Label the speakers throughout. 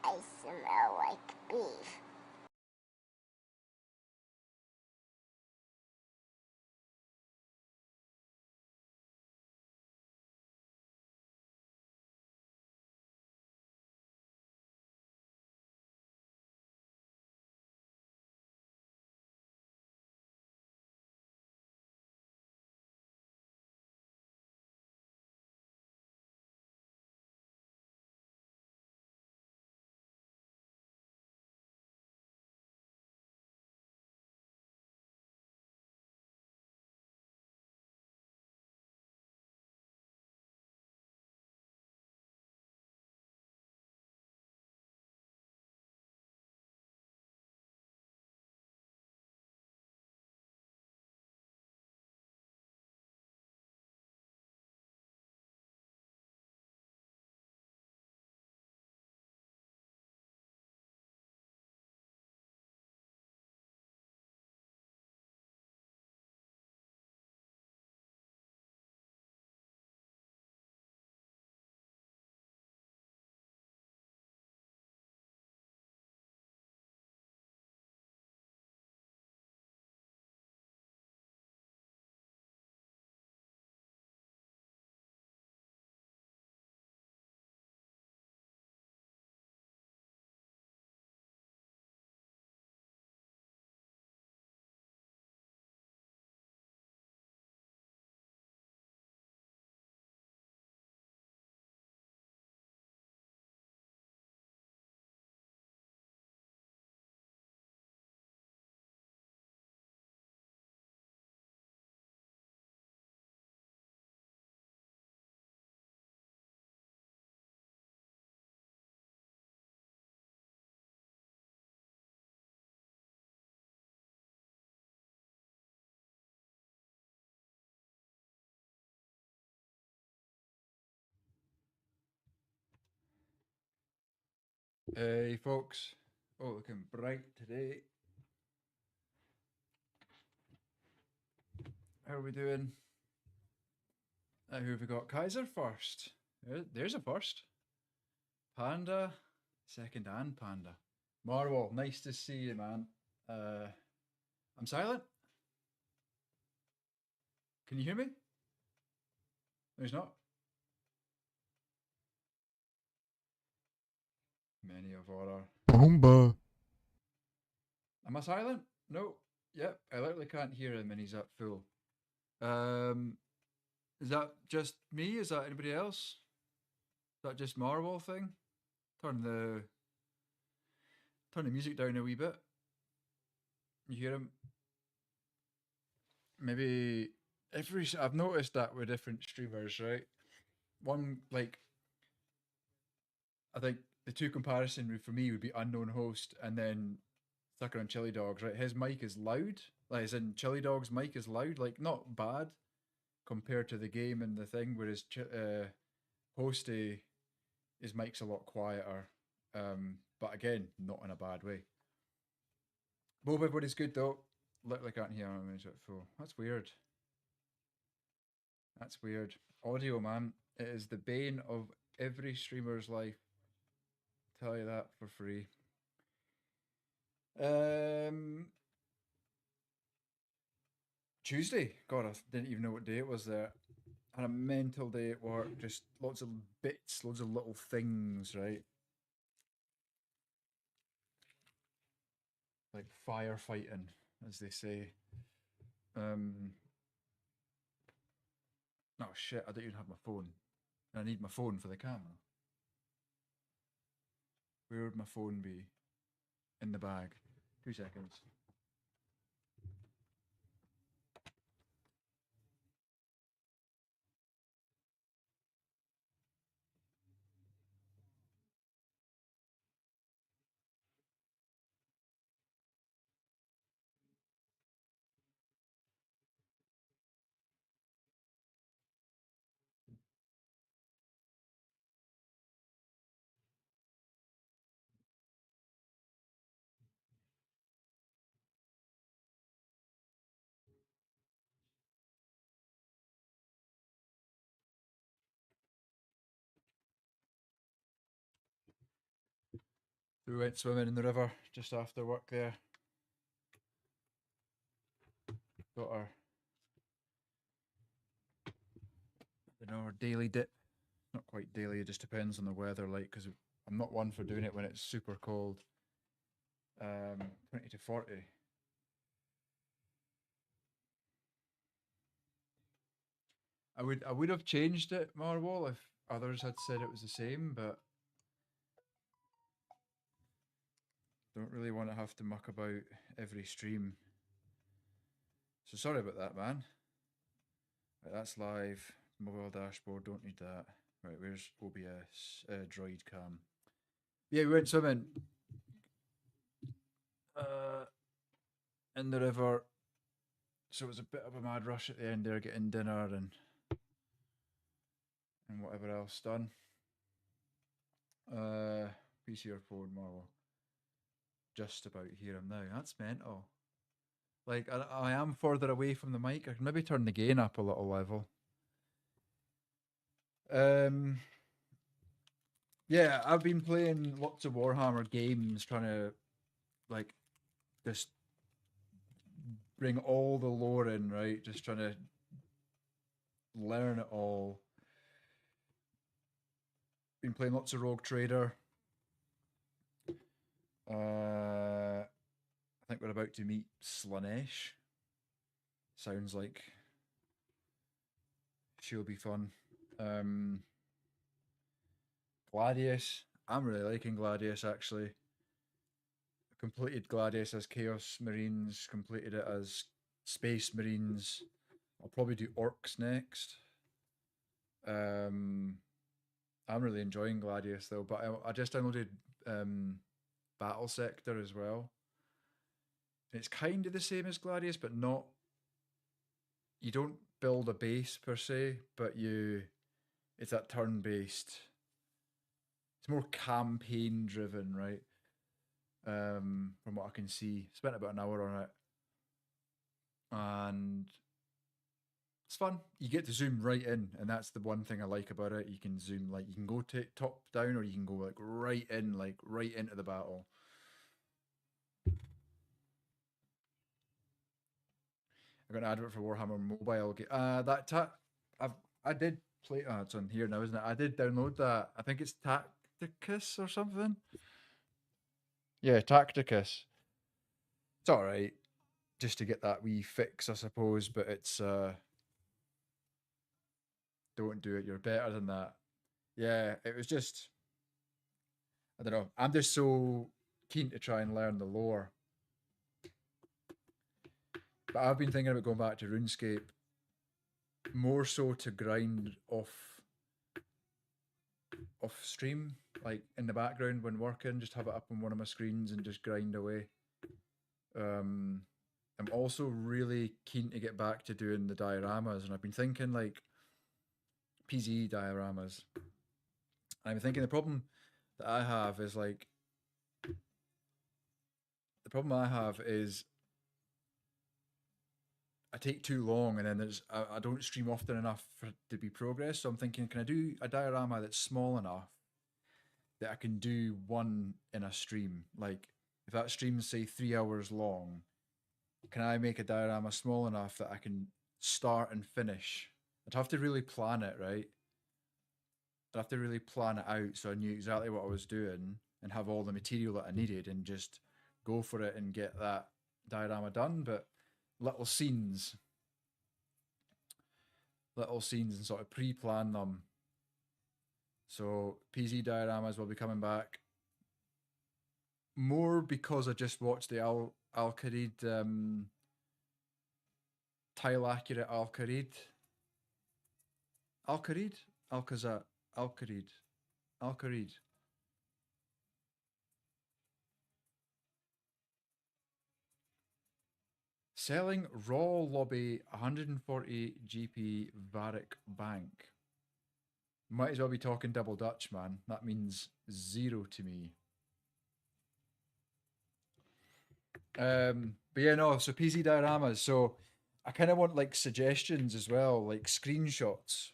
Speaker 1: I smell like beef.
Speaker 2: Hey folks, oh looking bright today. How are we doing? Who have we got? Kaiser first. There's a first. Panda, second and Panda. Marwell, nice to see you, man. I'm silent. Can you hear me? There's not. Many of our.
Speaker 3: Boomba.
Speaker 2: Am I silent? No. Yep, I literally can't hear him and he's at full. Um, is that just me? Is that anybody else? Is that just Marwell thing? Turn the turn the music down a wee bit. You hear him? Maybe I've noticed that with different streamers, right? One like I think the two comparison for me would be unknown host and then Sucker on Chili Dogs, right? His mic is loud, like as in Chili Dog's mic is loud, like not bad compared to the game and the thing. Whereas Hosty, his mic's a lot quieter, but again, not in a bad way. Hope everybody's good though. Literally can't hear him. Is it full? That's weird. That's weird. Audio, man, it is the bane of every streamer's life. Tell you that for free. Um, Tuesday. God, I didn't even know what day it was there. Had a mental day at work. Just lots of bits, loads of little things, right? Like firefighting, as they say. Um, oh shit! I don't even have my phone. I need my phone for the camera. Where would my phone be? In the bag. 2 seconds. We went swimming in the river just after work there. Got our, our daily dip. Not quite daily, it just depends on the weather, like, because I'm not one for doing it when it's super cold. 20 to 40. I would have changed it, Marwall, if others had said it was the same, but don't really want to have to muck about every stream. So sorry about that, man. Right, that's live. Mobile dashboard, don't need that. Right, where's OBS? Droid cam. Yeah, we went swimming. In the river. So it was a bit of a mad rush at the end there, getting dinner and whatever else done. PC or phone, Marvel. Just about hear him now. That's mental. Like, I am further away from the mic. I can maybe turn the gain up a little level. Yeah, I've been playing lots of Warhammer games, trying to, like, just bring all the lore in, right? Just trying to learn it all. Been playing lots of Rogue Trader. I think we're about to meet Slanesh. Sounds like she'll be fun. Gladius. I'm really liking Gladius, actually. Completed Gladius as Chaos Marines, completed it as Space Marines. I'll probably do Orcs next. I'm really enjoying Gladius though, but I just downloaded Battle Sector as well. It's kind of the same as Gladius, but not. You don't build a base per se, but it's that turn-based. It's more campaign-driven, right? From what I can see, spent about an hour on it, and it's fun. You get to zoom right in, and that's the one thing I like about it. You can zoom, like, you can go to top down, or you can go like right in, like right into the battle. I got an advert for Warhammer Mobile. I did play. Oh, it's on here now, isn't it? I did download that. I think it's Tacticus or something. Yeah, Tacticus. It's all right, just to get that wee fix, I suppose. But it's don't do it. You're better than that. Yeah, it was just. I don't know. I'm just so keen to try and learn the lore. But I've been thinking about going back to RuneScape more so to grind off stream, like in the background when working, just have it up on one of my screens and just grind away. I'm also really keen to get back to doing the dioramas, and I've been thinking like PZ dioramas. And I'm thinking the problem that I have is like I take too long, and then I don't stream often enough for it to be progress. So I'm thinking, can I do a diorama that's small enough that I can do one in a stream? Like if that stream's say 3 hours long, can I make a diorama small enough that I can start and finish? I'd have to really plan it, right? I'd have to really plan it out so I knew exactly what I was doing and have all the material that I needed and just go for it and get that diorama done. But little scenes and sort of pre-plan them. So PZ dioramas will be coming back more because I just watched the Al-Kharid tile accurate Al-Kharid Al-Khazat Al-Kharid selling raw lobby 140 GP Varick Bank. Might as well be talking double Dutch, man. That means 0 to me. But yeah, no, so PZ dioramas. So I kind of want like suggestions as well, like screenshots.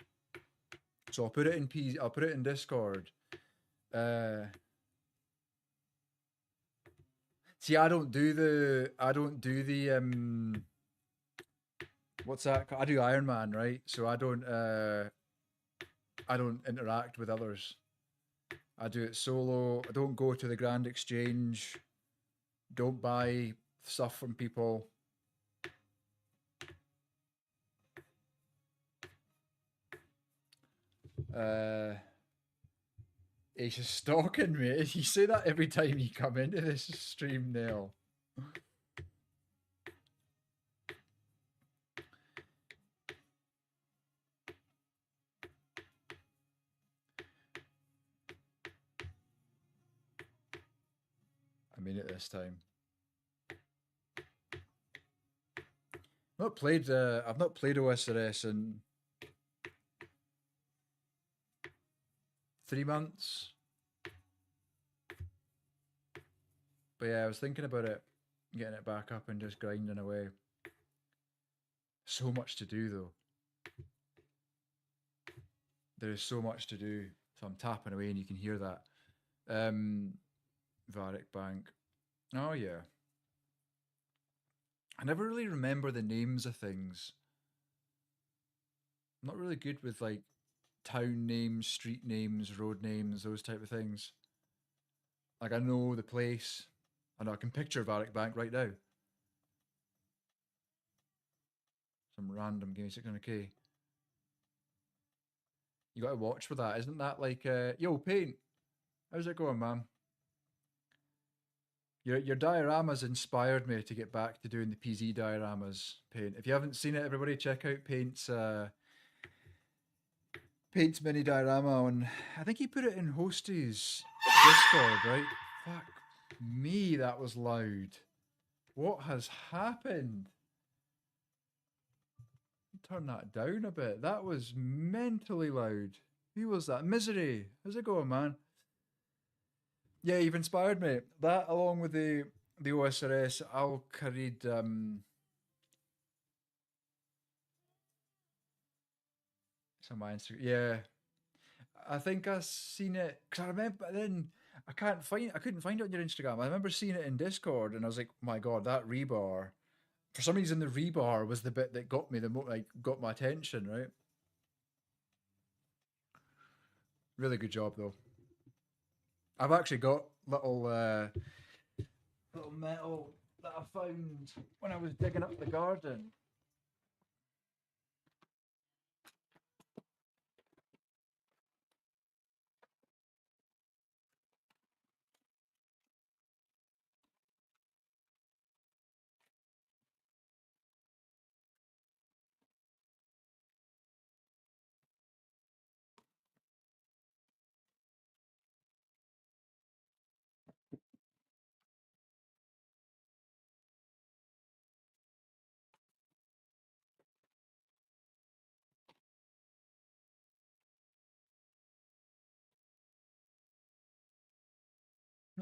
Speaker 2: So I'll put it in Discord. See, I don't do the what's that? I do Iron Man, right? So I don't interact with others. I do it solo. I don't go to the Grand Exchange. Don't buy stuff from people. Uh, he's just stalking me. You say that every time you come into this stream, Neil. I mean it this time. I've not played OSRS in 3 months. But yeah, I was thinking about it, getting it back up and just grinding away. So much to do though. There is so much to do. So I'm tapping away and you can hear that. Varick Bank. Oh yeah. I never really remember the names of things. I'm not really good with like town names, street names, road names, those type of things. Like I know the place. I know I can picture Varick Bank right now. Some random game 600k. You got to watch for that. Isn't that like yo Paint? How's it going, man? Your dioramas inspired me to get back to doing the PZ dioramas, Paint. If you haven't seen it, everybody check out Paint's mini diorama on. I think he put it in Hosty's Discord, right? Fuck me, that was loud. What has happened? Turn that down a bit. That was mentally loud. Who was that? Misery. How's it going, man? Yeah, you've inspired me. That along with the OSRS Al Kharid it's on my Instagram. Yeah. I think I seen it because I remember but then I couldn't find it on your Instagram. I remember seeing it in Discord and I was like, oh my god, that rebar. For some reason the rebar was the bit that got me like got my attention, right? Really good job though. I've actually got little metal that I found when I was digging up the garden.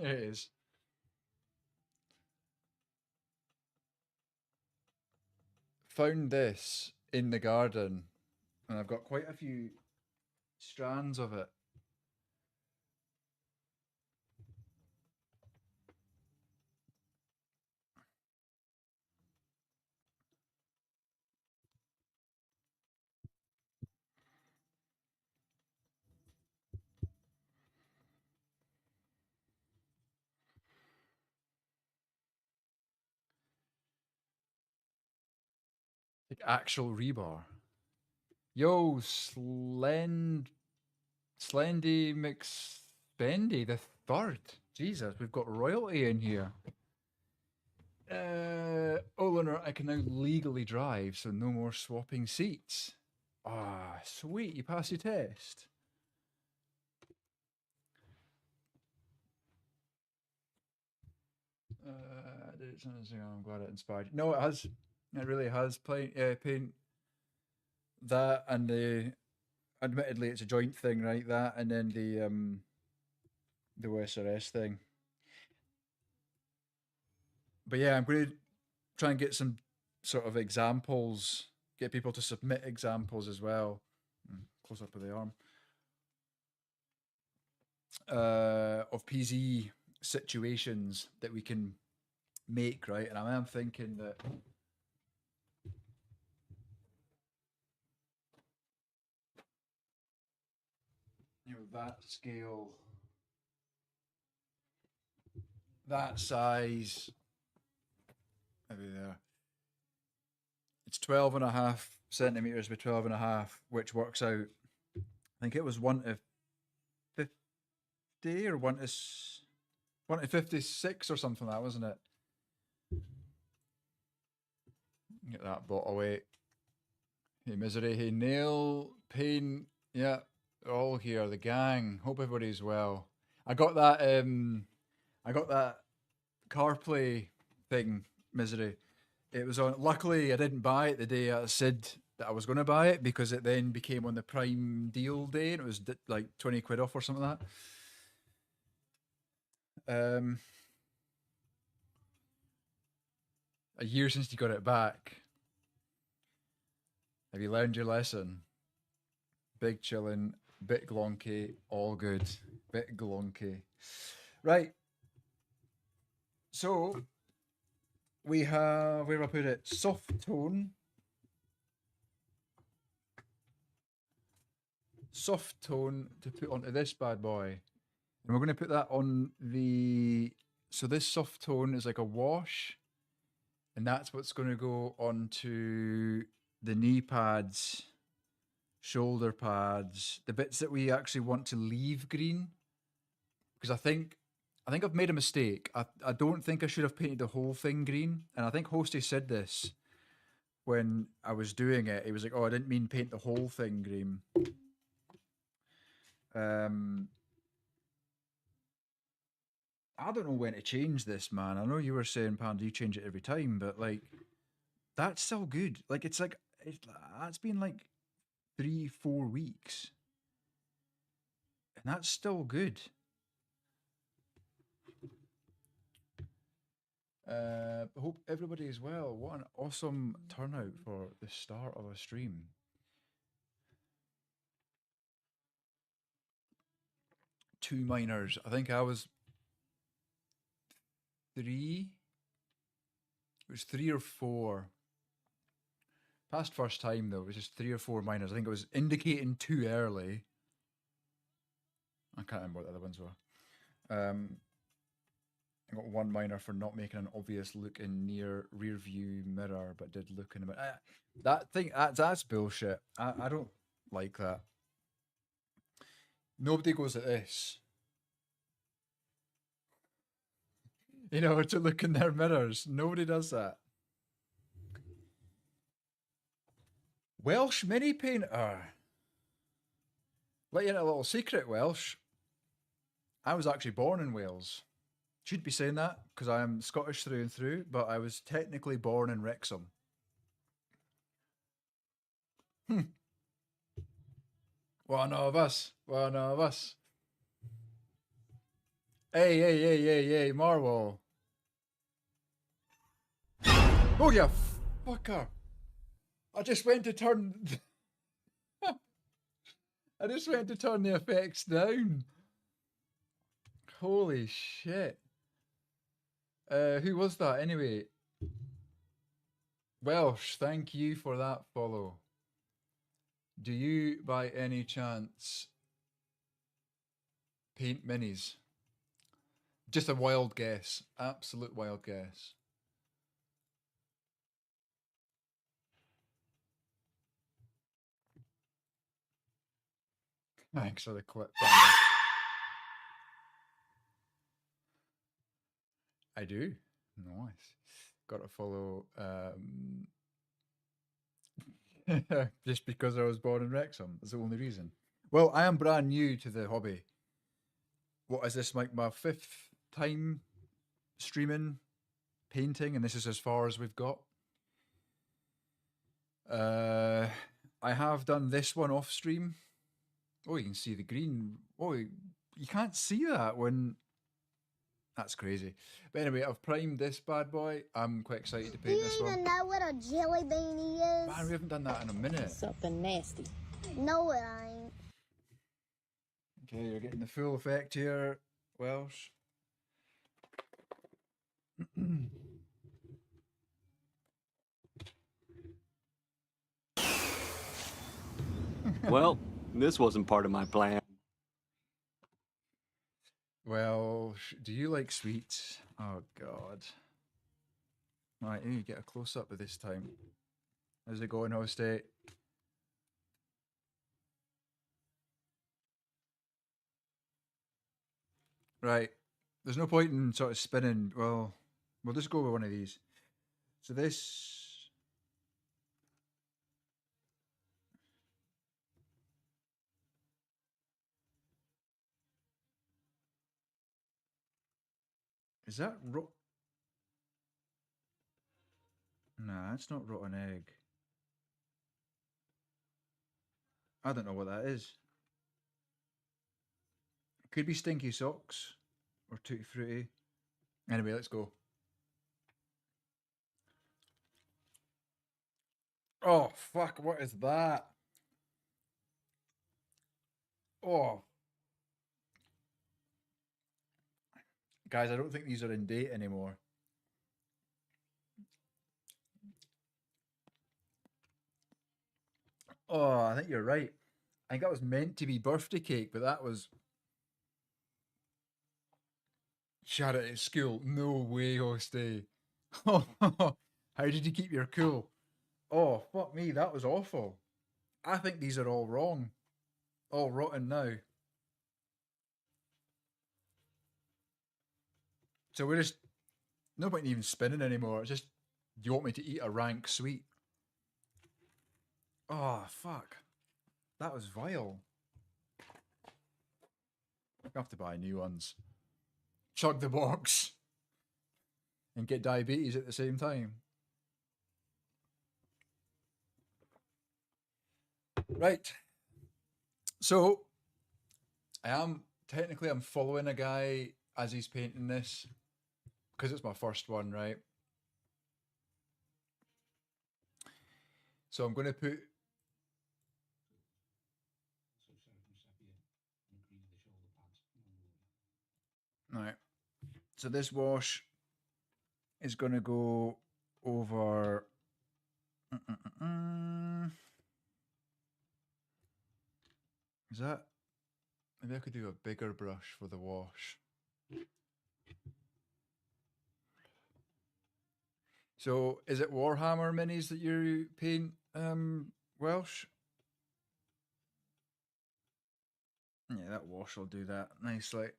Speaker 2: It is. Found this in the garden and I've got quite a few strands of it. Like actual rebar. Yo, Slendy McSpendy the third. Jesus, we've got royalty in here. Oleander, I can now legally drive, so no more swapping seats. Ah, sweet, you pass your test. I did it something. I'm glad it inspired you. No, it has. It really has. Paint that and the. Admittedly, it's a joint thing, right? That and then the OSRS thing. But yeah, I'm going to try and get some sort of examples. Get people to submit examples as well. Close up of the arm. Of PZ situations that we can make, right? And I am thinking that that scale, that size, maybe there. It's 12.5 centimeters by 12.5, which works out. I think it was 1 to 50 or 1 to 56 or something like that, wasn't it? Get that bot away. Hey Misery, hey Nail, Pain, yeah, all here, the gang. Hope everybody's well. I got that CarPlay thing, Misery. It was on. Luckily, I didn't buy it the day I said that I was going to buy it because it then became on the Prime deal day and it was like 20 quid off or something like that. A year since you got it back. Have you learned your lesson? Big chillin', bit glonky, all good. Bit glonky. Right. So we have, where do I put it? Soft tone. Soft tone to put onto this bad boy. And we're going to put that on the, so this soft tone is like a wash. And that's what's going to go onto the knee pads, shoulder pads, the bits that we actually want to leave green. Because I think I've made a mistake. I don't think I should have painted the whole thing green. And I think Hosty said this when I was doing it. He was like, "Oh, I didn't mean paint the whole thing green." I don't know when to change this, man. I know you were saying, Panda, you change it every time, but like, that's still good. Like, that's been like 3-4 weeks, and that's still good. Hope everybody is well. What an awesome turnout for the start of a stream. Two minors. I think I was three. It was 3 or 4. Past first time though, it was just 3 or 4 minors. I think it was indicating too early. I can't remember what the other ones were. I got 1 minor for not making an obvious look in near rear view mirror, but did look in a bit. That's bullshit. I don't like that. Nobody goes at this. You know, to look in their mirrors. Nobody does that. Welsh mini painter. Let you in a little secret, Welsh. I was actually born in Wales. Should be saying that because I am Scottish through and through, but I was technically born in Wrexham. One of us. One of us. Hey, Marwell. Oh, you fucker. I just went to turn. I just went to turn the effects down. Holy shit. Who was that anyway? Welsh, thank you for that follow. Do you, by any chance, paint minis? Just a wild guess. Absolute wild guess. Thanks for the clip, Panda. I do. Nice. Got to follow. Just because I was born in Wrexham. That's the only reason. Well, I am brand new to the hobby. What is this, like my 5th time streaming, painting, and this is as far as we've got. I have done this one off stream. Oh, you can see the green. Oh, you can't see that when. That's crazy. But anyway, I've primed this bad boy. I'm quite excited to paint this one.
Speaker 1: Do you even know what a jelly beanie is?
Speaker 2: Man, we haven't done that in a minute.
Speaker 3: Something nasty.
Speaker 1: No, it ain't.
Speaker 2: Okay, you're getting the full effect here, Welsh.
Speaker 3: Well, this wasn't part of my plan.
Speaker 2: Well, do you like sweets? Oh God. Right, I need to get a close up of this time. How's it going, host eight? Right. There's no point in sort of spinning. Well, we'll just go with one of these. So this. Is that Nah, that's not rotten egg. I don't know what that is. Could be stinky socks or tutti frutti. Anyway, let's go. Oh fuck! What is that? Oh, guys, I don't think these are in date anymore. Oh, I think you're right. I think that was meant to be birthday cake, but that was charity at school. No way, Hosty. Oh, how did you keep your cool? Oh, fuck me, that was awful. I think these are all wrong. All rotten now. So we're just no point in even spinning anymore. It's just you want me to eat a rank sweet. Oh fuck. That was vile. I have to buy new ones. Chug the box. And get diabetes at the same time. Right. So I'm following a guy as he's painting this. Because it's my first one, right? So I'm going to put. Right. So this wash is going to go over. Is that? Maybe I could do a bigger brush for the wash. So is it Warhammer minis that you paint, Welsh? Yeah, that wash will do that nicely.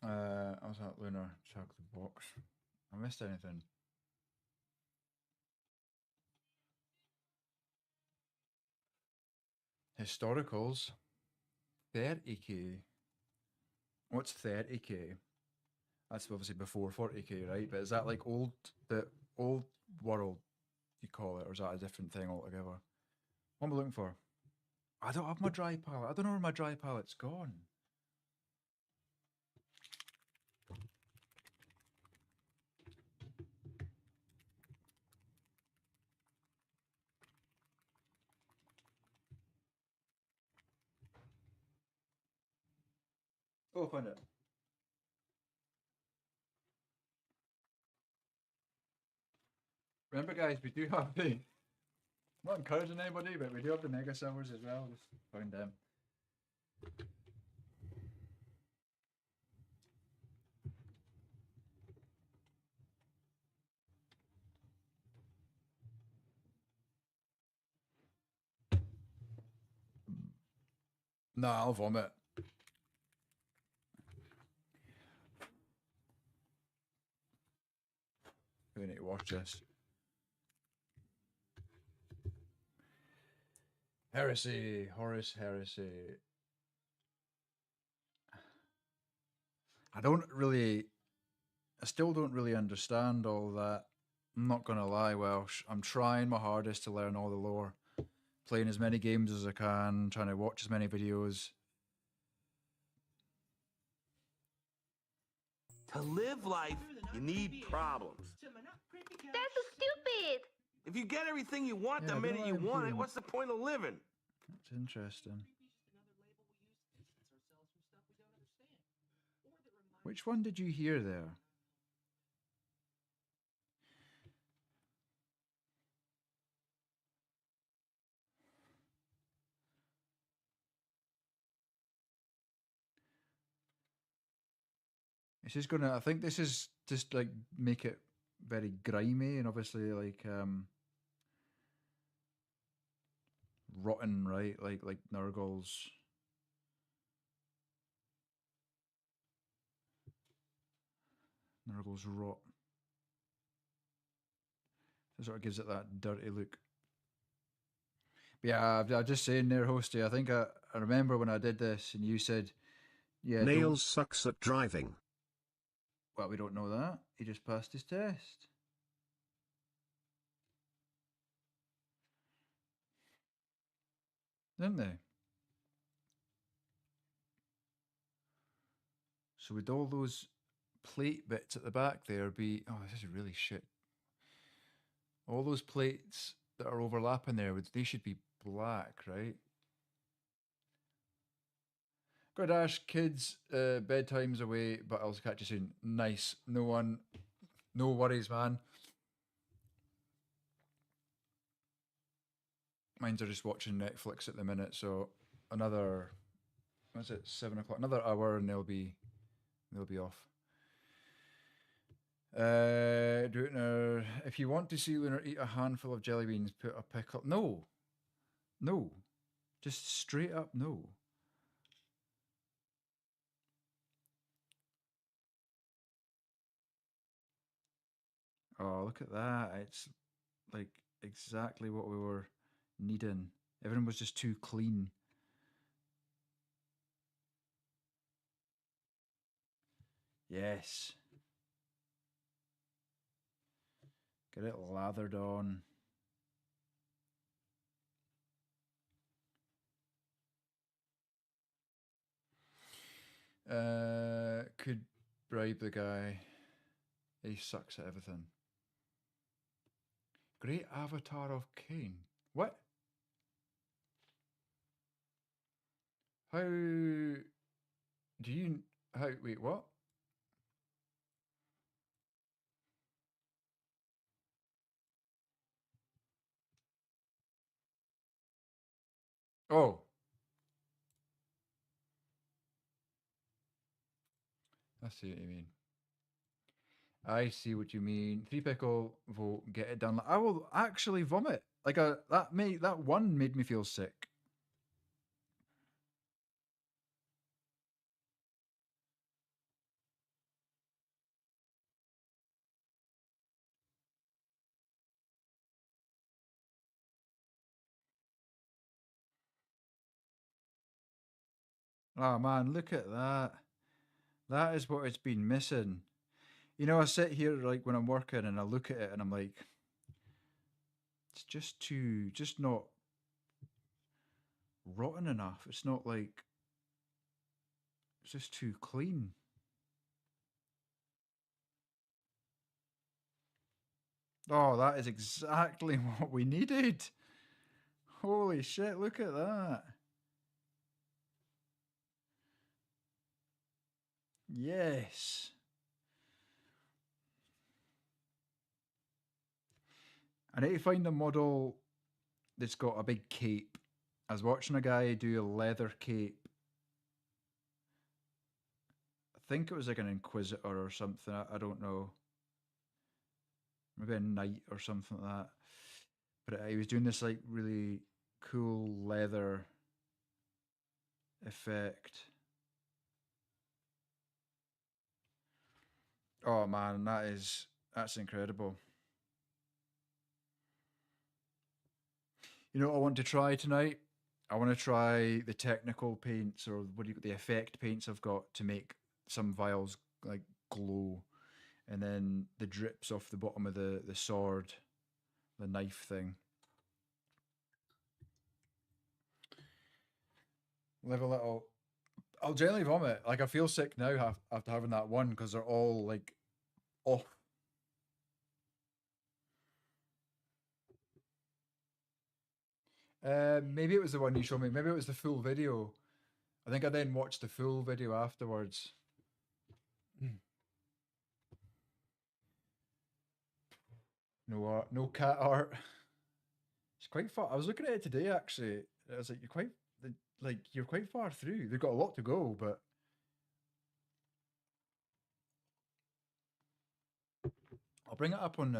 Speaker 2: I was at Lunar Chug the box. I missed anything. Historicals. 30k. What's 30k? That's obviously before 40k, right? But is that like the old world you call it, or is that a different thing altogether? What am I looking for? I don't have my dry palette. I don't know where my dry palette's gone. Oh, find it. Remember, guys, we do have the. I'm not encouraging anybody, but we do have the mega silvers as well. Just found them. Nah, I'll vomit. We need to watch this. Heresy, Horus Heresy. I still don't really understand all that. I'm not gonna lie, Welsh. I'm trying my hardest to learn all the lore. Playing as many games as I can, trying to watch as many videos.
Speaker 4: To live life, you need problems.
Speaker 5: That's so stupid.
Speaker 4: If you get everything you want
Speaker 2: Yeah,
Speaker 4: the
Speaker 2: I don't know
Speaker 4: minute
Speaker 2: why
Speaker 4: you
Speaker 2: I'm
Speaker 4: want it,
Speaker 2: feeling-
Speaker 4: what's the point of living?
Speaker 2: That's interesting. Which one did you hear there? It's just gonna. I think this is just like make it very grimy and obviously like rotten, right? Like Nurgle's. Nurgle's rot. So it sort of gives it that dirty look. But yeah, I'm just saying there, Hosty. I think I remember when I did this and you said, yeah,
Speaker 6: Nails sucks at driving.
Speaker 2: Well, we don't know that. He just passed his test. Didn't they? So would all those plate bits at the back there be... Oh, this is really shit. All those plates that are overlapping there, they should be black, right? Go dash, kids, bedtime's away, but I'll catch you soon. Nice. No worries, man. Mine's are just watching Netflix at the minute, so another, what's it, 7 o'clock, another hour and they'll be off. Do it now. If you want to see Lunar eat a handful of jelly beans, put a pickle. No. Just straight up no. Oh, look at that. It's like exactly what we were needing. Everything was just too clean. Yes. Get it lathered on. Could bribe the guy. He sucks at everything. Great avatar of Cain. What? How do you... Wait, what? Oh. I see what you mean. I see what you mean. 3 pickle vote, get it done. I will actually vomit. Like that one made me feel sick. Oh man, look at that. That is what it's been missing. You know, I sit here like when I'm working and I look at it and I'm like, it's just not rotten enough. It's not like, it's just too clean. Oh, that is exactly what we needed. Holy shit, look at that. Yes. I need to find a model that's got a big cape. I was watching a guy do a leather cape. I think it was like an Inquisitor or something. I don't know. Maybe a knight or something like that. But he was doing this like really cool leather effect. Oh man, that's incredible. You know what I want to try tonight? I want to try the technical paints, or what do you the effect paints I've got to make some vials like glow, and then the drips off the bottom of the sword, the knife thing. Live a little. I'll generally vomit. Like I feel sick now after having that one because they're all like off. Maybe it was the one you showed me. Maybe it was the full video. I think I then watched the full video afterwards. No cat art. It's quite far. I was looking at it today actually. I was like, you're quite far through. They've got a lot to go, but bring it up on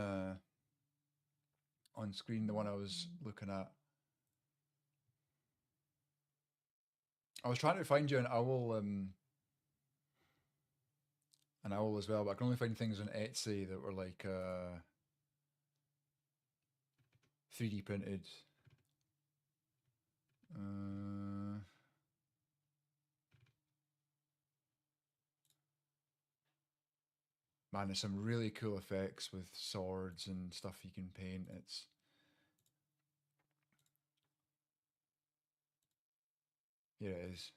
Speaker 2: screen, the one I was looking at. I was trying to find you an owl as well, but I can only find things on Etsy that were like 3D printed. Man, there's some really cool effects with swords and stuff you can paint. It's here it is.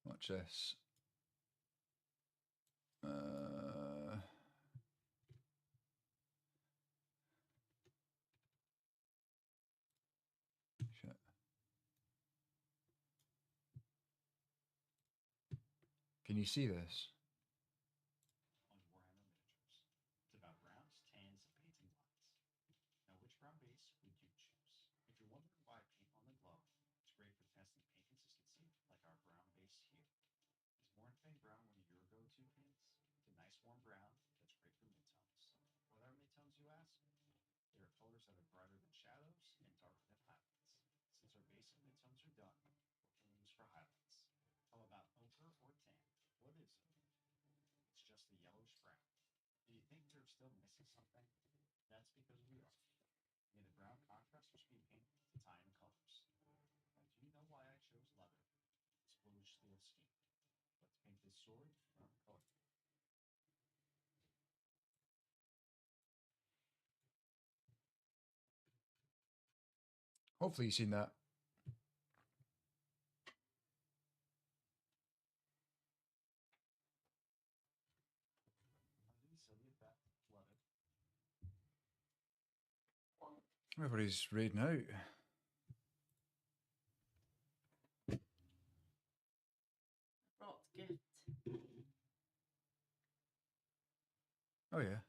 Speaker 2: Watch this. Shit. Can you see this?
Speaker 7: On Warhammer miniatures. It's about browns, tans, and painting lines. Now, which brown base would you choose? If you're wondering why I paint on the glove, it's great for testing paint consistency, like our brown base here. Is Mournfang brown one of your go-to paints? It's a nice warm brown that's great for midtones. What are midtones, you ask? They are colors that are brighter than shadows and darker than highlights. Since our basic midtones are done, what can we use for highlights? How about ochre or tan? What is it? It's just a yellowish brown. Do you think you're still missing something? That's because we are. May the brown contrast your speed paint to tie in colors. Now, do you know why I chose leather? It's bluish steel scheme. Let's paint this sword brown color.
Speaker 2: Hopefully you've seen that. Everybody's raiding out.
Speaker 8: Brought gift.
Speaker 2: Oh yeah.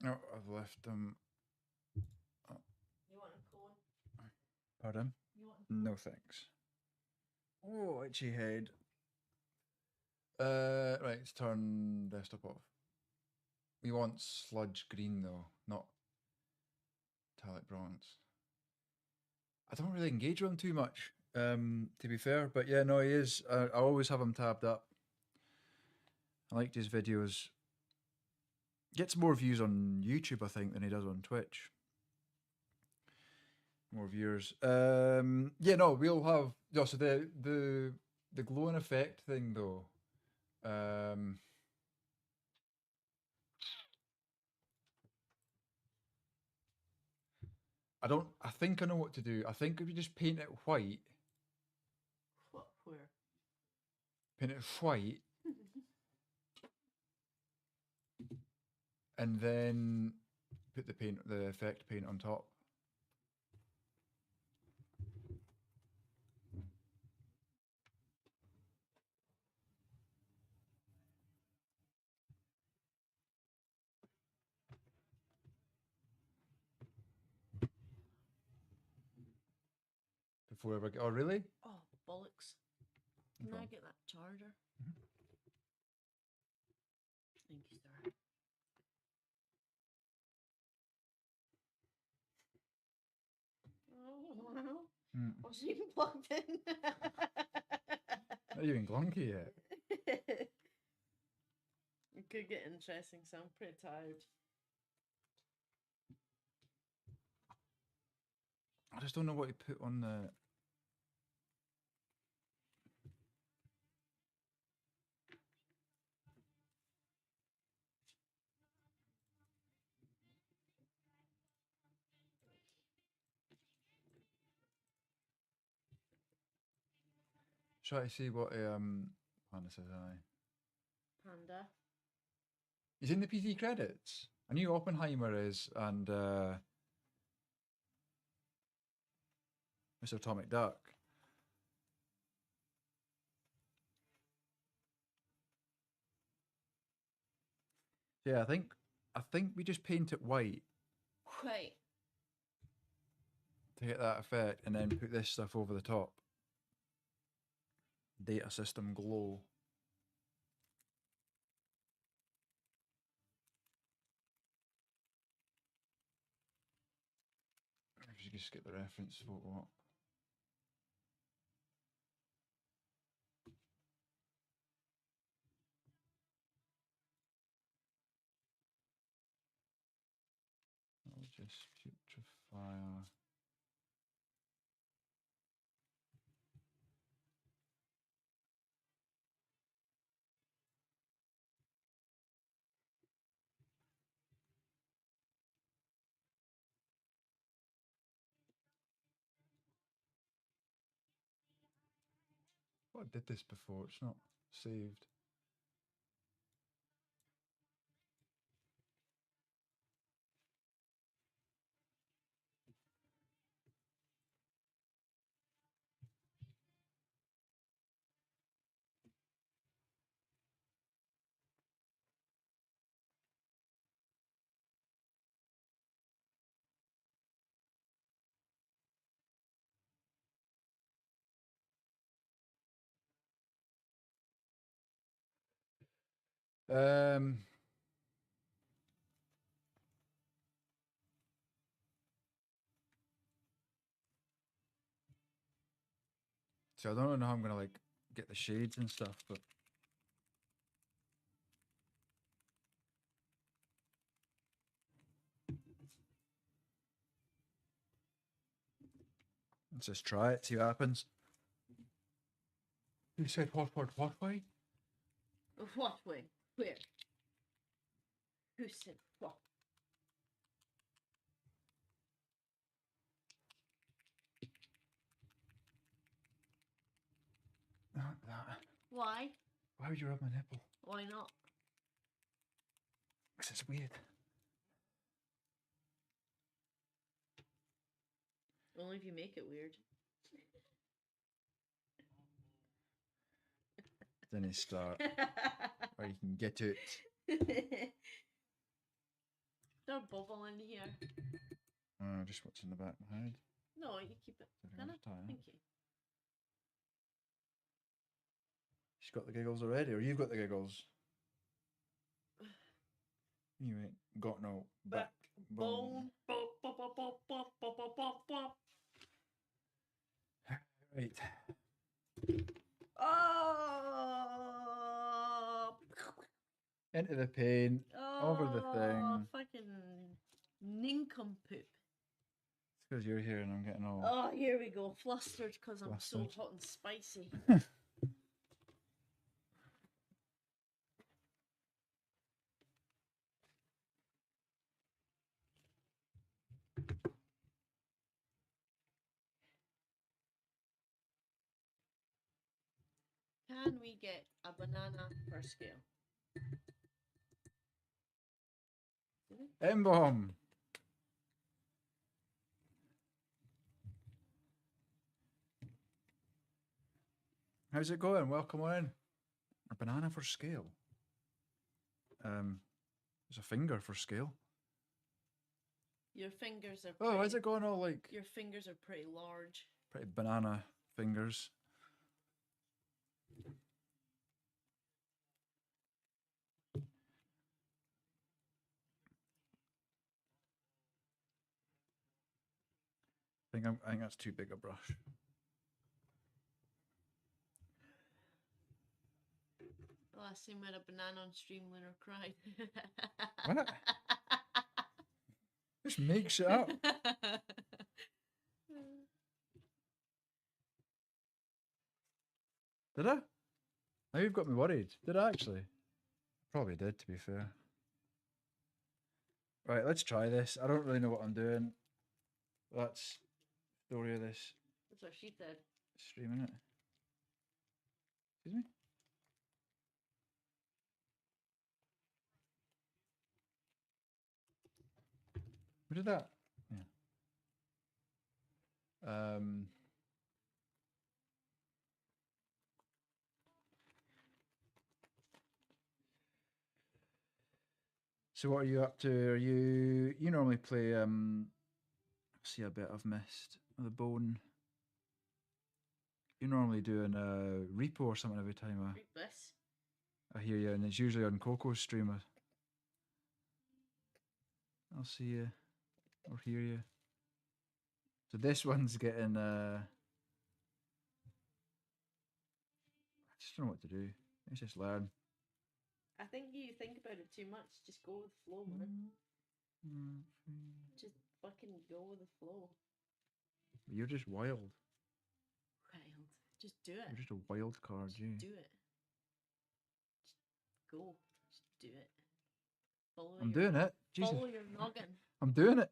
Speaker 2: Oh, I've left them. Oh,
Speaker 8: You want a cone?
Speaker 2: pardon?
Speaker 8: You want
Speaker 2: No thanks. Oh, itchy head. Right, let's turn desktop off. We want sludge green though, not metallic bronze. I don't really engage with him too much, to be fair. But yeah, no, he is. I always have him tabbed up. I liked his videos. Gets more views on YouTube, I think, than he does on Twitch. More viewers. Yeah, no, we'll have. No, so the glowing effect thing though. I think I know what to do. I think if you just paint it white.
Speaker 8: what? Where?
Speaker 2: Paint it white. And then put the effect paint on top. Before I ever get. Oh, really?
Speaker 8: Oh, bollocks. Can I get that charger? Thank you, sir. Oh, wasn't even plugged in.
Speaker 2: Not even glunky yet.
Speaker 8: It could get interesting, so I'm pretty tired.
Speaker 2: I just don't know what to put on the. Try to see what Panda says.
Speaker 8: Panda.
Speaker 2: He's in the PT credits. I knew Oppenheimer is and Mr. Atomic Duck. Yeah, I think we just paint it white
Speaker 8: Wait.
Speaker 2: to get that effect, and then put this stuff over the top. Data system glow. If you just get the reference photo up. I'll just putrefy. Oh, I did this before. It's not saved. Um, so I don't know how I'm gonna like get the shades and stuff, but let's just try it, see what happens. You said what way?
Speaker 8: What way? Where? Who said what?
Speaker 2: Not that.
Speaker 8: Why?
Speaker 2: Why would you rub my nipple?
Speaker 8: Why not?
Speaker 2: Because it's weird.
Speaker 8: Only if you make it weird.
Speaker 2: Then you start, or you can get it.
Speaker 8: Don't bubble in here.
Speaker 2: Just what's in the back of my head.
Speaker 8: No, you keep it. Can I? Thank you.
Speaker 2: She's got the giggles already, or you've got the giggles. You ain't got no backbone. Right.
Speaker 8: Oh!
Speaker 2: Into the paint, over the thing.
Speaker 8: Fucking nincompoop.
Speaker 2: It's because you're here and I'm getting all.
Speaker 8: Oh, here we go. Flustered because I'm so
Speaker 2: Flustered.
Speaker 8: hot and spicy. Can we get a banana per scale?
Speaker 2: M-bomb. How's it going? Welcome on in. A banana for scale. There's a finger for scale.
Speaker 8: Your fingers are.
Speaker 2: Oh, how's it going? All like
Speaker 8: Your fingers are pretty large.
Speaker 2: pretty banana fingers. I think that's too big a brush.
Speaker 8: Last time we had a banana on stream, winner cried.
Speaker 2: What? Just make shit up. Did I? Now you've got me worried. Did I actually? Probably did, to be fair. Right, let's try this. I don't really know what I'm doing. That's the story of this
Speaker 8: That's what she said.
Speaker 2: stream, isn't it? Excuse me? Who did that? Yeah. So what are you up to? Are you normally play see a bit I've missed the bone. you're normally doing a repo or something every time
Speaker 8: Read this.
Speaker 2: I hear you, and it's usually on Coco's streamer. I'll see you or hear you. So this one's getting. I just don't know what to do. Let's just learn.
Speaker 8: I think you think about it too much. Just go with the flow, man. Just fucking go with the flow.
Speaker 2: You're just wild.
Speaker 8: Wild. Just do it.
Speaker 2: You're just a wild card,
Speaker 8: Just
Speaker 2: you.
Speaker 8: do it. Just go. Just do it. Follow
Speaker 2: I'm
Speaker 8: your,
Speaker 2: doing it. Jesus.
Speaker 8: Follow your noggin.
Speaker 2: I'm doing it.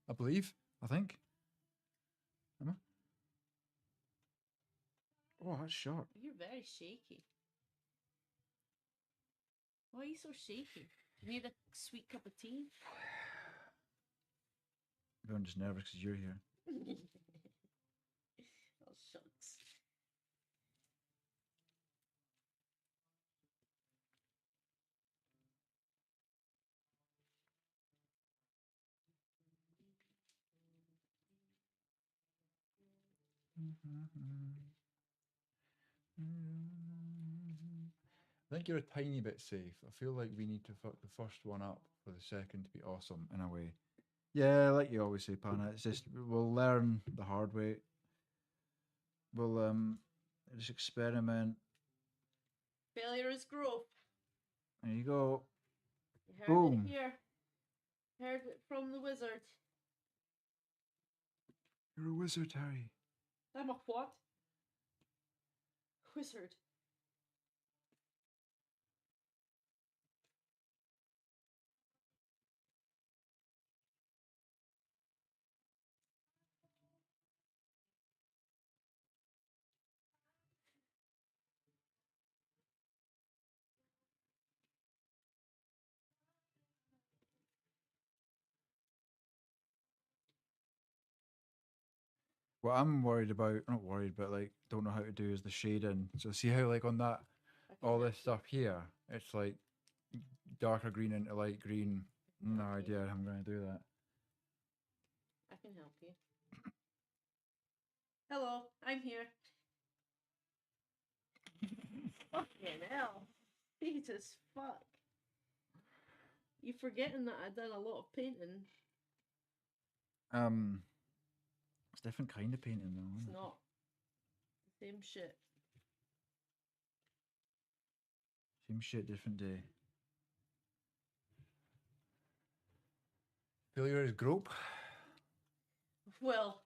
Speaker 2: I believe. I think. Am I? Oh, that's sharp.
Speaker 8: You're very shaky. Why are you so shaky? You need a sweet cup of tea?
Speaker 2: I'm just nervous because you're here.
Speaker 8: Oh, shucks.
Speaker 2: I think you're a tiny bit safe. I feel like we need to fuck the first one up for the second to be awesome in a way. Yeah, like you always say, Pana. It's just we'll learn the hard way. We'll just experiment.
Speaker 8: Failure is growth.
Speaker 2: There you go.
Speaker 8: You heard
Speaker 2: Boom.
Speaker 8: it here. Heard it from the wizard.
Speaker 2: You're a wizard, Harry.
Speaker 8: I'm a what? Wizard.
Speaker 2: What I'm worried about, not worried, but like don't know how to do is the shading. So see how like on that
Speaker 8: I can
Speaker 2: all
Speaker 8: help
Speaker 2: this
Speaker 8: you.
Speaker 2: stuff here, it's like darker green into light green. No
Speaker 8: Okay.
Speaker 2: idea how I'm gonna do that.
Speaker 8: I can help you. Hello, I'm here. Fucking hell. Jesus fuck. You forgetting that I done a lot of painting.
Speaker 2: It's different kind of painting though.
Speaker 8: It's
Speaker 2: Isn't it?
Speaker 8: not. Same shit.
Speaker 2: Same shit, different day. Failure is grope.
Speaker 8: Well,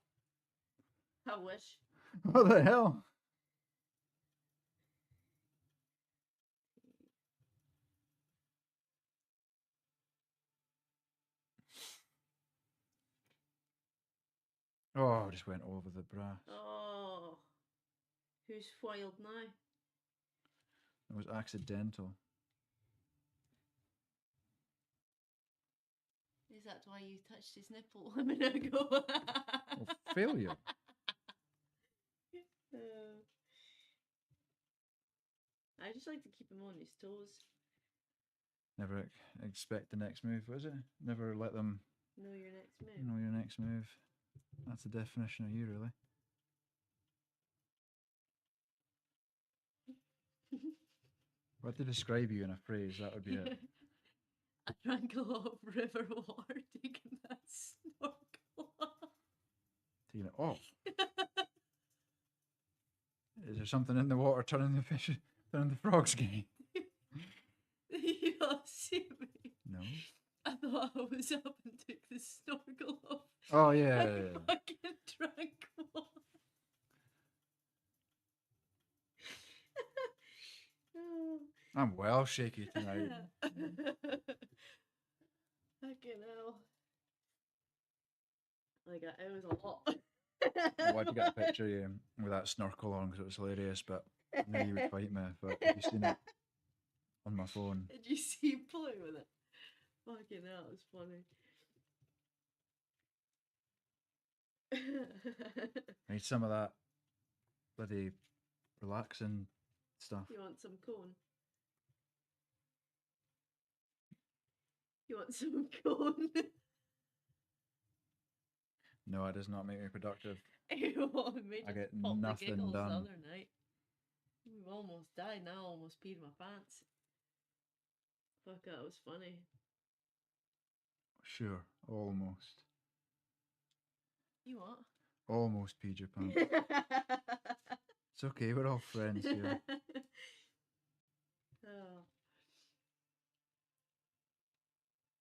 Speaker 8: I wish.
Speaker 2: What the hell? Oh, I just went over the brass.
Speaker 8: Oh. Who's foiled now?
Speaker 2: It was accidental.
Speaker 8: Is that why you touched his nipple a minute ago?
Speaker 2: Well, failure.
Speaker 8: I just like to keep him on his toes.
Speaker 2: Never expect the next move, was it? Never let them
Speaker 8: Know your next move.
Speaker 2: know your next move. That's the definition of you, really. If I had to describe you in a phrase, that would be it.
Speaker 8: I drank a lot of river water taking that snorkel off.
Speaker 2: Taking it off. Is there something in the water turning the fish, turning the frogs gay?
Speaker 8: You don't see me.
Speaker 2: No.
Speaker 8: I thought I was up and took the snorkel off.
Speaker 2: Oh yeah.
Speaker 8: I
Speaker 2: yeah, yeah.
Speaker 8: fucking drank water.
Speaker 2: I'm well shaky tonight.
Speaker 8: Fucking hell. Like, it was a lot.
Speaker 2: I wanted to get a picture of you with that snorkel on because it was hilarious, but I knew you would fight me. But have you seen it on my phone?
Speaker 8: Did you see him play with it? Fucking hell, it was funny.
Speaker 2: I need some of that bloody relaxing stuff.
Speaker 8: You want some cone? You want some cone?
Speaker 2: No, it does not make me productive.
Speaker 8: It made
Speaker 2: I
Speaker 8: us
Speaker 2: get
Speaker 8: pop the
Speaker 2: nothing
Speaker 8: giggles the
Speaker 2: done.
Speaker 8: other night. We almost died. Now I almost peed my pants. Fuck, that was funny.
Speaker 2: Sure, almost.
Speaker 8: You what?
Speaker 2: Almost peed your pants. It's okay, we're all friends here.
Speaker 8: Oh.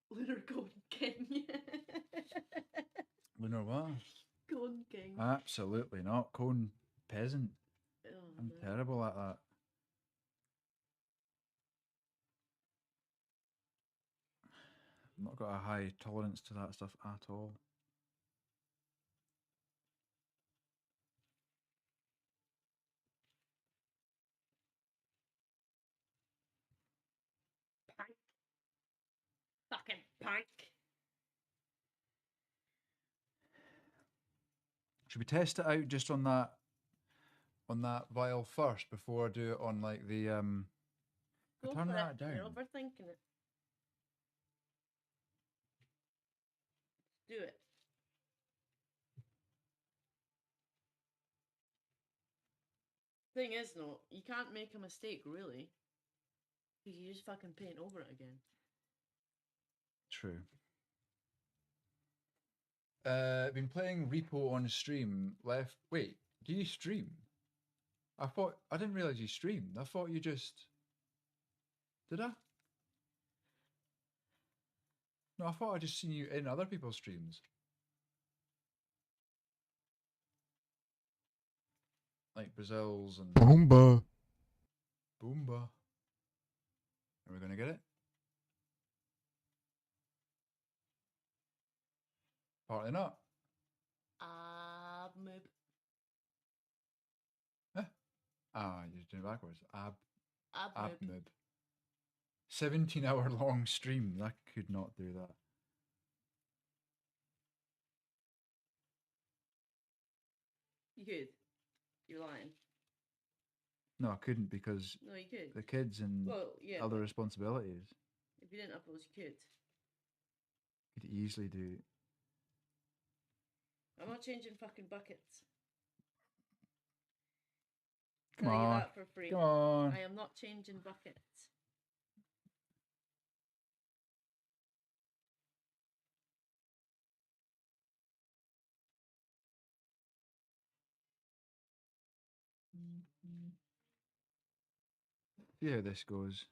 Speaker 8: Lunar Cone King.
Speaker 2: Lunar what?
Speaker 8: Cone King.
Speaker 2: Absolutely not. Cone peasant.
Speaker 8: Oh,
Speaker 2: I'm
Speaker 8: no.
Speaker 2: terrible at that. I've not got a high tolerance to that stuff at all.
Speaker 8: Punk. Fucking punk.
Speaker 2: Should we test it out just on that vial first before I do it on like the
Speaker 8: Go
Speaker 2: turn
Speaker 8: for
Speaker 2: that
Speaker 8: it.
Speaker 2: down.
Speaker 8: You're overthinking it. Do it. Thing is, though, you can't make a mistake, really. Because you just fucking paint over it again.
Speaker 2: True. Been playing Repo on stream. Wait, do you stream? I didn't realize you streamed. I thought you just. Did I? No, I thought I just seen you in other people's streams. Like Brazil's and
Speaker 6: Boomba.
Speaker 2: Boomba. Are we gonna get it? Partly not.
Speaker 8: Moob.
Speaker 2: Ah, you're doing it backwards.
Speaker 8: Moob.
Speaker 2: Abnib. 17-hour long stream. That could not do that.
Speaker 8: You could. You're lying.
Speaker 2: No, I couldn't because
Speaker 8: No, you could.
Speaker 2: the kids and
Speaker 8: Well, yeah.
Speaker 2: other responsibilities.
Speaker 8: If you didn't have those, you could.
Speaker 2: Could easily do.
Speaker 8: I'm not changing fucking buckets.
Speaker 2: Come
Speaker 8: Tell you
Speaker 2: on.
Speaker 8: that for free.
Speaker 2: Come on.
Speaker 8: I am not changing buckets.
Speaker 2: See how this goes.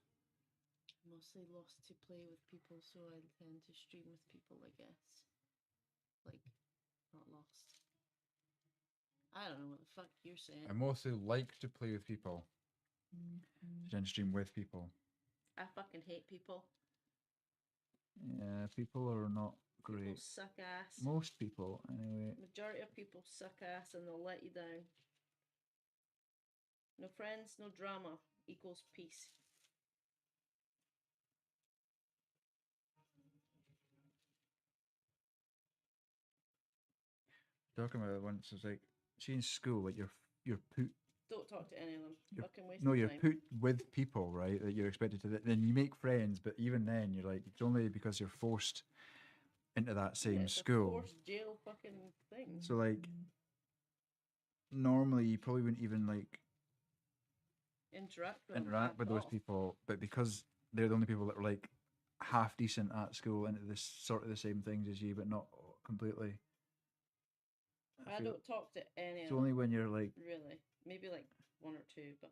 Speaker 8: Mostly lost to play with people, so I tend to stream with people, I guess. Like, not lost. I don't know what the fuck you're saying.
Speaker 2: I mostly like to play with people. Then stream with people.
Speaker 8: I fucking hate people.
Speaker 2: Yeah, people are not
Speaker 8: People
Speaker 2: great.
Speaker 8: suck ass.
Speaker 2: Most people, anyway.
Speaker 8: Majority of people suck ass and they'll let you down. No friends, no drama equals peace.
Speaker 2: Talking about it once, it's like, see in school, like you're put.
Speaker 8: Don't talk to any of them. Fucking waste
Speaker 2: No,
Speaker 8: of
Speaker 2: you're
Speaker 8: time.
Speaker 2: put with people, right? That you're expected to. Then you make friends, but even then, you're like, it's only because you're forced into that same
Speaker 8: Yeah, it's a
Speaker 2: school.
Speaker 8: forced jail fucking thing.
Speaker 2: So like, normally you probably wouldn't even like
Speaker 8: Interact with them
Speaker 2: interact with
Speaker 8: at
Speaker 2: those
Speaker 8: all.
Speaker 2: people, but because they're the only people that were like half decent at school into this sort of the same things as you, but not completely.
Speaker 8: I
Speaker 2: feel
Speaker 8: don't talk to any
Speaker 2: it's
Speaker 8: of
Speaker 2: only
Speaker 8: them.
Speaker 2: when you're like,
Speaker 8: Really. Maybe like one or two, but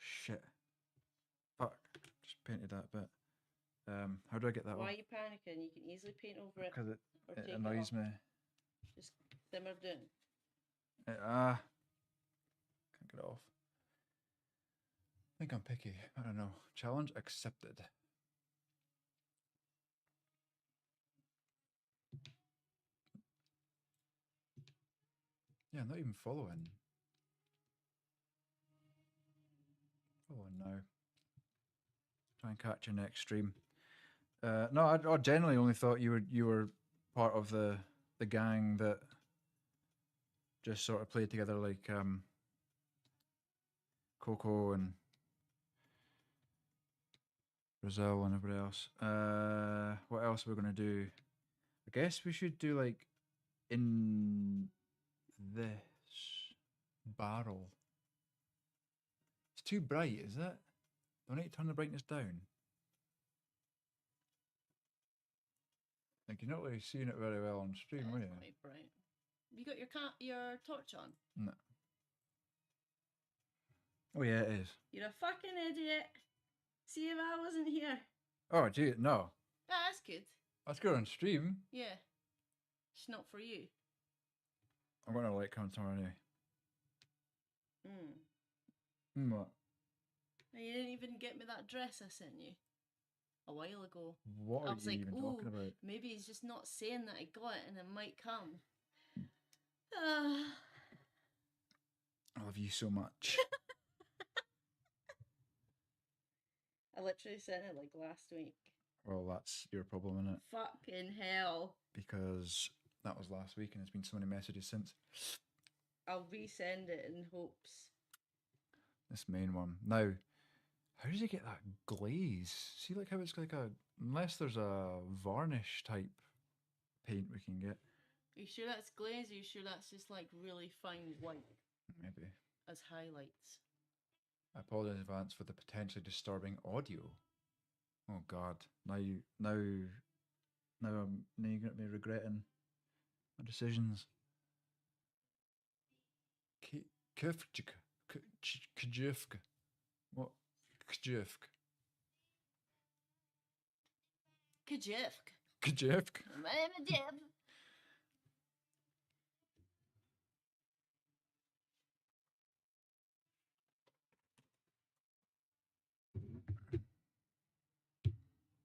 Speaker 2: shit, fuck, just painted that bit. How do I get that
Speaker 8: why
Speaker 2: off?
Speaker 8: are you panicking? You can easily paint over it
Speaker 2: Because
Speaker 8: or
Speaker 2: it
Speaker 8: take
Speaker 2: annoys
Speaker 8: it off.
Speaker 2: me.
Speaker 8: Just simmer down.
Speaker 2: Can't get it off. I think I'm picky. I don't know. Challenge accepted. Yeah, I'm not even following. Following now. Try and catch your next stream. No, I generally only thought you were part of the gang that just sort of played together like Coco and Brazil and everybody else. What else are we gonna do? I guess we should do like in this barrel? It's too bright, is it? Do I need to turn the brightness down? Like, you're not really seeing it very well on stream,
Speaker 8: Yeah,
Speaker 2: are
Speaker 8: it's
Speaker 2: you?
Speaker 8: quite bright. You got your torch on?
Speaker 2: No. Oh yeah, it is.
Speaker 8: You're a fucking idiot. See if I wasn't here.
Speaker 2: Oh gee, no.
Speaker 8: Ah, that's good.
Speaker 2: That's good on stream.
Speaker 8: Yeah. It's not for you.
Speaker 2: I'm gonna light come tomorrow anyway. What?
Speaker 8: You didn't even get me that dress I sent you a while ago.
Speaker 2: What
Speaker 8: I
Speaker 2: are
Speaker 8: was
Speaker 2: you
Speaker 8: like,
Speaker 2: even
Speaker 8: ooh,
Speaker 2: talking about?
Speaker 8: maybe he's just not saying that I got it and it might come. Ah.
Speaker 2: I love you so much.
Speaker 8: I literally sent it like last week.
Speaker 2: Well, that's your problem, innit?
Speaker 8: Fucking hell.
Speaker 2: Because that was last week and there's been so many messages since.
Speaker 8: I'll resend it in hopes.
Speaker 2: This main one. Now, how does he get that glaze? See like how it's like a... Unless there's a varnish type paint we can get.
Speaker 8: Are you sure that's glaze or are you sure that's just like really fine white
Speaker 2: Maybe.
Speaker 8: as highlights?
Speaker 2: I apologize in advance for the potentially disturbing audio. Oh God! Now you're going to be regretting my decisions. Kjefk. What? Kjefk.
Speaker 8: Kajefk.
Speaker 2: Kjefk.
Speaker 8: My name is Jeff.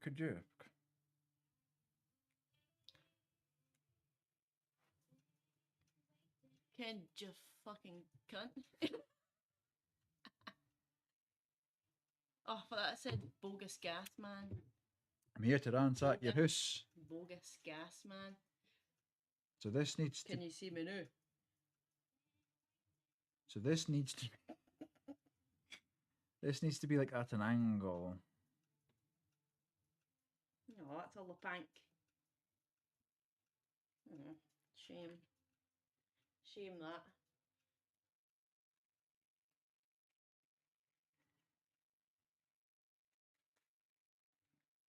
Speaker 2: Kjefk.
Speaker 8: Ken, you fucking cunt. Oh, but that said bogus gas man.
Speaker 2: I'm here to ransack your house.
Speaker 8: Bogus gas man.
Speaker 2: So this needs to.
Speaker 8: Can you see me now?
Speaker 2: So this needs to. This needs to be like at an angle.
Speaker 8: No, that's all the pank. Oh, shame. Shame that.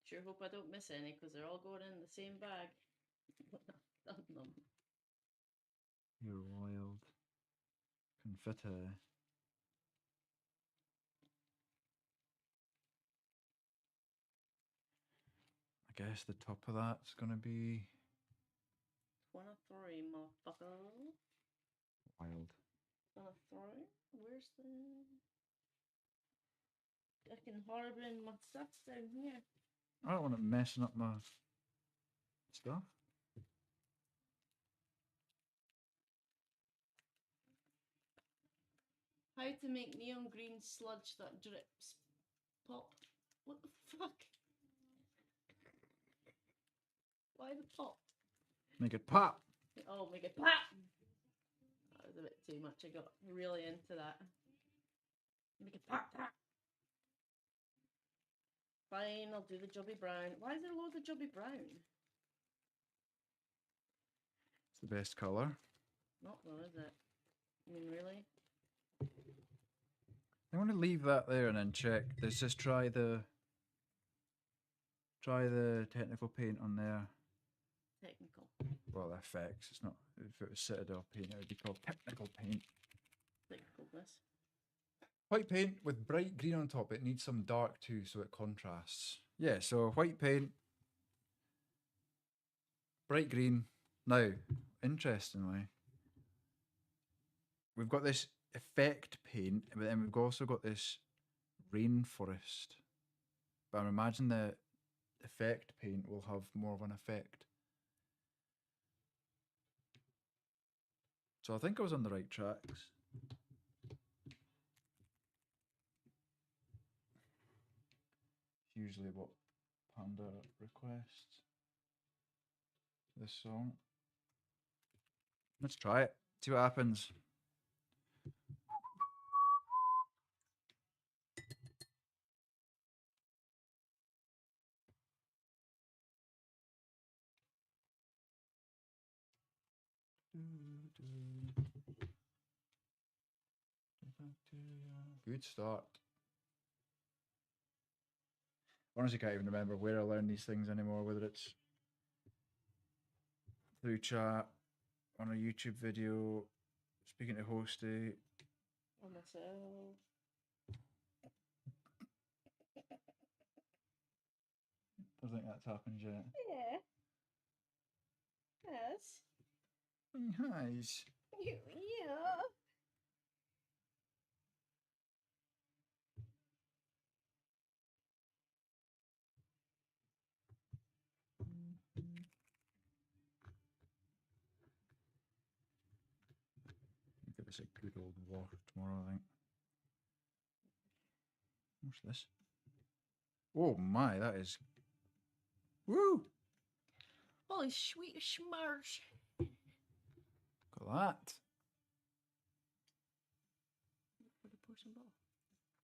Speaker 8: Sure hope I don't miss any because they're all going in the same bag. Done them.
Speaker 2: You're wild. Confetti. I guess the top of that's gonna be
Speaker 8: 1 of 3, motherfucker.
Speaker 2: wild.
Speaker 8: 1 of 3. Where's the fucking harboring my stuff down here?
Speaker 2: I don't want it messing up my stuff.
Speaker 8: How to make neon green sludge that drips. Pop. What the fuck? Why the pop?
Speaker 2: Make it pop.
Speaker 8: Oh, make it pop! That was a bit too much. I got really into that. Make it pop, pop. Fine, I'll do the Jobby Brown. Why is there loads of Jobby Brown?
Speaker 2: It's the best colour.
Speaker 8: Not though, is it? I mean, really?
Speaker 2: I'm going to leave that there and then check. Let's just try the technical paint on there.
Speaker 8: Technical.
Speaker 2: Well, FX. It's not. If it was Citadel paint, it would be called technical paint.
Speaker 8: Technicalness.
Speaker 2: White paint with bright green on top. It needs some dark too, so it contrasts. Yeah. So white paint, bright green. Now, interestingly, we've got this effect paint, but then we've also got this rainforest. But I imagine the effect paint will have more of an effect. So I think I was on the right tracks. Usually what Panda requests. This song. Let's try it. See what happens. Good start. Honestly, can't even remember where I learned these things anymore. Whether it's through chat, on a YouTube video, speaking to Hosty.
Speaker 8: Or myself.
Speaker 2: I don't think that's happened yet.
Speaker 8: Yeah. Yes.
Speaker 2: Nice.
Speaker 8: Yeah.
Speaker 2: Give us a good old wash tomorrow, I think. What's this? Oh my, that is. Woo!
Speaker 8: Holy sweet schmarsh.
Speaker 2: Look at that.
Speaker 8: For the potion ball.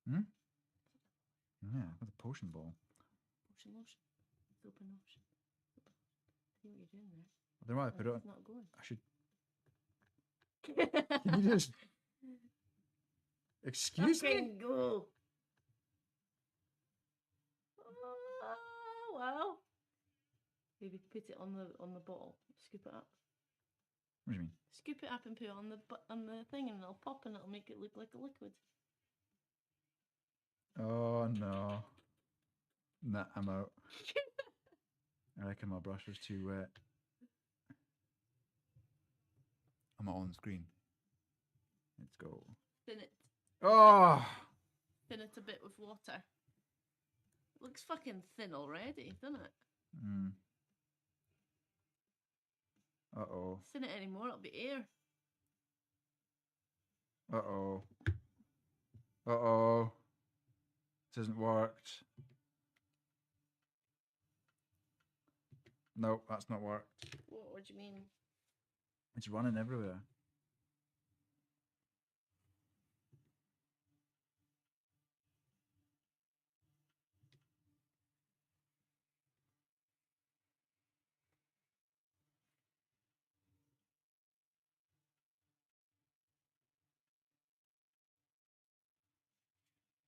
Speaker 2: Hmm? Yeah, with a potion ball.
Speaker 8: Potion lotion. Open lotion. See what you're doing there.
Speaker 2: I don't know why I put it on.
Speaker 8: It's not going.
Speaker 2: I should. Can you just. Excuse me?
Speaker 8: Fucking go. Oh, wow. Maybe put it on the bottle. Scoop it up.
Speaker 2: What do you mean?
Speaker 8: Scoop it up and put it on the thing, and it'll pop and it'll make it look like a liquid.
Speaker 2: Oh no. Nah, I'm out. I reckon my brush was too wet. I'm not on screen. Let's go.
Speaker 8: Thin it.
Speaker 2: Oh!
Speaker 8: Thin it a bit with water. It looks fucking thin already, doesn't it?
Speaker 2: Mm. Uh-oh.
Speaker 8: Thin it anymore, it'll be air.
Speaker 2: Uh-oh. Uh-oh. This hasn't worked. Nope, that's not worked.
Speaker 8: What do you mean?
Speaker 2: It's running everywhere.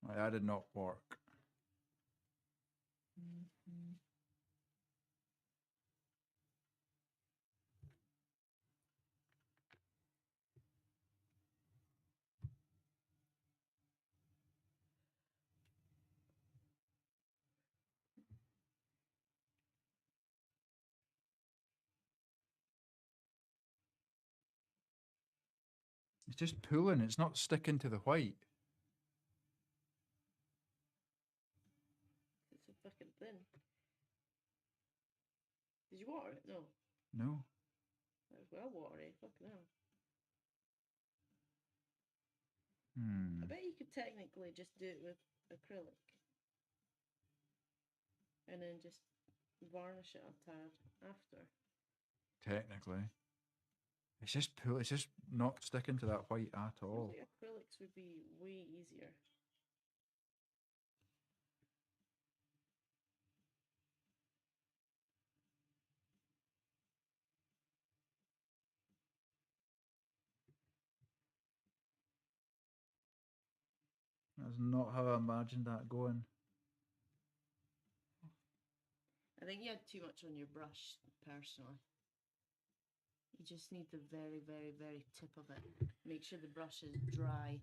Speaker 2: Right, that did not work. It's just pulling, it's not sticking to the white.
Speaker 8: It's so fucking thin. Did you water it? No.
Speaker 2: No.
Speaker 8: That was well watery. Fucking hell. I bet you could technically just do it with acrylic. And then just varnish it a tad after.
Speaker 2: Technically. It's just pull. It's just not sticking to that white at
Speaker 8: I
Speaker 2: all.
Speaker 8: think acrylics would be way easier.
Speaker 2: That's not how I imagined that going.
Speaker 8: I think you had too much on your brush, personally. You just need the very, very, very tip of it. Make sure the brush is dry.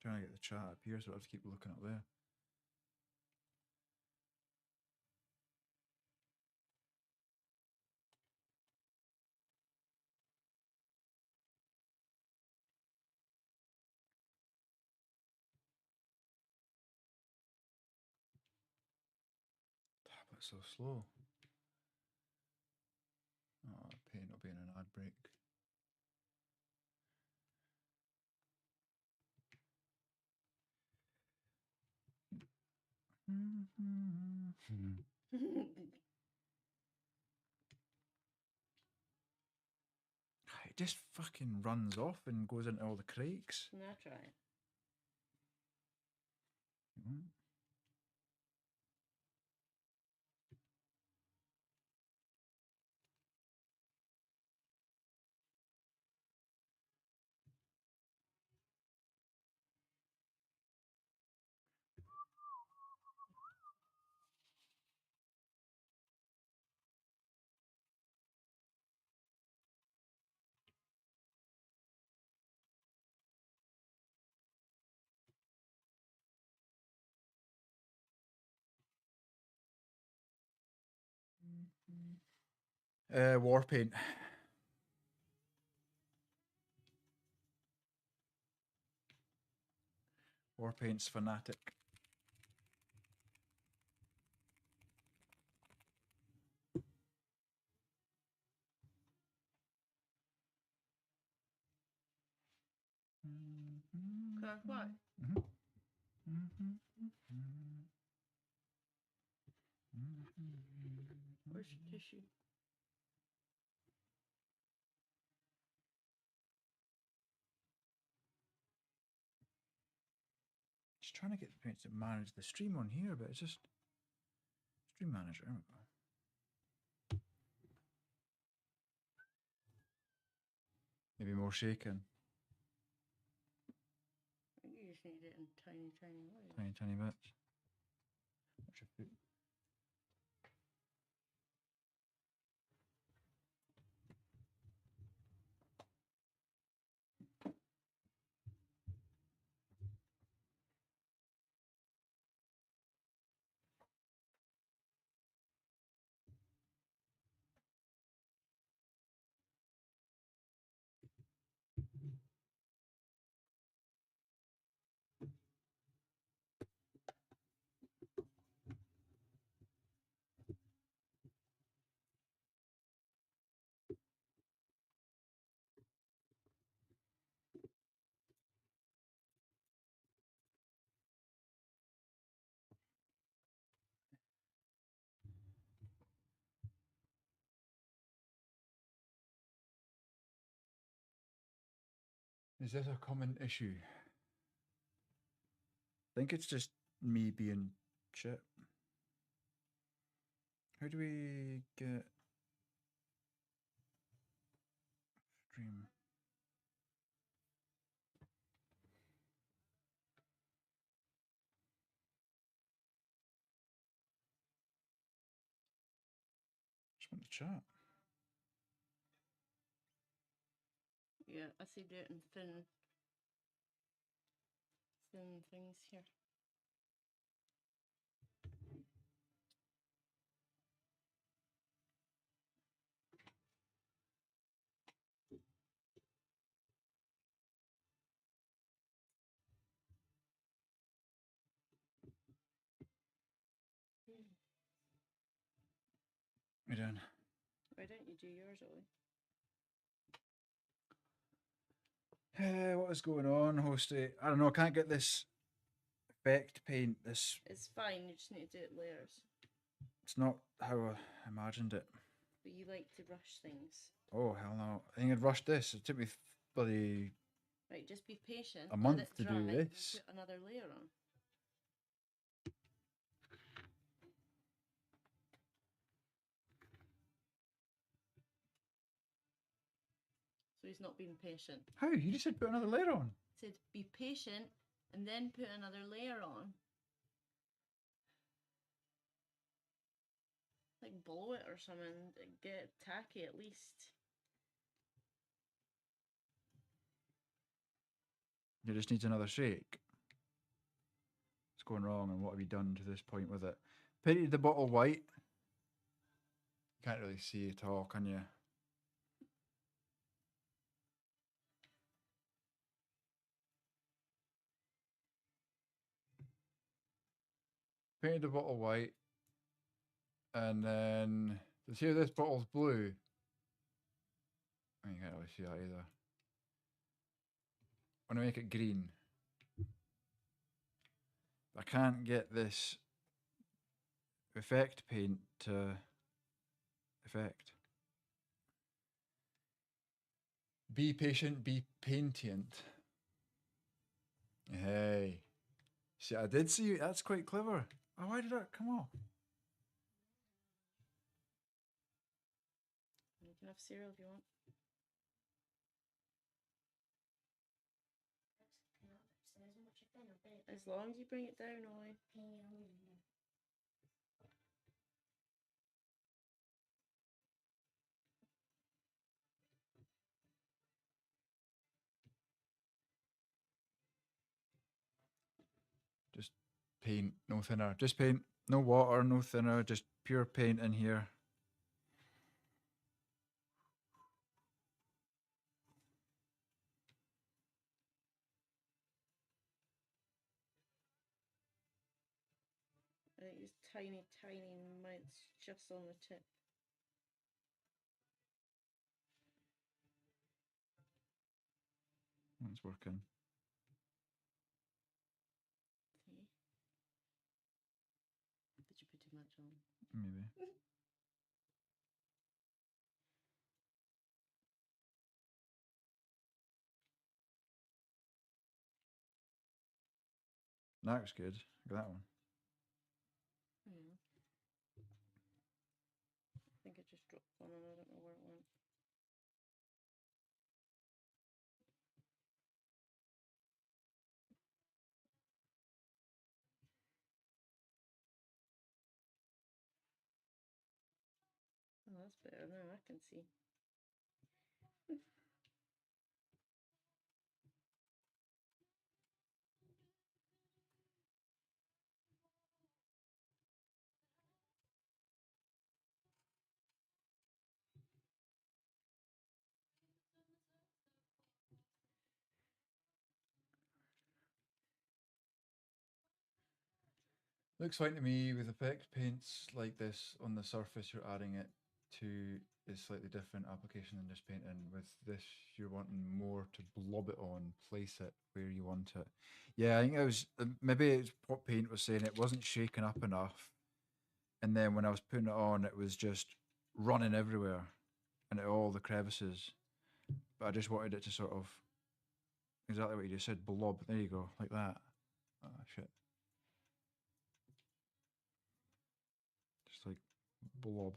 Speaker 2: Trying to get the chat up here, so I have to keep looking up there. Tablet's so slow. Oh, pain not being an ad break. It just fucking runs off and goes into all the cracks.
Speaker 8: Can I try it?
Speaker 2: Mm. War paint. War paint's fanatic.
Speaker 8: Can I what? Where's your tissue?
Speaker 2: Just trying to get the paints to manage the stream on here, but it's just stream manager. There we go. Maybe more shaking.
Speaker 8: I think you just need it in tiny, tiny ways.
Speaker 2: Tiny, tiny bits. What's your foot? Is this a common issue? I think it's just me being shit. How do we get stream? Just want to chat.
Speaker 8: Yeah, I see it in thin things here.
Speaker 2: We're done.
Speaker 8: Why don't you do yours, Ollie?
Speaker 2: What is going on, hosty? I don't know. I can't get this effect paint. This.
Speaker 8: It's fine, you just need to do it layers.
Speaker 2: It's not how I imagined it.
Speaker 8: But you like to rush things.
Speaker 2: Oh hell no! I think I'd rushed this. It took me bloody
Speaker 8: Right, just be patient.
Speaker 2: a
Speaker 8: let
Speaker 2: month
Speaker 8: it
Speaker 2: to
Speaker 8: dry,
Speaker 2: do
Speaker 8: and
Speaker 2: this.
Speaker 8: Put another layer on. So he's not being patient.
Speaker 2: How? You just said put another layer on.
Speaker 8: Said be patient and then put another layer on. Like blow it or something. Get it tacky at least.
Speaker 2: It just needs another shake. What's going wrong and what have you done to this point with it? Painted the bottle white. Can't really see at all, can you? Painted the bottle white. And then, see how this bottle's blue? I can't really see that either. I want to make it green. I can't get this effect paint effect. Be patient, be patient. Hey. See, I did see you. That's quite clever. Oh, why did that come off?
Speaker 8: You can have cereal if you want. As long as you bring it down, Ollie.
Speaker 2: Just paint, no thinner. Just paint, no water, no thinner. Just pure paint in here.
Speaker 8: I think it's tiny, tiny amounts just on the tip.
Speaker 2: That's working.
Speaker 8: See? Did you put too much on?
Speaker 2: Maybe. That looks good. Look at that one.
Speaker 8: I think it just dropped one and I don't know where it went. Oh, that's better now. I can see.
Speaker 2: Looks fine to me. With effect paints like this on the surface, you're adding it to a slightly different application than just painting. With this, you're wanting more to blob it on, place it where you want it. Yeah, I think it was maybe it's what Paint was saying. It wasn't shaken up enough, and then when I was putting it on, it was just running everywhere, and all the crevices. But I just wanted it to sort of exactly what you just said, blob. There you go, like that. Oh shit. Just like blob.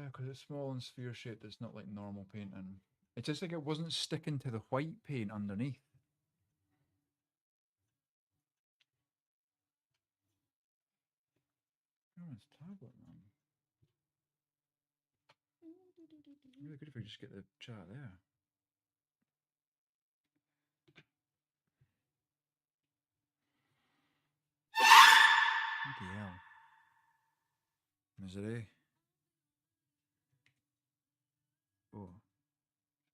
Speaker 2: Because it's small and sphere shaped, it's not like normal painting. It's just like it wasn't sticking to the white paint underneath. Oh, it's tablet, man. Really good if we just get the chat there. Bloody hell. Misery. Oh.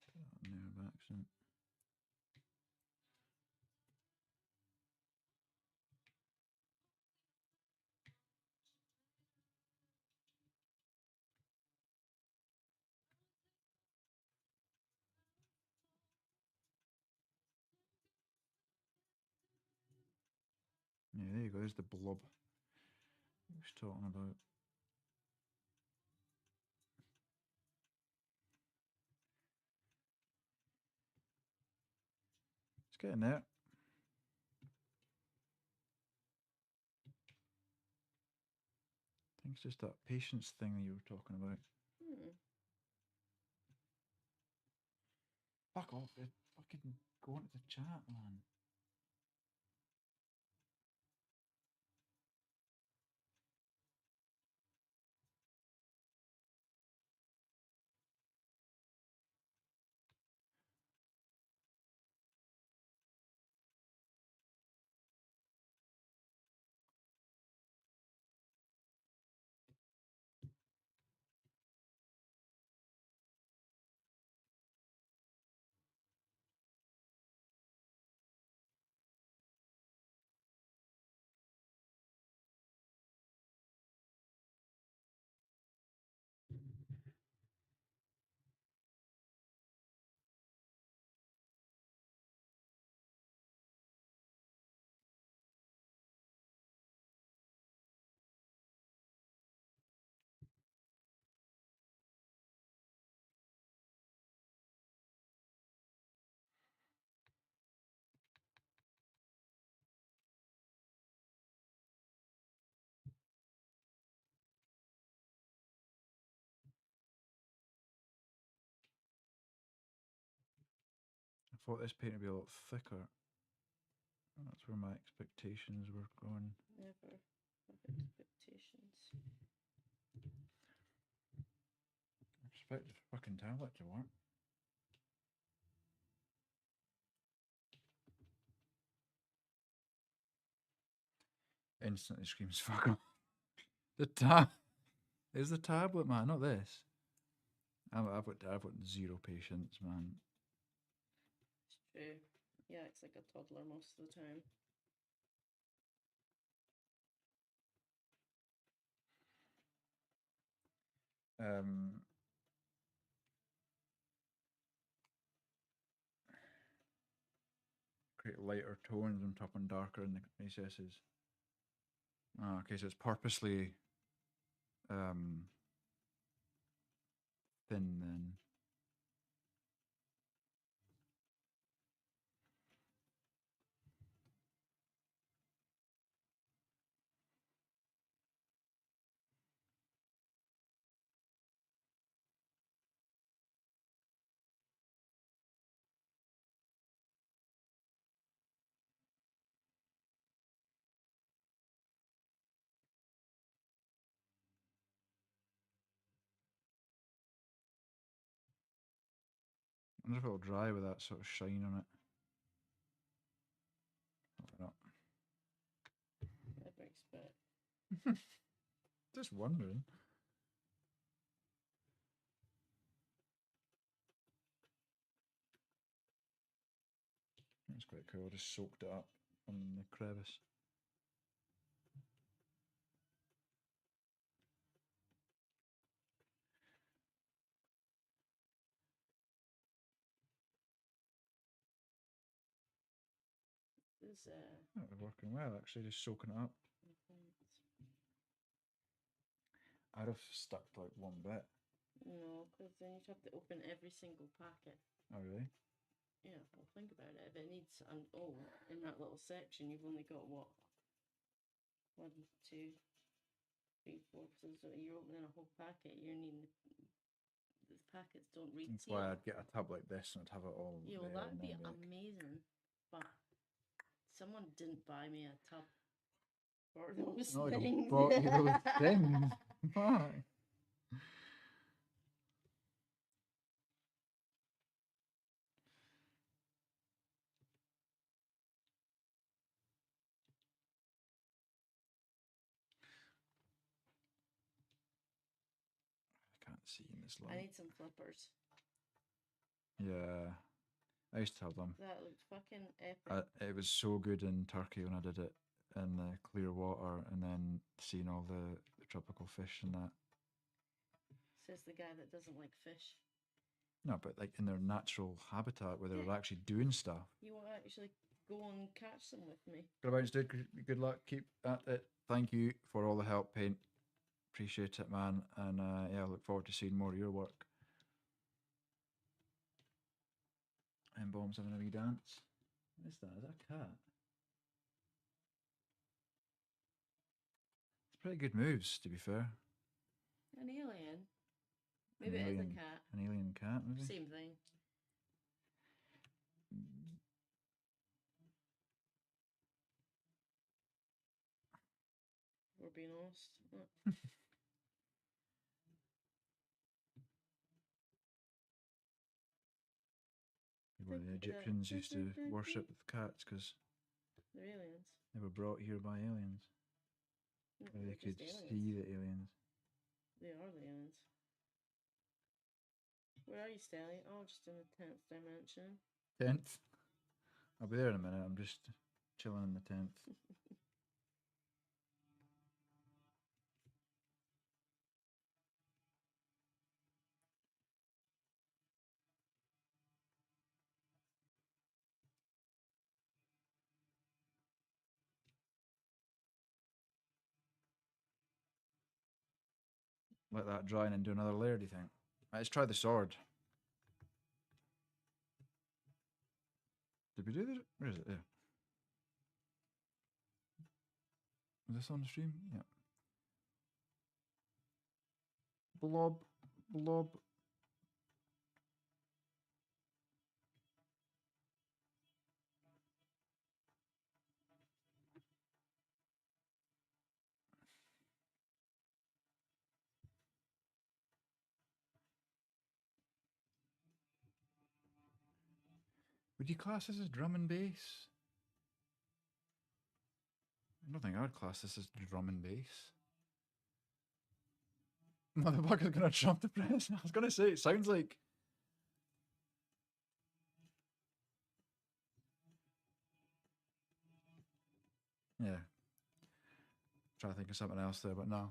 Speaker 2: Put that on there by accident. Yeah, there you go. There's the blob. What was talking about? It's getting there. I think it's just that patience thing that you were talking about. Fuck off. Fucking go into the chat, man. thought this paint would be a lot thicker. That's where my expectations were going.
Speaker 8: Never have expectations.
Speaker 2: I expect the fucking tablet to work. Instantly screams fuck off. The is the tablet, man, not this. I've got zero patience, man.
Speaker 8: It's true. Yeah, it's like a toddler most of the time.
Speaker 2: Create lighter tones on top and darker in the recesses. Ah, okay, so it's purposely thin then. I wonder if it'll dry with that sort of shine on it. Probably not.
Speaker 8: Never expect.
Speaker 2: Just wondering. That's quite cool. I just soaked it up on the crevice.
Speaker 8: There's
Speaker 2: Oh, it's working well, actually, just soaking it up. I'd have stuck to like one bit.
Speaker 8: No, because then you'd have to open every single packet.
Speaker 2: Oh, really?
Speaker 8: Yeah, well, think about it. If it needs, in that little section, you've only got what? 1, 2, 3, 4. So you're opening a whole packet. You're needing the packets don't read.
Speaker 2: That's why I'd get a tub like this and I'd have it all.
Speaker 8: Yeah, well,
Speaker 2: there
Speaker 8: that'd
Speaker 2: and
Speaker 8: be
Speaker 2: then like,
Speaker 8: amazing. But someone didn't buy me a tub for those
Speaker 2: not like I
Speaker 8: things.
Speaker 2: bought you those things. Why? I can't see in this
Speaker 8: I
Speaker 2: light.
Speaker 8: need some flippers.
Speaker 2: Yeah, I used to have them.
Speaker 8: That looked fucking epic.
Speaker 2: It was so good in Turkey when I did it in the clear water, and then seeing all the tropical fish and that.
Speaker 8: Says the guy that doesn't like fish.
Speaker 2: No, but like in their natural habitat where they were
Speaker 8: Yeah.
Speaker 2: actually doing stuff.
Speaker 8: You want to actually go and catch them with me?
Speaker 2: Good about dude. Good luck. Keep at it. Thank you for all the help, Paint. Appreciate it, man. And yeah, I look forward to seeing more of your work. And Bomb's having a wee dance. What is that? Is that a cat? It's pretty good moves, to be fair.
Speaker 8: An alien. Maybe it is a cat.
Speaker 2: An alien cat, maybe?
Speaker 8: Same thing. We're being honest.
Speaker 2: Where the Egyptians used to worship with cats because
Speaker 8: they're aliens.
Speaker 2: they were brought here by aliens.
Speaker 8: No,
Speaker 2: Where they
Speaker 8: they're
Speaker 2: could
Speaker 8: just aliens.
Speaker 2: see the aliens.
Speaker 8: They are the aliens. Where are you, Stelly? Oh, just in the 10th dimension.
Speaker 2: 10th? I'll be there in a minute. I'm just chilling in the 10th. Let that dry and then do another layer, do you think? Let's try the sword. Did we do this? Where is it? There. Is this on the stream? Yeah. Blob. Blob. Would you class this as drum and bass? I don't think I would class this as drum and bass. Motherfucker's gonna jump the press. I was gonna say, it sounds like. Yeah. Trying to think of something else there, but no.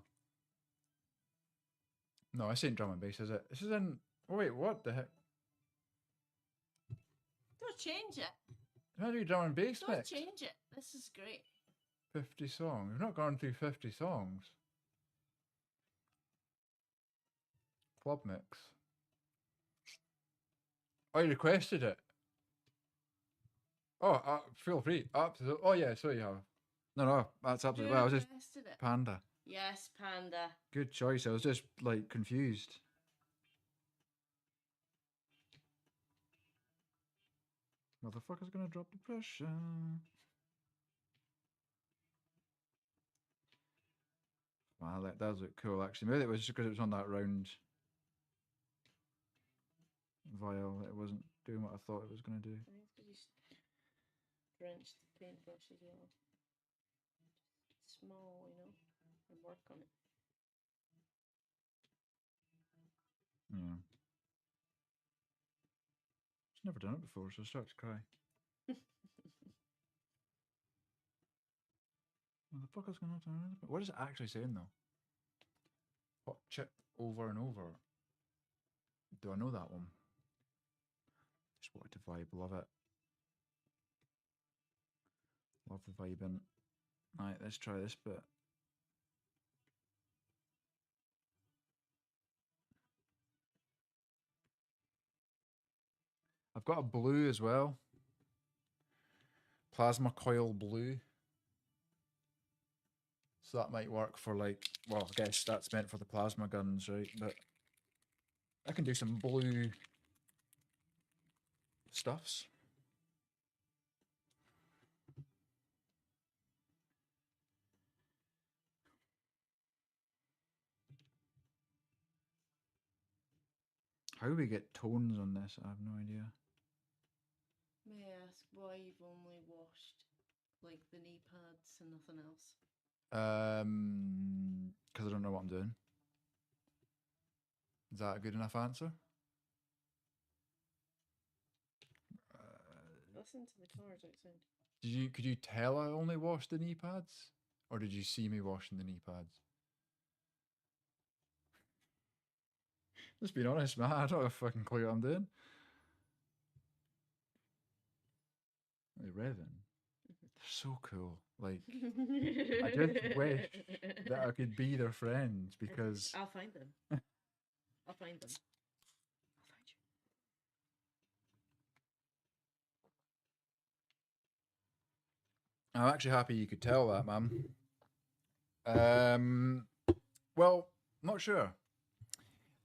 Speaker 2: No, this ain't drum and bass, is it? This is in. Oh, wait, what the heck?
Speaker 8: Don't change it.
Speaker 2: How do you drum and bass
Speaker 8: Don't
Speaker 2: mix?
Speaker 8: change it. This is great.
Speaker 2: 50 songs. We've not gone through 50 songs. Club mix. Oh, you requested it? Oh, feel free. Absolutely. Oh, yeah, so you have. No, that's absolutely well. I was just
Speaker 8: requested it?
Speaker 2: Panda.
Speaker 8: Yes, Panda.
Speaker 2: Good choice. I was just like confused. Motherfucker's gonna drop the pressure. Wow, that does look cool actually. Maybe it was just because it was on that round vial. It wasn't doing what I thought it was gonna do.
Speaker 8: I think it's because you drenched the paintbrush as well. Just small, you know, and work on it.
Speaker 2: Yeah. She's never done it before, so I start to cry. Motherfucker's gonna turn it. What is it actually saying though? Hot chip over and over. Do I know that one? Just wanted to vibe, love it. Love the vibing. Alright, let's try this bit. I've got a blue as well. Plasma coil blue. So that might work for like, well, I guess that's meant for the plasma guns, right? But I can do some blue stuffs. How do we get tones on this? I have no idea.
Speaker 8: May I ask why you've only washed like the knee pads and nothing else?
Speaker 2: Because I don't know what I'm doing. Is that a good enough answer?
Speaker 8: Listen to the cars outside.
Speaker 2: Could you tell I only washed the knee pads? Or did you see me washing the knee pads? Just being honest, man. I don't have a fucking clue what I'm doing. They're revving. They're so cool. Like, I just wish that I could be their friends because
Speaker 8: I'll find them. I'll find them. I'll find you.
Speaker 2: I'm actually happy you could tell that, man. Well, not sure.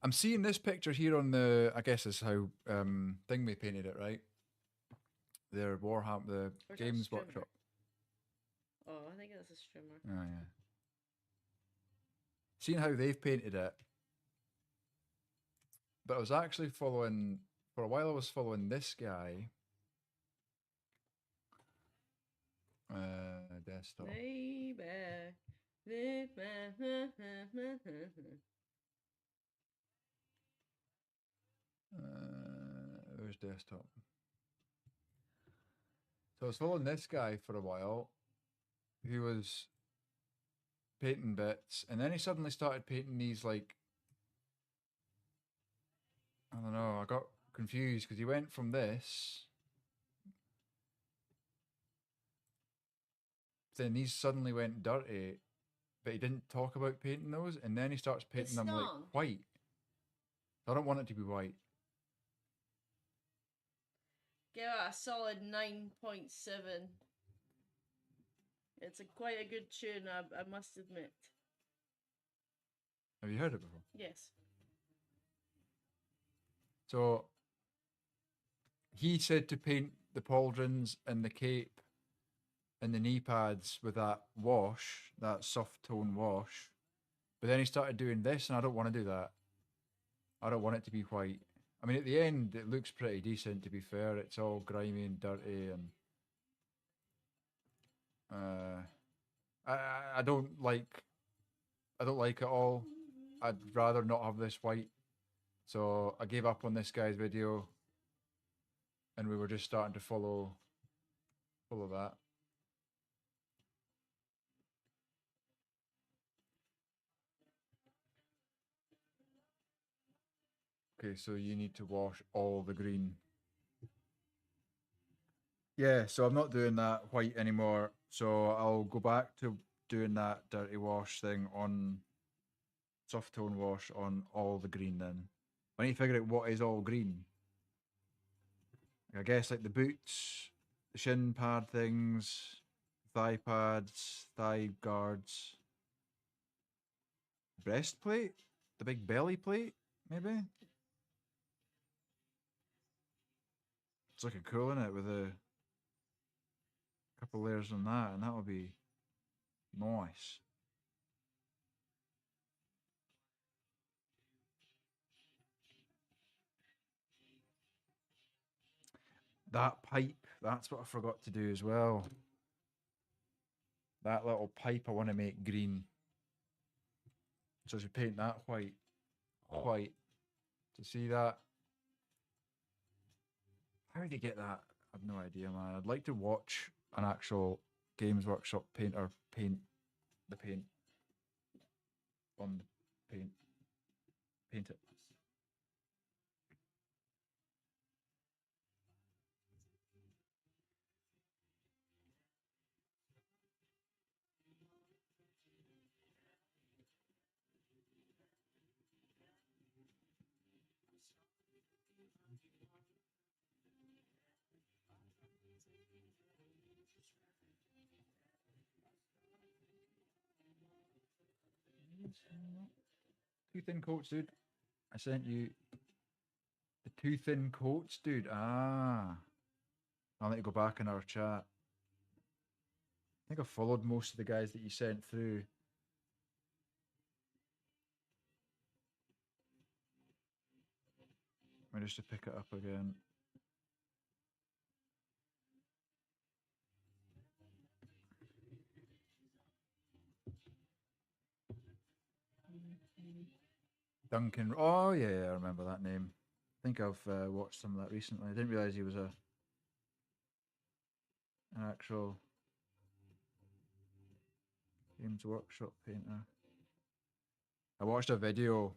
Speaker 2: I'm seeing this picture here on the, I guess is how Thingway painted it, right? Their Warhammer, the
Speaker 8: Where's that
Speaker 2: Games
Speaker 8: strimmer?
Speaker 2: Workshop.
Speaker 8: Oh, I think that's a strimmer.
Speaker 2: Oh, yeah. Seeing how they've painted it. But I was actually following, for a while I was following this guy. Desktop.
Speaker 8: Baby,
Speaker 2: Where's desktop? So I was following this guy for a while, who was painting bits, and then he suddenly started painting these like, I don't know, I got confused because he went from this, then these suddenly went dirty, but he didn't talk about painting those, and then he starts painting them like
Speaker 8: stung.
Speaker 2: white. I don't want it to be white.
Speaker 8: Give it a solid 9.7. It's quite a good tune, I must admit.
Speaker 2: Have you heard it before?
Speaker 8: Yes.
Speaker 2: So he said to paint the pauldrons and the cape and the knee pads with that wash, that soft tone wash. But then he started doing this, and I don't want to do that. I don't want it to be white. I mean, at the end, it looks pretty decent. To be fair, it's all grimy and dirty, and I don't like it all. I'd rather not have this white. So I gave up on this guy's video, and we were just starting to follow that. Okay, so you need to wash all the green. Yeah, so I'm not doing that white anymore. So I'll go back to doing that dirty wash thing on soft tone wash on all the green then. I need to figure out what is all green. I guess like the boots, the shin pad things, thigh pads, thigh guards, breastplate, the big belly plate, maybe. It's looking cool in it with a couple layers on that, and that would be nice. That pipe, that's what I forgot to do as well. That little pipe I want to make green. So I should paint that white. White. To see that. How did they get that? I've no idea, man. I'd like to watch an actual Games Workshop painter paint the paint on the paint. Paint it. Two thin coats, dude. I sent you the two thin coats, dude. Ah. I'll need to go back in our chat. I think I followed most of the guys that you sent through. Let me just to pick it up again. Duncan. Oh yeah, I remember that name. I think I've watched some of that recently. I didn't realize he was an actual Games Workshop painter. I watched a video.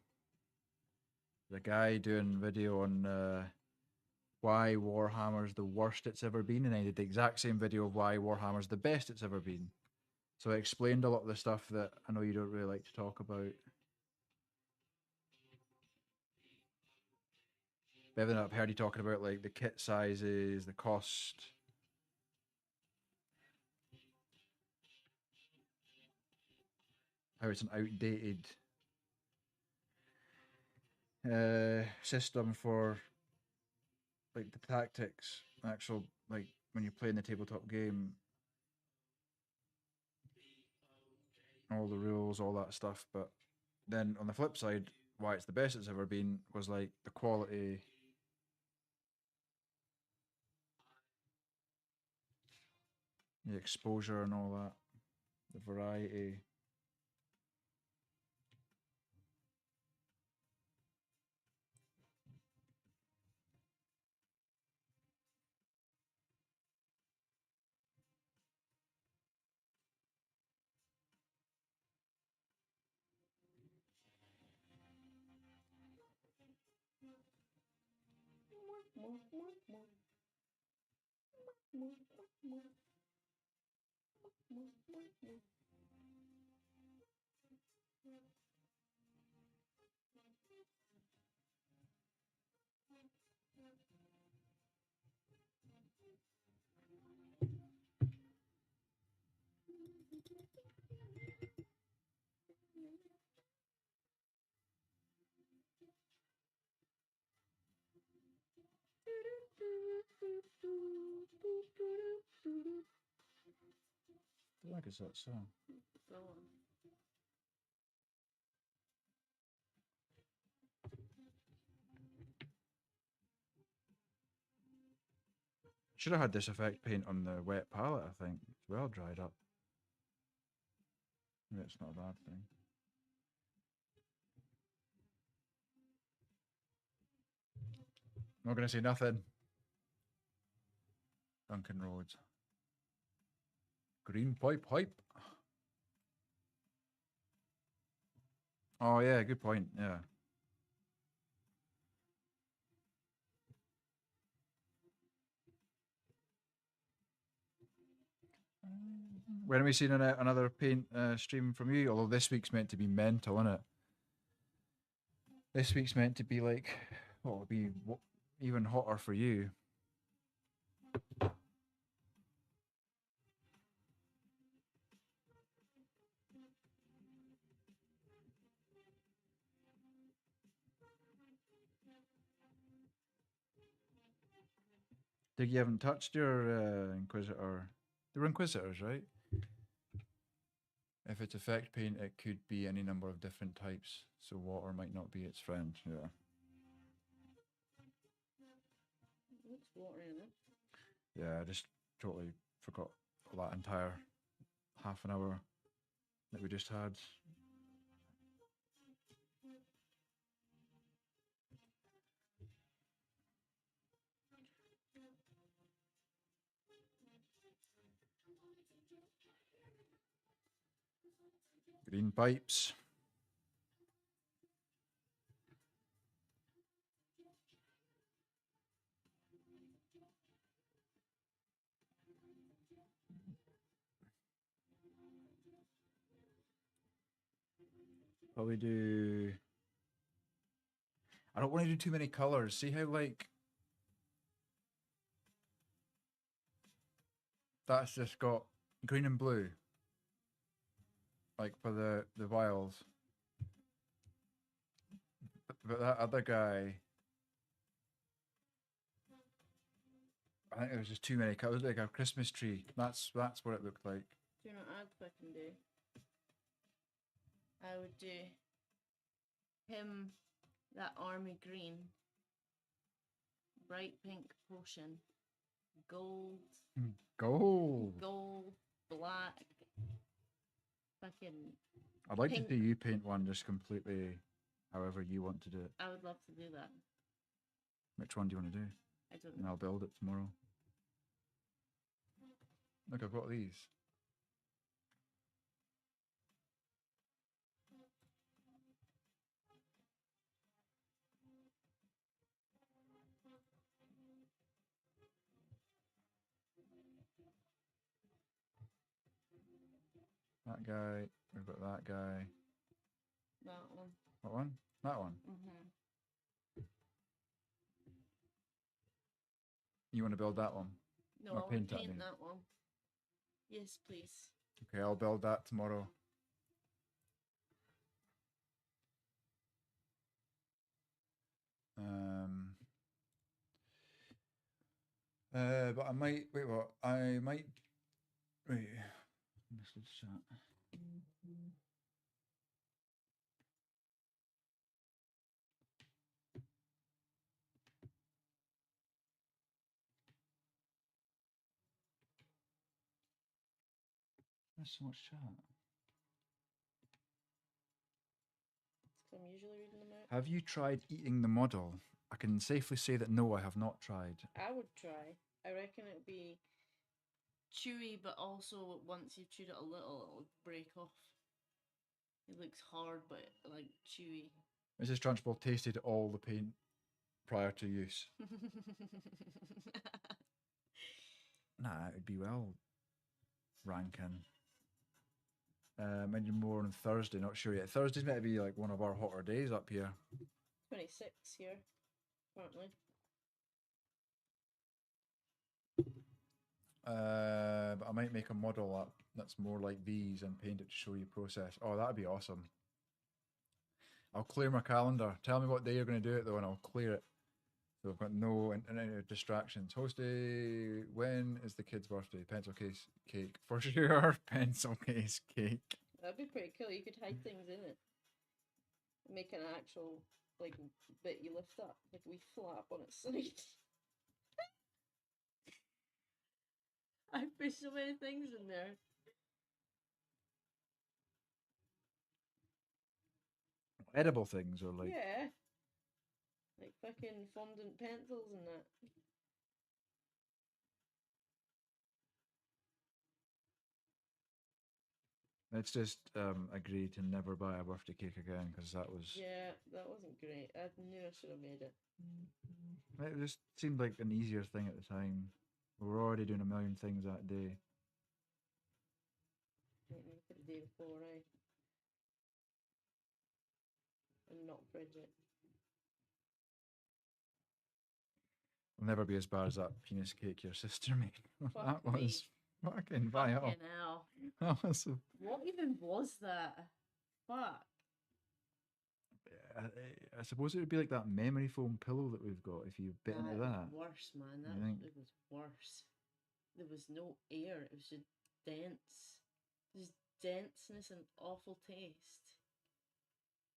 Speaker 2: The guy doing video on why Warhammer's the worst it's ever been, and I did the exact same video of why Warhammer's the best it's ever been. So I explained a lot of the stuff that I know you don't really like to talk about. Bevan, I've heard you talking about like the kit sizes, the cost. How it's an outdated system for like the tactics, actual like when you're playing the tabletop game, all the rules, all that stuff. But then on the flip side, why it's the best it's ever been was like the quality. The exposure and all that, the variety. I think it's that song. Should have had this effect paint on the wet palette, I think. It's well dried up. Maybe it's not a bad thing. Not gonna say nothing. Duncan Roads. Green pipe hype. Oh yeah, good point. Yeah. When are we seeing another paint stream from you? Although this week's meant to be mental, isn't it? This week's meant to be like, what will be even hotter for you? Dig, you haven't touched your Inquisitor. They were Inquisitors, right? If it's effect paint, it could be any number of different types, so water might not be its friend. Yeah.
Speaker 8: What's water in it?
Speaker 2: Yeah, I just totally forgot that entire half an hour that we just had. Green pipes. Probably do. I don't want to do too many colors. See how like that's just got green and blue, like for the vials. But that other guy, I think there was just too many colors. Like a Christmas tree. That's what it looked like.
Speaker 8: Do you know what I can do? I would do him, that army green, bright pink potion, gold,
Speaker 2: Gold.
Speaker 8: black, fucking.
Speaker 2: I'd like
Speaker 8: pink.
Speaker 2: to see you paint one just completely however you want to do it.
Speaker 8: I would love to do that.
Speaker 2: Which one do you want to do?
Speaker 8: I don't
Speaker 2: And
Speaker 8: know.
Speaker 2: I'll build it tomorrow. Look, I've got these. That guy. We've got that guy.
Speaker 8: That one.
Speaker 2: What one? That one.
Speaker 8: Mm-hmm.
Speaker 2: You want to build that one?
Speaker 8: No,
Speaker 2: Or
Speaker 8: I would
Speaker 2: paint
Speaker 8: paint
Speaker 2: that, I mean.
Speaker 8: that one. Yes, please.
Speaker 2: Okay, I'll build that tomorrow. But I might wait. What? I might wait. Let's just chat. There's so much chat.
Speaker 8: I'm usually reading them out.
Speaker 2: Have you tried eating the model? I can safely say that no, I have not tried.
Speaker 8: I would try. I reckon it'd be chewy, but also once you've chewed it a little, it'll break off. It looks hard, but like chewy.
Speaker 2: Mrs. Trunchbull tasted all the paint prior to use. Nah, it'd be well ranking. Maybe more on Thursday, not sure yet. Thursday's meant to be like one of our hotter days up here.
Speaker 8: 26 here, apparently.
Speaker 2: But I might make a model up that's more like these and paint it to show you process. Oh, that'd be awesome. I'll clear my calendar. Tell me what day you're going to do it though, and I'll clear it. So I've got no any distractions. Host day. When is the kid's birthday? Pencil case cake for sure. Pencil case cake.
Speaker 8: That'd be pretty cool. You could hide things in it. Make an actual like bit you lift up, like a wee flap on its side. I put so many things in there.
Speaker 2: Edible things or like.
Speaker 8: Yeah. Like fucking fondant pencils and that.
Speaker 2: Let's just agree to never buy a birthday cake again because that was.
Speaker 8: Yeah, that wasn't great. I knew I should have made it.
Speaker 2: It just seemed like an easier thing at the time. We were already doing a million things that day.
Speaker 8: Make me for the day before, right? And not fridge it.
Speaker 2: Will never be as bad as that penis cake your sister made. That
Speaker 8: Fuck me.
Speaker 2: was fucking vile.
Speaker 8: Fucking hell.
Speaker 2: That was a,
Speaker 8: What even was that? Fuck.
Speaker 2: I suppose it would be like that memory foam pillow that we've got if you bit
Speaker 8: Nah,
Speaker 2: into
Speaker 8: it
Speaker 2: that.
Speaker 8: was worse, man.
Speaker 2: You think?
Speaker 8: It was worse. There was no air. It was just dense. Just denseness and awful taste.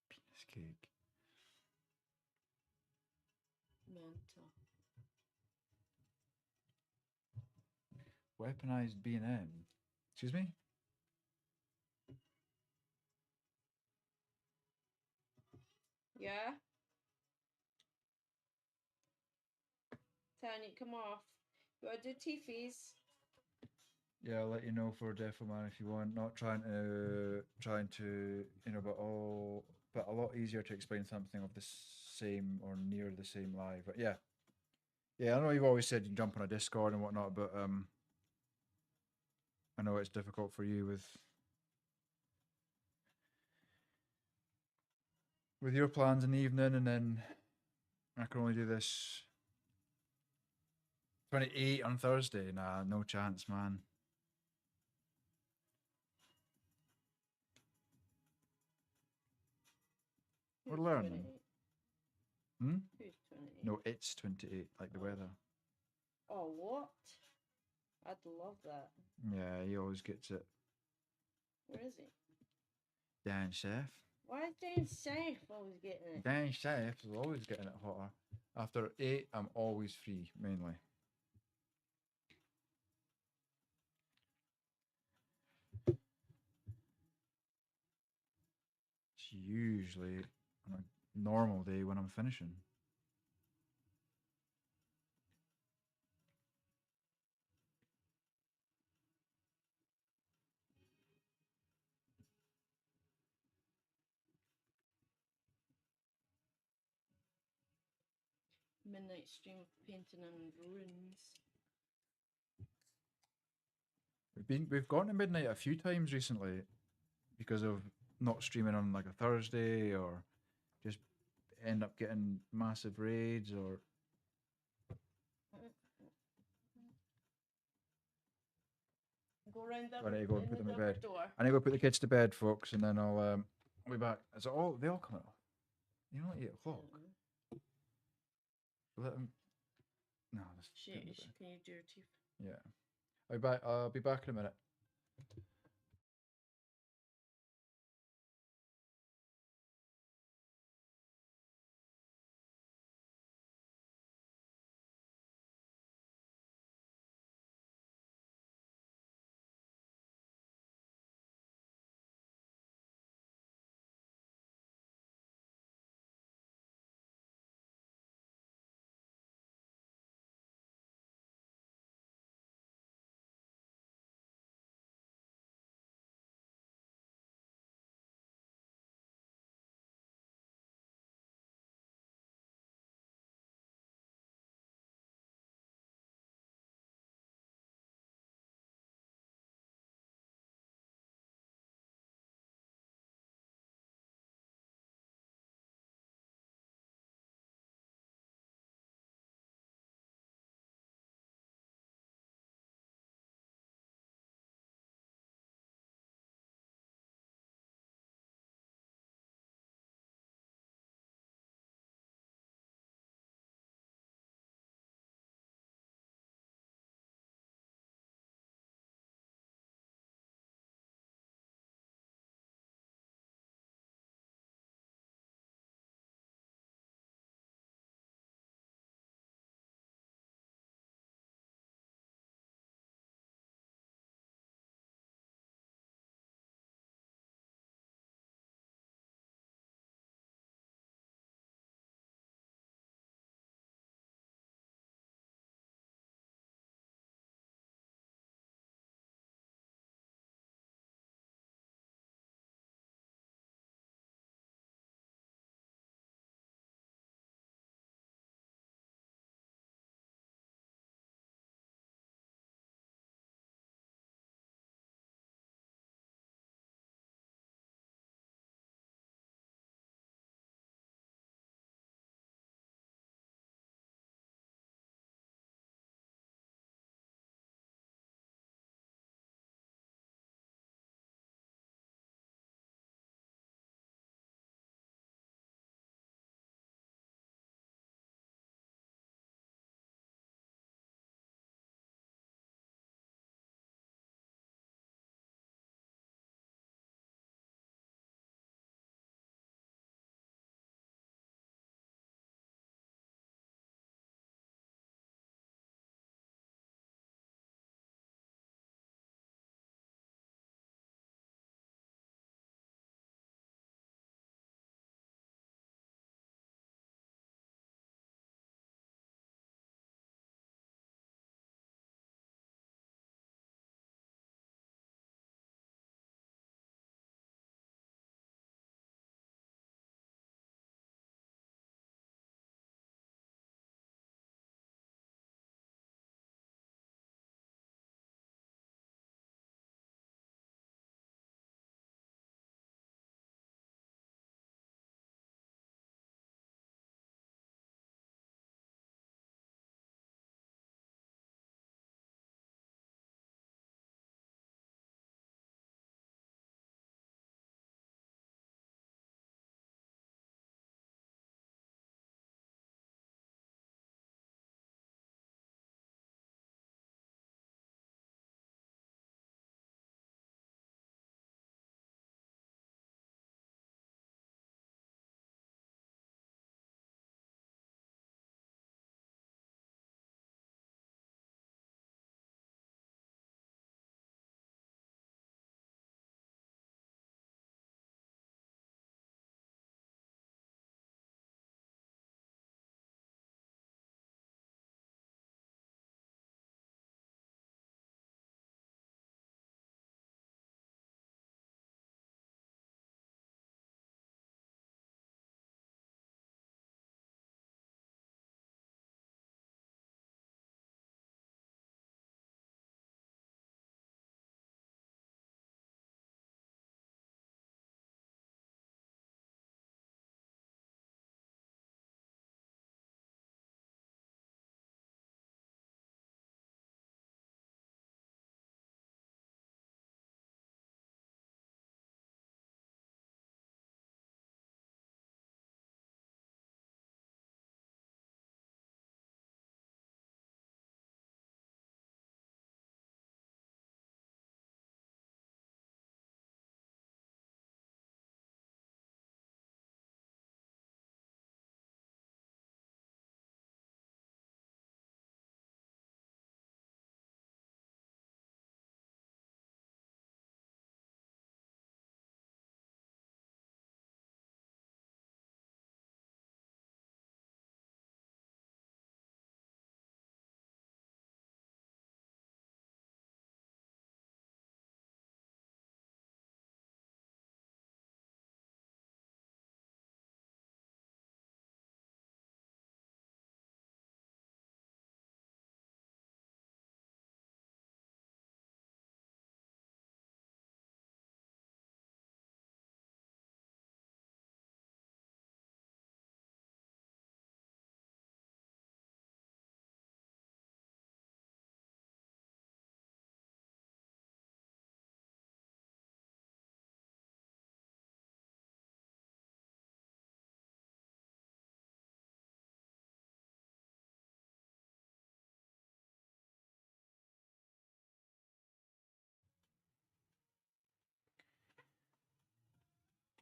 Speaker 2: Penis cake.
Speaker 8: Mental.
Speaker 2: Weaponized B&M. Excuse me?
Speaker 8: Yeah? Tanya, come off. You gotta do teefies.
Speaker 2: Yeah, I'll let you know for Defo Man if you want. Not trying to, but a lot easier to explain something of the same or near the same live. But yeah, I know you've always said you jump on a Discord and whatnot, but I know it's difficult for you with your plans in the evening, and then I can only do this 28 on Thursday. Nah, no chance, man. We're
Speaker 8: Who's
Speaker 2: learning.
Speaker 8: 28?
Speaker 2: Hmm?
Speaker 8: Who's 28?
Speaker 2: No, it's 28, like the
Speaker 8: Oh.
Speaker 2: weather.
Speaker 8: Oh, what? I'd love that.
Speaker 2: Yeah, he always gets it.
Speaker 8: Where is he?
Speaker 2: Dan Chef.
Speaker 8: Why is Jane Safe always getting it?
Speaker 2: Dan Chef is always getting it hotter. After 8, I'm always free, mainly. It's usually on a normal day when I'm finishing.
Speaker 8: Midnight stream of painting and runes.
Speaker 2: We've gone to midnight a few times recently because of not streaming on like a Thursday or just end up getting massive raids or
Speaker 8: Go round the
Speaker 2: I need to go and put them to
Speaker 8: other
Speaker 2: bed.
Speaker 8: door.
Speaker 2: I need to go put the kids to bed, folks, and then I'll be back. Is it all they all come out? You know, 8 o'clock. Let them. No, let's put them to bed.
Speaker 8: Can you do your teeth?
Speaker 2: Yeah. I'll be back in a minute.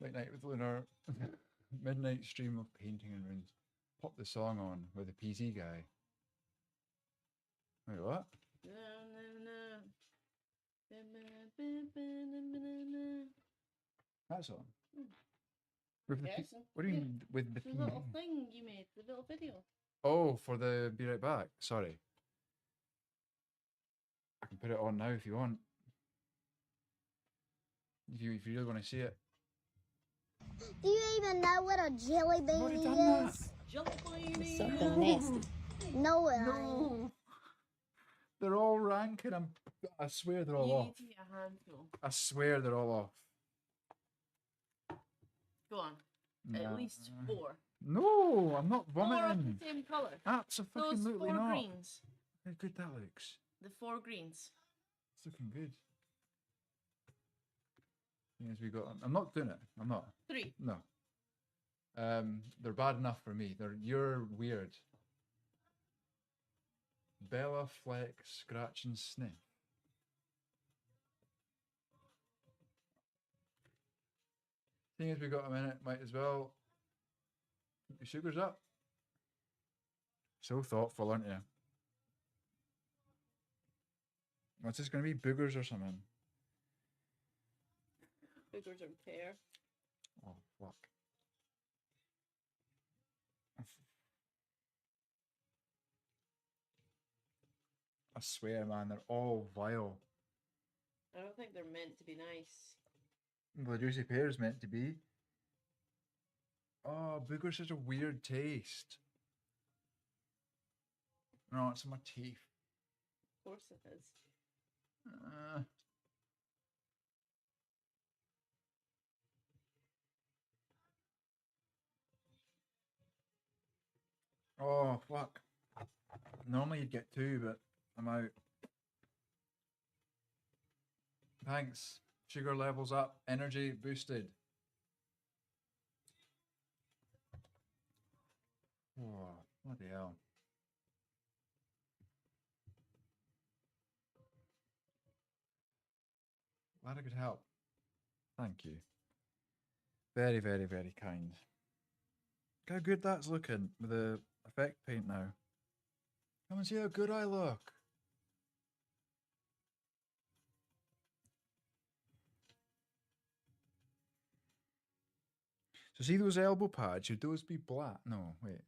Speaker 2: Late night with Lunar. Midnight stream of painting and runes. Pop the song on with the PC guy. Wait, what?
Speaker 8: No, no, no.
Speaker 2: That song?
Speaker 8: Hmm.
Speaker 2: With the
Speaker 8: Yes,
Speaker 2: what do you
Speaker 8: yeah.
Speaker 2: mean with the
Speaker 8: The
Speaker 2: P?
Speaker 8: little thing you made, the little video.
Speaker 2: Oh, for the Be Right Back. Sorry. I can put it on now if you want. If you really want to see it.
Speaker 1: Do you even know what a jelly
Speaker 2: I've already
Speaker 1: beanie
Speaker 2: done that.
Speaker 1: is?
Speaker 8: Jelly
Speaker 9: Something nasty.
Speaker 1: No, it ain't.
Speaker 8: No.
Speaker 2: They're all rank and I swear they're all
Speaker 8: You
Speaker 2: off.
Speaker 8: need to eat a handful.
Speaker 2: I swear they're all off.
Speaker 8: Go on.
Speaker 2: Nah.
Speaker 8: At least 4.
Speaker 2: No, I'm not
Speaker 8: 4 of
Speaker 2: vomiting.
Speaker 8: the same colour.
Speaker 2: Those
Speaker 8: Those
Speaker 2: absolutely
Speaker 8: 4
Speaker 2: not.
Speaker 8: greens.
Speaker 2: How good that looks.
Speaker 8: The 4 greens.
Speaker 2: It's looking good. Yes, we got. I'm not doing it. I'm not.
Speaker 8: 3.
Speaker 2: No. They're bad enough for me. You're weird. Bella, Fleck, Scratch, and Sniff. Seeing as we got a minute, might as well keep your sugars up. So thoughtful, aren't you? What's this going to be? Boogers or something?
Speaker 8: Boogers or pear.
Speaker 2: Oh, fuck. I swear, man, they're all vile.
Speaker 8: I don't think they're meant to be nice.
Speaker 2: Well, the juicy pear is meant to be. Oh, booger's such a weird taste. No, it's in my teeth.
Speaker 8: Of course it is.
Speaker 2: Oh, fuck. Normally you'd get 2, but I'm out. Thanks. Sugar levels up. Energy boosted. Oh, bloody hell. Glad I could help. Thank you. Very, very, very kind. Look how good that's looking with the effect paint now. Come and see how good I look. So see those elbow pads, should those be black? No, wait.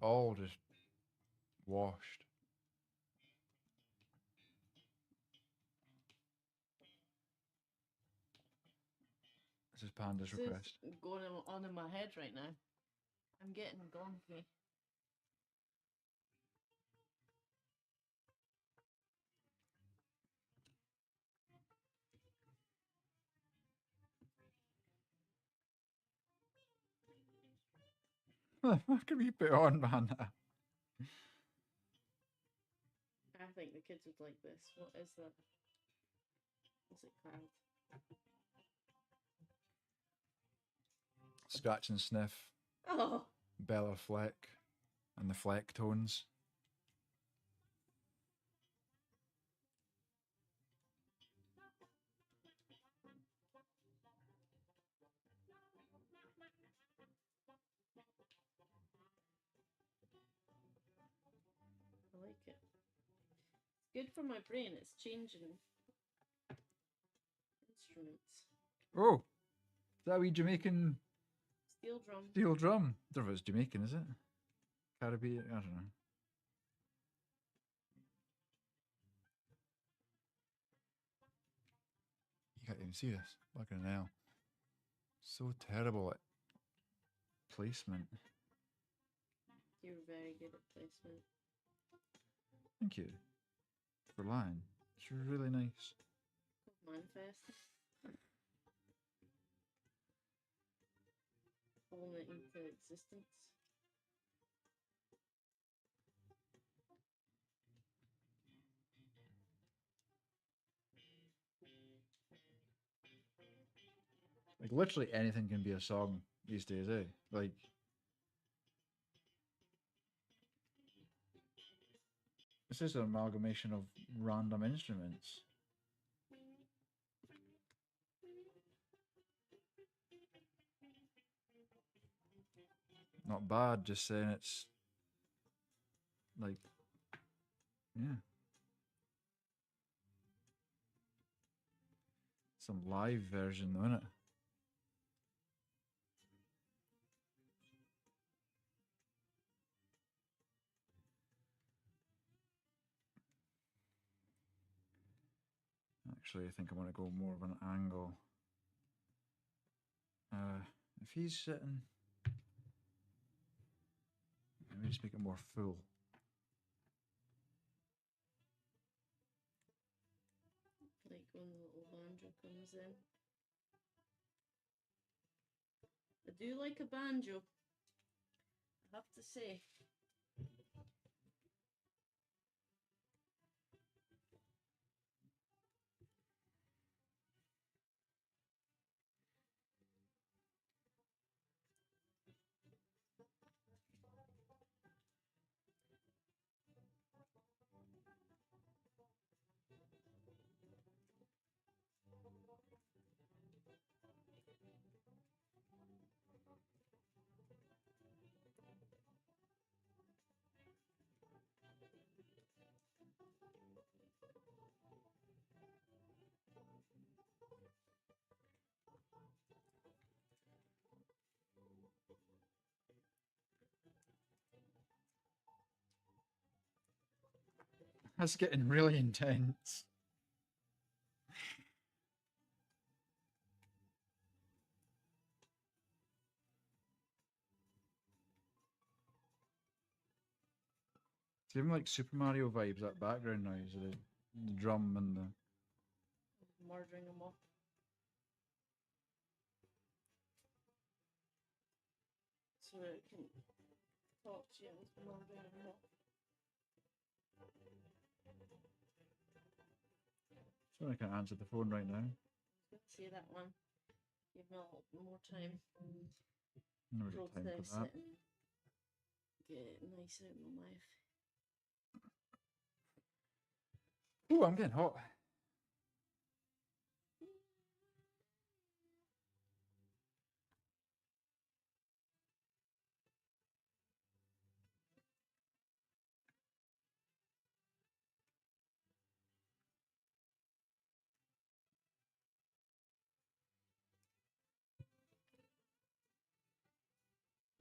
Speaker 2: All just washed. This is Panda's
Speaker 8: This
Speaker 2: request.
Speaker 8: is going on in my head right now. I'm getting gonky.
Speaker 2: What can we put on, man?
Speaker 8: I think the kids would like this. What is that? What's it called?
Speaker 2: Scratch and Sniff,
Speaker 8: Oh!
Speaker 2: Bella Fleck, and the Fleck tones.
Speaker 8: I like it. It's good for my brain. It's changing instruments.
Speaker 2: Oh, is that a wee Jamaican
Speaker 8: Steel drum.
Speaker 2: steel drum? I don't know if it's Jamaican, is it? Caribbean? I don't know. You can't even see this. Fucking hell. So terrible at placement.
Speaker 8: You're very good at placement.
Speaker 2: Thank you for lying. It's really nice.
Speaker 8: Manifest. Calling it into existence.
Speaker 2: Like literally anything can be a song these days, eh? Like this is an amalgamation of random instruments. Not bad, just saying it's like, yeah. Some live version though, innit? Actually, I think I want to go more of an angle. If he's sitting, let me just make it more full.
Speaker 8: Like when the little banjo comes in. I do like a banjo, I have to say.
Speaker 2: That's getting really intense. It's even like Super Mario vibes, that background noise, the drum and the.
Speaker 8: Murdering them off. So it can talk to you and it's murdering them off.
Speaker 2: So I can't answer the phone right now.
Speaker 8: Let's see that one. Give me a little more time.
Speaker 2: Never got time
Speaker 8: Process
Speaker 2: for that.
Speaker 8: it and get it nice out of my mouth.
Speaker 2: Ooh, I'm getting hot.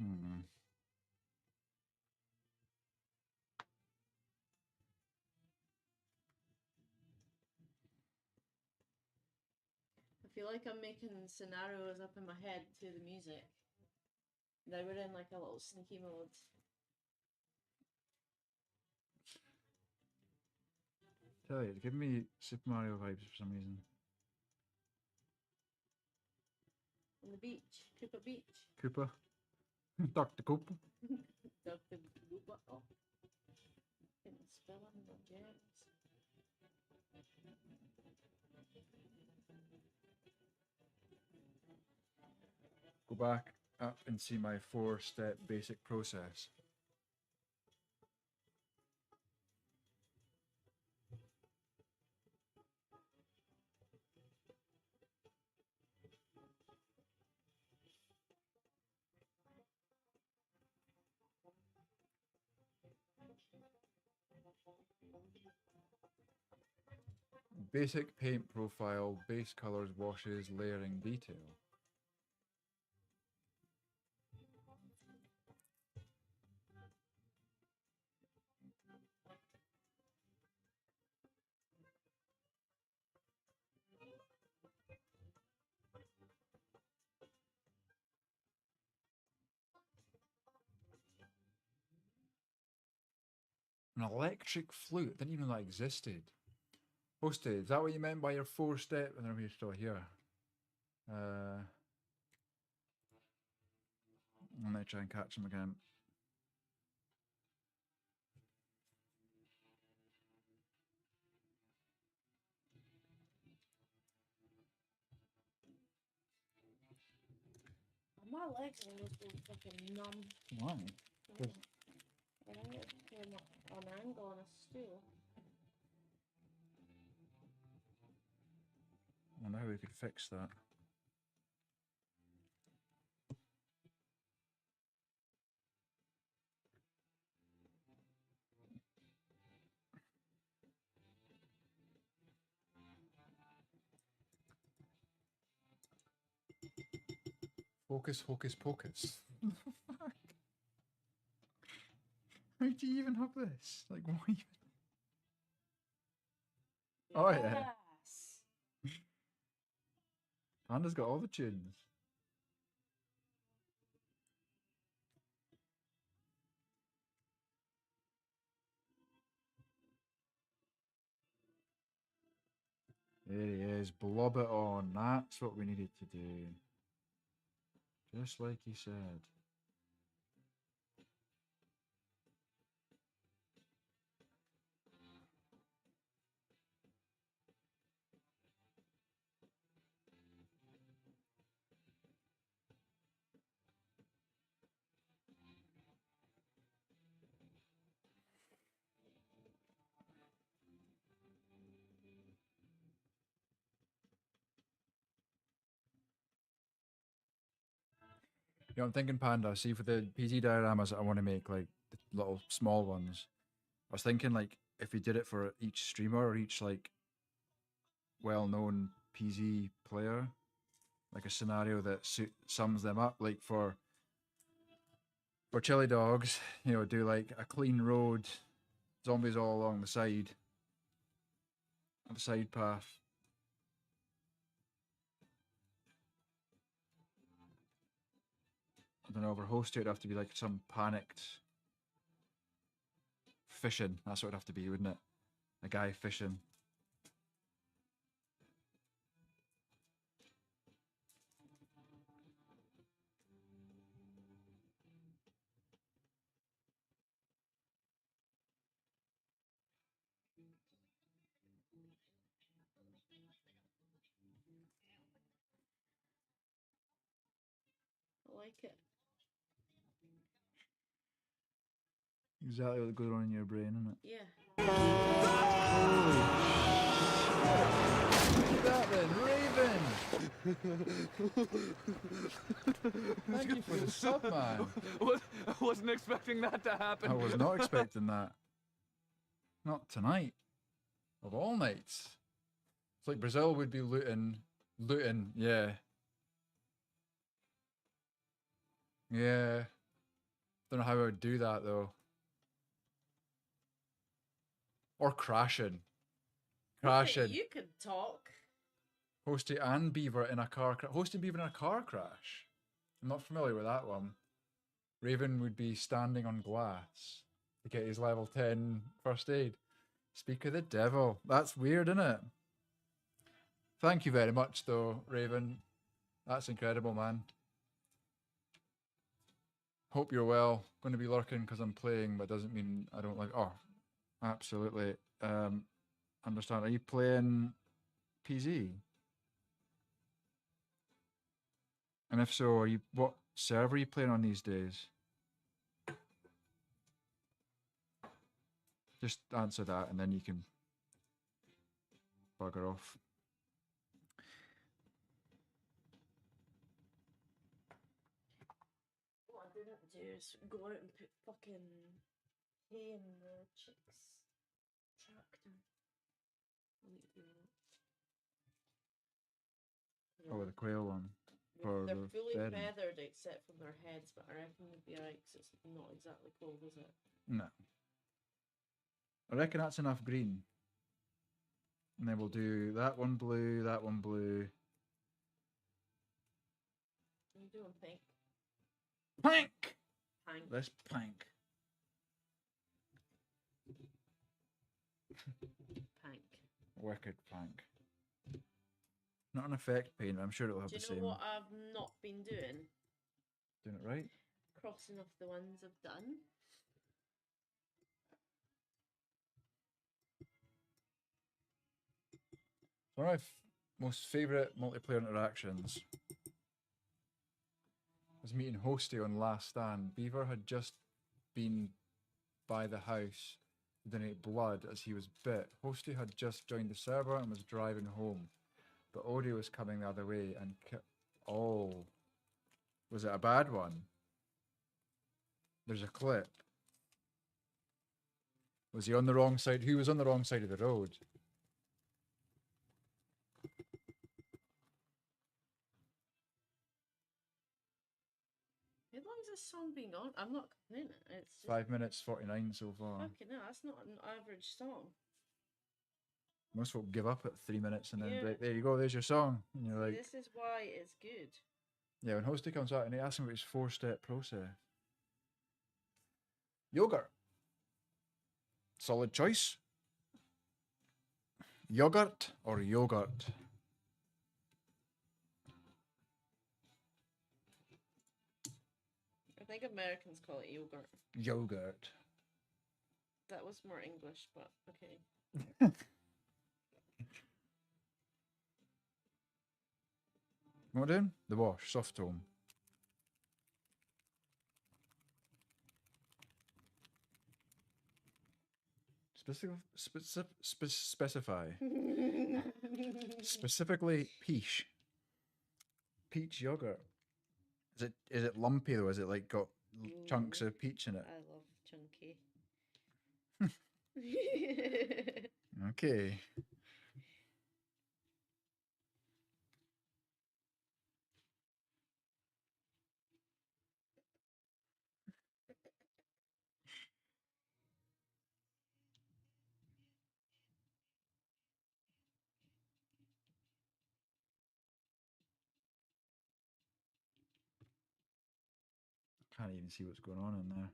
Speaker 2: Hmm.
Speaker 8: I feel like I'm making scenarios up in my head to the music. Now we're in like a little sneaky mode.
Speaker 2: Tell you, it's giving me Super Mario vibes for some reason.
Speaker 8: On the beach. Koopa Beach.
Speaker 2: Koopa. Dr. Koopa.
Speaker 8: Dr. Koopa. Oh. Getting spilling the jams.
Speaker 2: Go back up and see my 4-step basic process. Basic paint profile, base colors, washes, layering, detail. An electric flute. Didn't even know that existed. Posted. Is that what you meant by your 4-step? And then we're still here. I might try and catch him again.
Speaker 8: My legs almost go fucking numb.
Speaker 2: Why?
Speaker 8: Yeah. I don't get an angle on a stool.
Speaker 2: I wonder how we could fix that. Hocus Hocus Pocus. How do you even have this? Like, why even? Oh, yeah.
Speaker 8: Yes.
Speaker 2: Panda's got all the tunes. There he is. Blob it on. That's what we needed to do. Just like he said. You know, I'm thinking Panda. See, for the PZ dioramas that I want to make, like the little small ones, I was thinking like if we did it for each streamer or each like well-known PZ player, like a scenario that sums them up. Like for chili dogs, you know, do like a clean road, zombies all along the side, of the side path. I don't know, for host it'd have to be like some panicked fishing. That's what it'd have to be, wouldn't it? A guy fishing.
Speaker 8: I like it.
Speaker 2: Exactly what goes on in your brain, isn't it?
Speaker 8: Yeah.
Speaker 2: Look at that then, Raven! Thank you for the sub, man.
Speaker 3: I wasn't expecting that to happen.
Speaker 2: I was not expecting that. Not tonight. Of all nights. It's like Brazil would be looting, yeah. Yeah. Don't know how I would do that though. Or crashing. Crashing.
Speaker 8: You could talk.
Speaker 2: Hosty and Beaver in a car crash. Hosty and Beaver in a car crash. I'm not familiar with that one. Raven would be standing on glass to get his level 10 first aid. Speak of the devil. That's weird, isn't it? Thank you very much, though, Raven. That's incredible, man. Hope you're well. Going to be lurking because I'm playing, but doesn't mean I don't like. Oh, absolutely. Understand. Are you playing PZ? And if so, are you what server are you playing on these days? Just answer that, and then you can bugger off.
Speaker 8: What I didn't do is go out and put fucking hay in the chick's tractor. I need to do that.
Speaker 2: Oh, the quail one. For
Speaker 8: They're
Speaker 2: the
Speaker 8: fully
Speaker 2: bedding.
Speaker 8: feathered except for their heads, but I reckon they'd be alright because it's not exactly cold, is it?
Speaker 2: No. I reckon that's enough green. And then we'll do that one blue, that one blue.
Speaker 8: I'm doing pink.
Speaker 2: Plank!
Speaker 8: Pink.
Speaker 2: Let's plank.
Speaker 8: Pink.
Speaker 2: Wicked plank. Not an effect paint, I'm sure it'll have
Speaker 8: Do
Speaker 2: the
Speaker 8: you know
Speaker 2: same.
Speaker 8: what I've not been doing?
Speaker 2: Doing it right?
Speaker 8: Crossing off the ones I've done.
Speaker 2: One of my most favourite multiplayer interactions was meeting Hosty on Last Stand. Beaver had just been by the house to donate blood as he was bit. Hosty had just joined the server and was driving home. But Odie was coming the other way and oh, was it a bad one? There's a clip. Was he on the wrong side? Who was on the wrong side of the road?
Speaker 8: long as this song being on, I'm not complaining. It's just
Speaker 2: 5 minutes 49 so far.
Speaker 8: fucking hell, that's not an average song.
Speaker 2: Most folk give up at 3 minutes and then
Speaker 8: Yeah.
Speaker 2: be like, there you go, there's your song. And you're
Speaker 8: See,
Speaker 2: like,
Speaker 8: this is why it's good.
Speaker 2: yeah, when Hosty comes out and he asks him about his 4-step process. Yogurt. Solid choice. Yogurt or yogurt?
Speaker 8: I think Americans call it yogurt.
Speaker 2: Yogurt.
Speaker 8: That was more English, but okay.
Speaker 2: What we're doing? The wash, soft tone. Specify. Specifically peach. Peach yogurt. Is it lumpy though? Is it like got chunks of peach in it?
Speaker 8: I love chunky.
Speaker 2: Okay. Can't even see what's going on in there.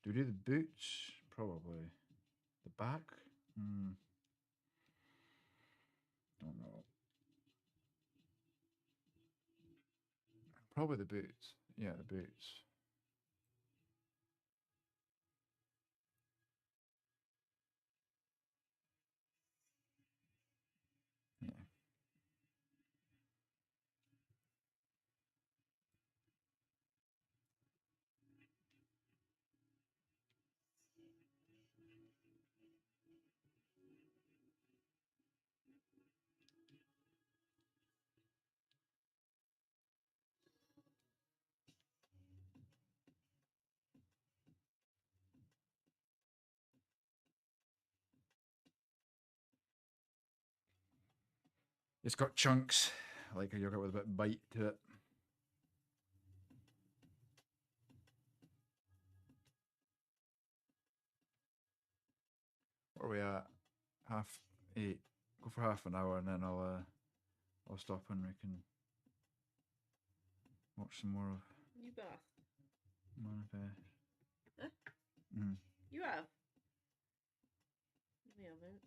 Speaker 2: Do we do the boots? Probably. The back? Don't know. Probably the boots. Yeah, the boots. Yeah. It's got chunks, like a yogurt with a bit of bite to it. Where are we at? 8:30. Go for half an hour and then I'll stop and we can watch some more of
Speaker 8: You bath.
Speaker 2: Manifest.
Speaker 8: Huh?
Speaker 2: Mm.
Speaker 8: You have. We haven't.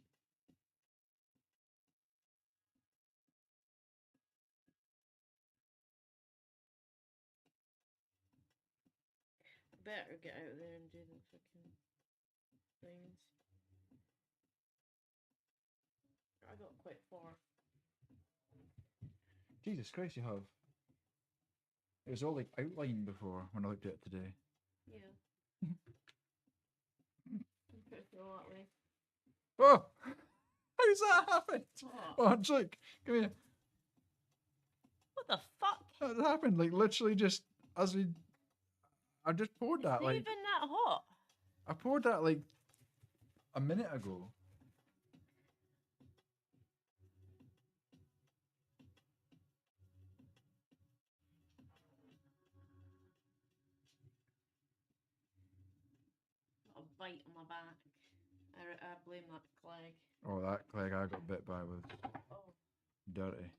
Speaker 8: I better get out there and do the fucking things. I got quite far.
Speaker 2: Jesus Christ, you have. It was all like outlined before when I looked at it today.
Speaker 8: Yeah. You could feel that way.
Speaker 2: Oh! How's that happened?
Speaker 8: Oh.
Speaker 2: Oh, Jake, come here.
Speaker 8: What the fuck?
Speaker 2: That happened, like literally just as we. I just poured that,
Speaker 8: Is it
Speaker 2: like.
Speaker 8: even that hot?
Speaker 2: I poured that like a minute ago.
Speaker 8: Got a bite on my back. I blame that Clegg.
Speaker 2: Oh, that Clegg I got bit by was
Speaker 8: Oh.
Speaker 2: dirty.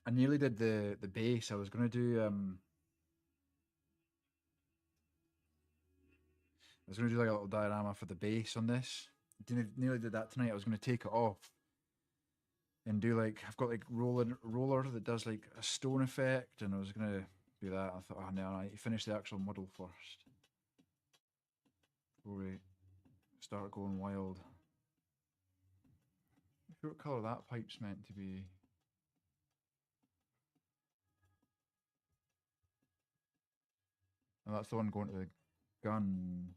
Speaker 2: I nearly did the bass. I was gonna do I was gonna do like a little diorama for the bass on this. Nearly did that tonight. I was gonna take it off and do like I've got like roller that does like a stone effect, and I was gonna do that. I thought, oh no, I need to finish the actual model first before we start going wild. I forget what colour that pipe's meant to be. And that's the one going to the gun.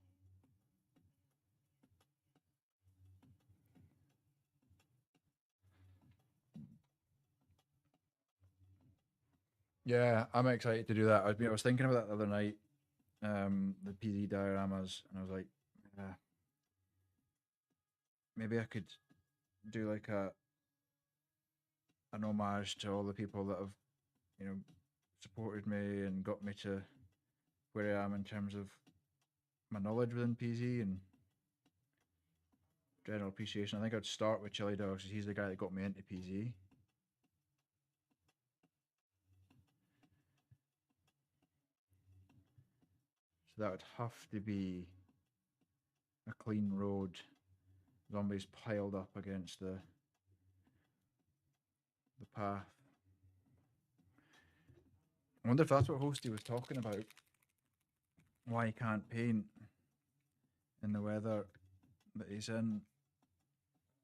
Speaker 2: Yeah, I'm excited to do that. I was thinking about that the other night, the PZ dioramas, and I was like, maybe I could do like an homage to all the people that have, you know, supported me and got me to where I am in terms of my knowledge within PZ and general appreciation. I think I'd start with Chili Dogs. He's the guy that got me into PZ. So that would have to be a clean road. Zombies piled up against the path. I wonder if that's what Hosty was talking about. Why he can't paint in the weather that he's in.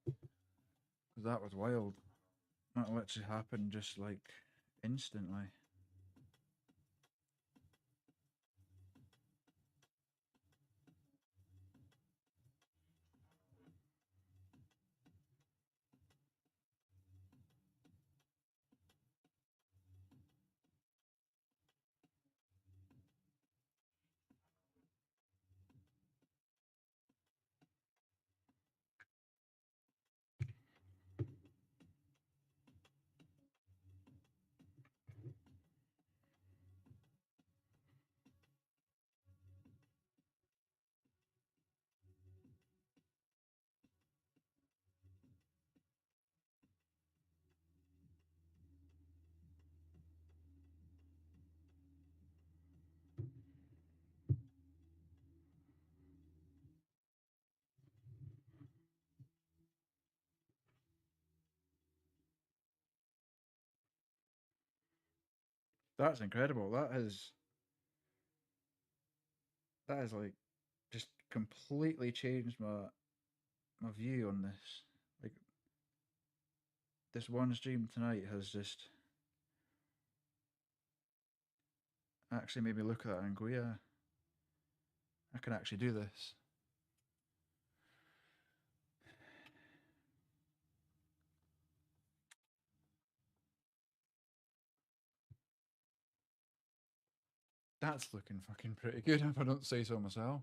Speaker 2: Because that was wild. That literally happened just like instantly. That's incredible. That is like just completely changed my view on this. Like this one stream tonight has just actually made me look at that and go, yeah, I can actually do this. That's looking fucking pretty good if I don't say so myself.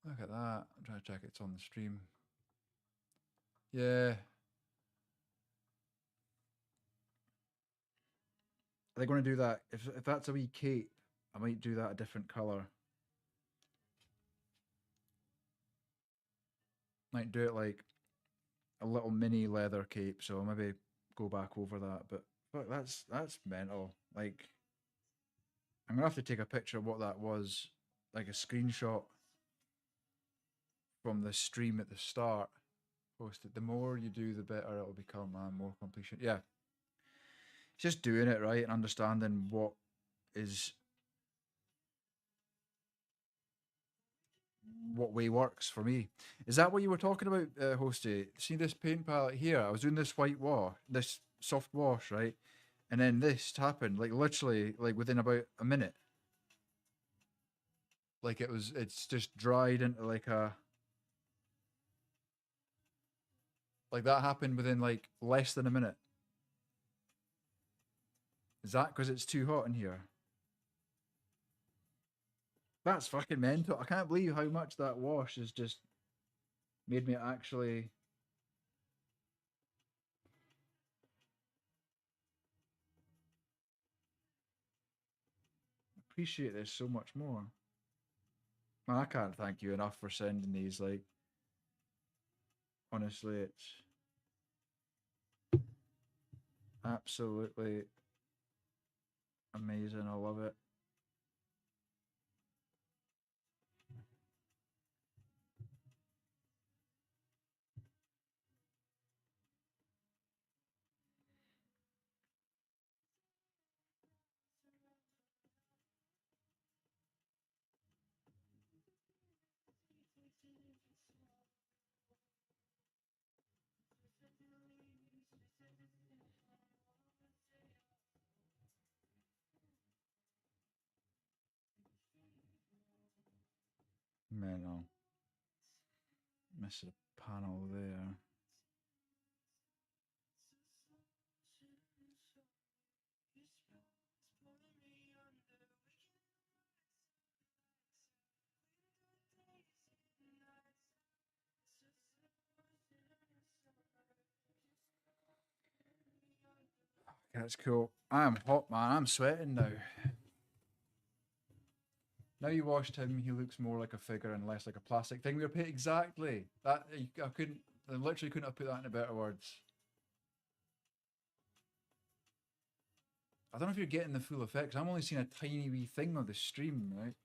Speaker 2: Look at that. I'm trying to check it's on the stream. Yeah. Are they going to do that? If that's a wee cape, I might do that a different colour. Might do it like a little mini leather cape, so I'll maybe go back over that. But fuck, that's mental. Like, I'm gonna have to take a picture of what that was, like a screenshot from the stream at the start. Post it. The more you do, the better it'll become. More completion. Yeah, it's just doing it right and understanding what is what way works for me. Is that what you were talking about, Hosty? See this paint palette here? I was doing this white wash, this soft wash, right? And then this happened, like literally, like within about a minute. Like it's just dried into like that happened within like less than a minute. Is that because it's too hot in here? That's fucking mental. I can't believe how much that wash has just made me actually appreciate this so much more. Man, I can't thank you enough for sending these. Like, honestly, it's absolutely amazing. I love it. Mental. Miss the panel there. That's cool. I'm hot, man. I'm sweating now. Now you watched him, he looks more like a figure and less like a plastic thing. We were paid exactly that. I literally couldn't have put that into better words. I don't know if you're getting the full effect. 'Cause I'm only seeing a tiny wee thing of the stream, right?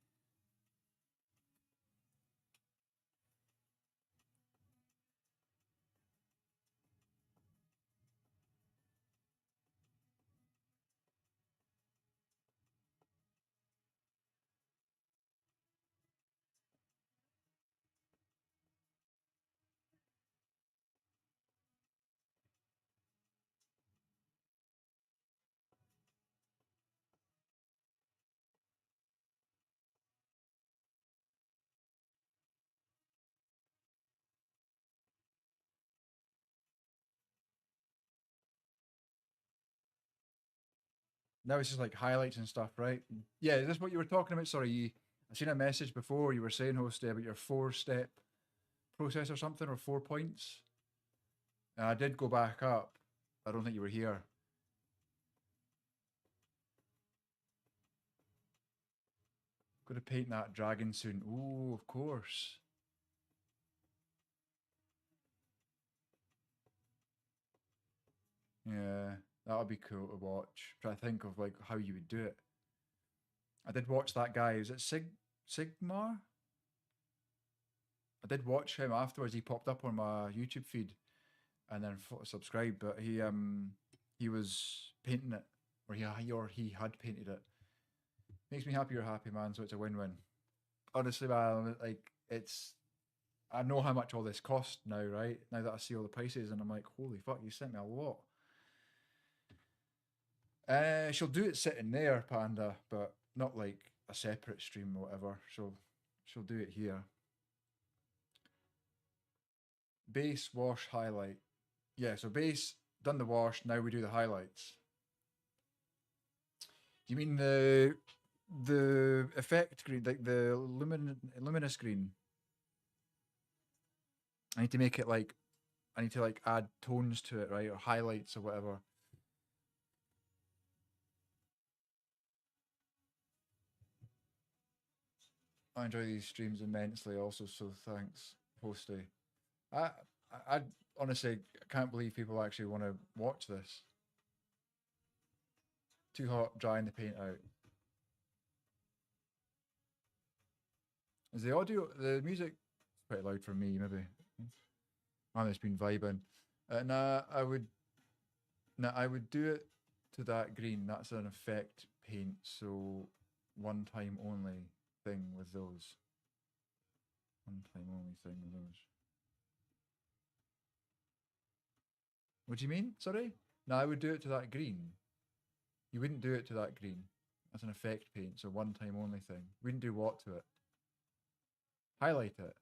Speaker 2: Now it's just like highlights and stuff, right? Yeah, is this what you were talking about? Sorry, I seen a message before you were saying, Hosty, about your 4-step process or something, or 4 points. And I did go back up. I don't think you were here. Got to paint that dragon soon. Ooh, of course. Yeah, that would be cool to watch. Try to think of like how you would do it. I did watch that guy. Is it Sigmar? I did watch him afterwards. He popped up on my YouTube feed, and then subscribed. But he was painting it, or he had painted it. Makes me happy you're happy, man. So it's a win-win. Honestly, man, like it's. I know how much all this cost now, right? Now that I see all the prices, and I'm like, holy fuck, you sent me a lot. She'll do it sitting there, Panda, but not like a separate stream or whatever. She'll do it here. Base, wash, highlight. Yeah, so base, done the wash, now we do the highlights. Do you mean the effect green, like the luminous green? I need to make it like, I need to like add tones to it, right? Or highlights or whatever. I enjoy these streams immensely also, so thanks, Posty. I honestly can't believe people actually want to watch this. Too hot, drying the paint out. Is the audio, the music quite loud for me, maybe? Man, it's been vibing. Nah, I would do it to that green. That's an effect paint, so one time only thing with those. One time only thing with those. What do you mean? Sorry? No, I would do it to that green. You wouldn't do it to that green. That's an effect paint, so one time only thing. Wouldn't do what to it? Highlight it.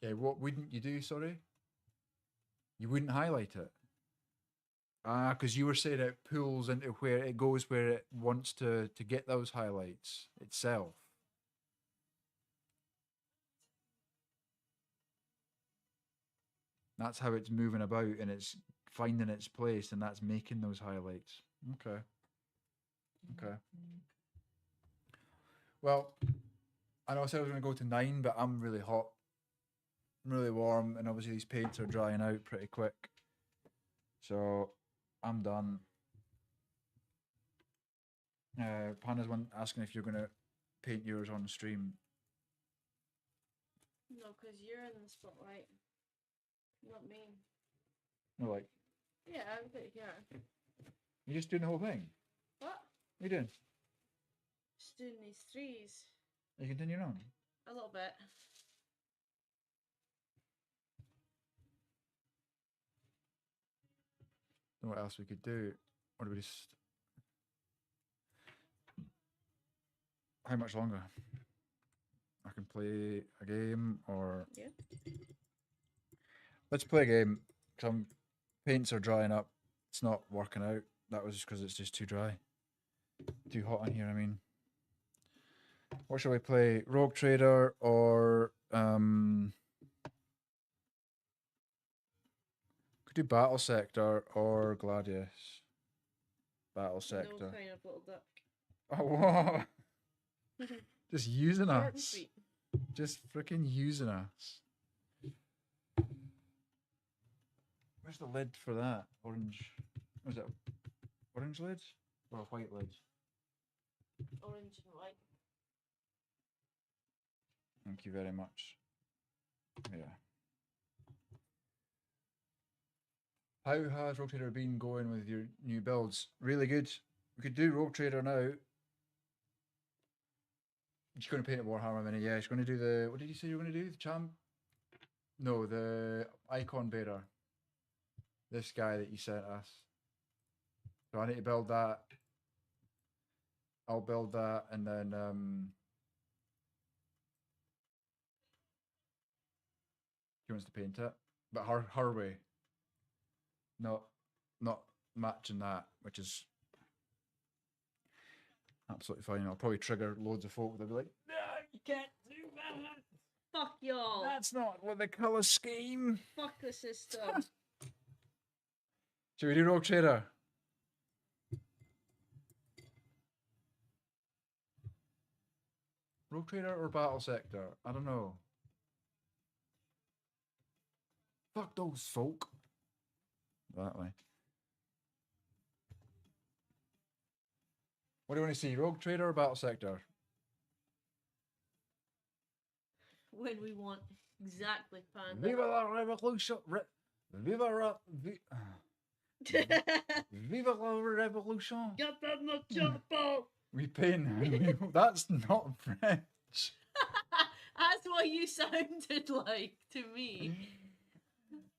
Speaker 2: Yeah, what wouldn't you do, sorry? You wouldn't highlight it? Ah, because you were saying it pulls into where it goes where it wants to get those highlights itself. That's how it's moving about and it's finding its place and that's making those highlights. Okay. Okay. Well, I know I said I was going to go to 9, but I'm really hot. I'm really warm, and obviously these paints are drying out pretty quick. So I'm done. Panda's one asking if you're going to paint yours on stream.
Speaker 8: No, because you're in the spotlight. Not me.
Speaker 2: No, like.
Speaker 8: Yeah, I'm good here.
Speaker 2: You're just doing the whole thing?
Speaker 8: What?
Speaker 2: What are you doing?
Speaker 8: Just doing these threes.
Speaker 2: Are you continuing on?
Speaker 8: A little bit.
Speaker 2: Know what else we could do? Or do we just... How much longer? I can play a game, or
Speaker 8: Yeah.
Speaker 2: let's play a game. Some paints are drying up. It's not working out. That was because it's just too dry, too hot in here. I mean, what shall we play? Rogue Trader or could do Battle Sector or Gladius. Battle Sector.
Speaker 8: No kind of little duck.
Speaker 2: Oh, what? Just using
Speaker 8: Short and
Speaker 2: us.
Speaker 8: sweet.
Speaker 2: Just freaking using us. Where's the lid for that? Orange. Was it orange lid or a white lid?
Speaker 8: Orange and white.
Speaker 2: Thank you very much. Yeah. How has Rogue Trader been going with your new builds? Really good. We could do Rogue Trader now. She's going to paint a Warhammer mini. Yeah, she's going to do the. What did you say you were going to do? The champ? No, the icon bearer. This guy that you sent us. So I need to build that. I'll build that, and then she wants to paint it, but her way. Not matching that, which is absolutely fine. I'll probably trigger loads of folk. They'll be like, "No, you can't do that.
Speaker 8: Fuck y'all.
Speaker 2: That's not what the colour scheme."
Speaker 8: Fuck the system.
Speaker 2: Should we do Rogue Trader? Rogue Trader or Battle Sector? I don't know. Fuck those folk. That way. What do you want to see? Rogue Trader or Battle Sector?
Speaker 8: When we want. Exactly, Panda.
Speaker 2: Viva la revolution! Viva la... Viva la revolution!
Speaker 8: Get that in the chopper!
Speaker 2: We paint. That's not French.
Speaker 8: That's what you sounded like to me.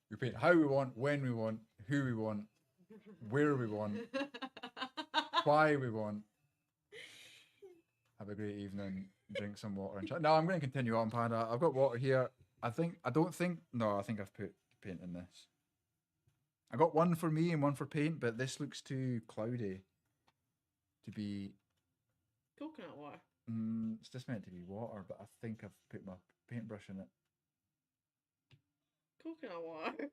Speaker 2: We paint how we want, when we want, who we want, where we want, why we want. Have a great evening. Drink some water and chat. No, I'm going to continue on, Panda. I've got water here. I think I've put paint in this. I got one for me and one for paint, but this looks too cloudy to be.
Speaker 8: Coconut water.
Speaker 2: It's just meant to be water, but I think I've put my paintbrush in it.
Speaker 8: Coconut water.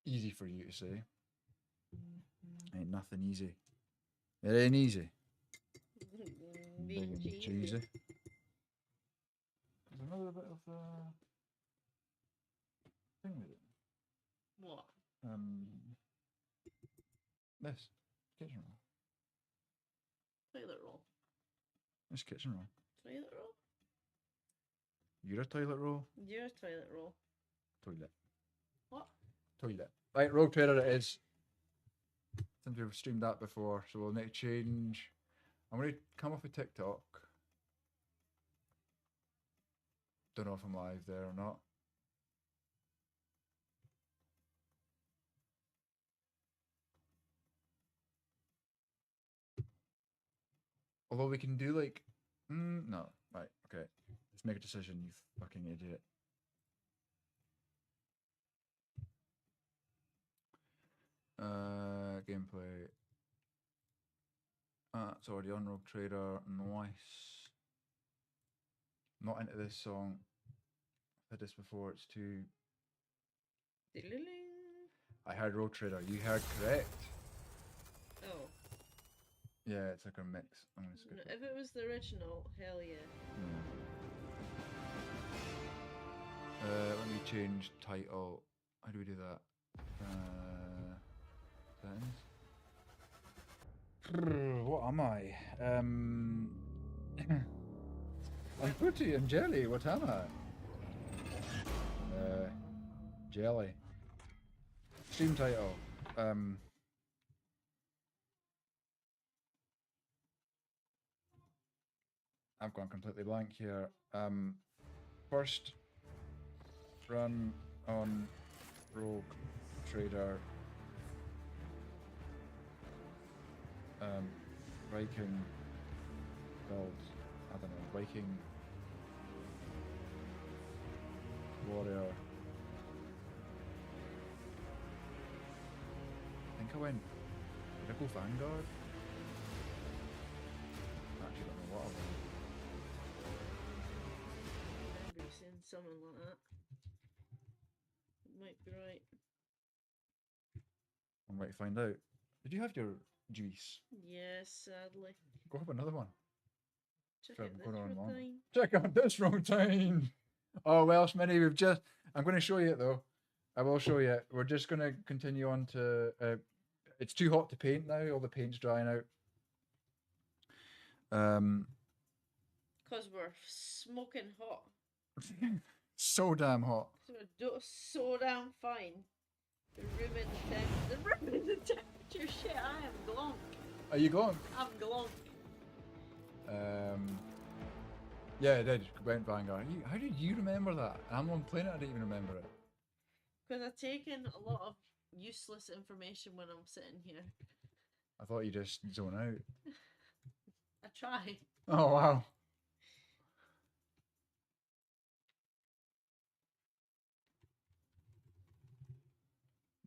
Speaker 2: Easy for you to say. Ain't nothing easy. It ain't easy.
Speaker 8: Being
Speaker 2: Big
Speaker 8: cheesy.
Speaker 2: cheesy. There's another bit of thing with it.
Speaker 8: What?
Speaker 2: This kitchen roll.
Speaker 8: Toilet roll.
Speaker 2: This kitchen roll.
Speaker 8: Toilet roll?
Speaker 2: You're a toilet roll.
Speaker 8: You're a toilet roll.
Speaker 2: Toilet.
Speaker 8: What?
Speaker 2: Toilet. Right, Rogue Trader it is. Since we've streamed that before, so we'll need to change. I'm going to come off of TikTok. Don't know if I'm live there or not. Although we can do like, no, right, okay. Let's make a decision, you fucking idiot. Gameplay. It's already on Rogue Trader. Nice. Not into this song. I've had this before. It's too. I heard Rogue Trader. You heard correct.
Speaker 8: Oh.
Speaker 2: Yeah, it's like a mix. I'm gonna skip it.
Speaker 8: If it was the original, hell yeah.
Speaker 2: Let me change title. How do we do that? Settings. What am I? I'm pretty and jelly. What am I? Jelly. Stream title. I've gone completely blank here. First run on Rogue Trader. Viking called? I don't know. Viking Warrior. I think I went. Did I go Vanguard? I actually don't know what I went.
Speaker 8: I remember you saying something like that. Might be right.
Speaker 2: I might find out. Did you have your juice?
Speaker 8: Yes, sadly.
Speaker 2: Go have another one.
Speaker 8: Check
Speaker 2: Sure,
Speaker 8: out
Speaker 2: I'm
Speaker 8: this
Speaker 2: going on long.
Speaker 8: routine.
Speaker 2: Check out this routine. Oh well, Smitty, we've just. I'm going to show you it though. I will show you it. We're just going to continue on to. It's too hot to paint now. All the paint's drying out.
Speaker 8: Because we're smoking hot.
Speaker 2: So damn hot.
Speaker 8: So we're so damn fine. The room in the temperature. Shit, I am glonk.
Speaker 2: Are you going?
Speaker 8: I'm glonk.
Speaker 2: Yeah, I did. Went Vanguard. How did you remember that? I'm on Planet. I didn't even remember it.
Speaker 8: Because I've taken a lot of useless information when I'm sitting here.
Speaker 2: I thought you just zone out.
Speaker 8: I try.
Speaker 2: Oh wow.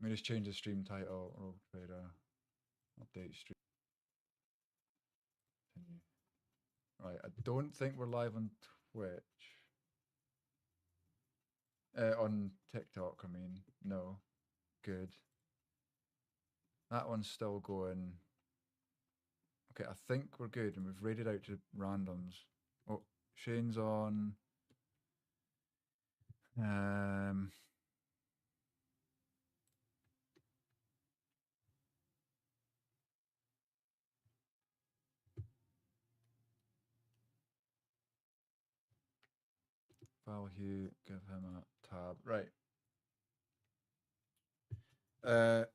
Speaker 2: Let me just change the stream title. Rogue Trader. Update stream. Continue. Right, I don't think we're live on Twitch. On TikTok, I mean. No. Good. That one's still going. Okay, I think we're good, and we've rated out to randoms. Oh, Shane's on. File Hugh, give him a tab. Right.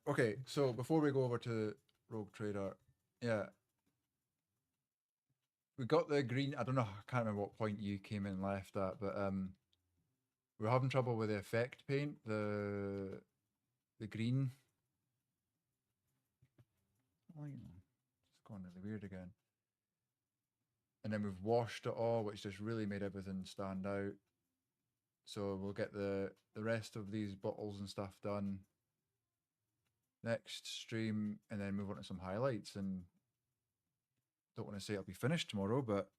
Speaker 2: Okay, so before we go over to Rogue Trader, yeah. We got the green. I don't know, I can't remember what point you came in and left at, but we're having trouble with the effect paint, the green. Oh, you know, it's gone really weird again. And then we've washed it all, which just really made everything stand out. So we'll get the rest of these bottles and stuff done next stream, and then move on to some highlights. And don't want to say it'll be finished tomorrow, but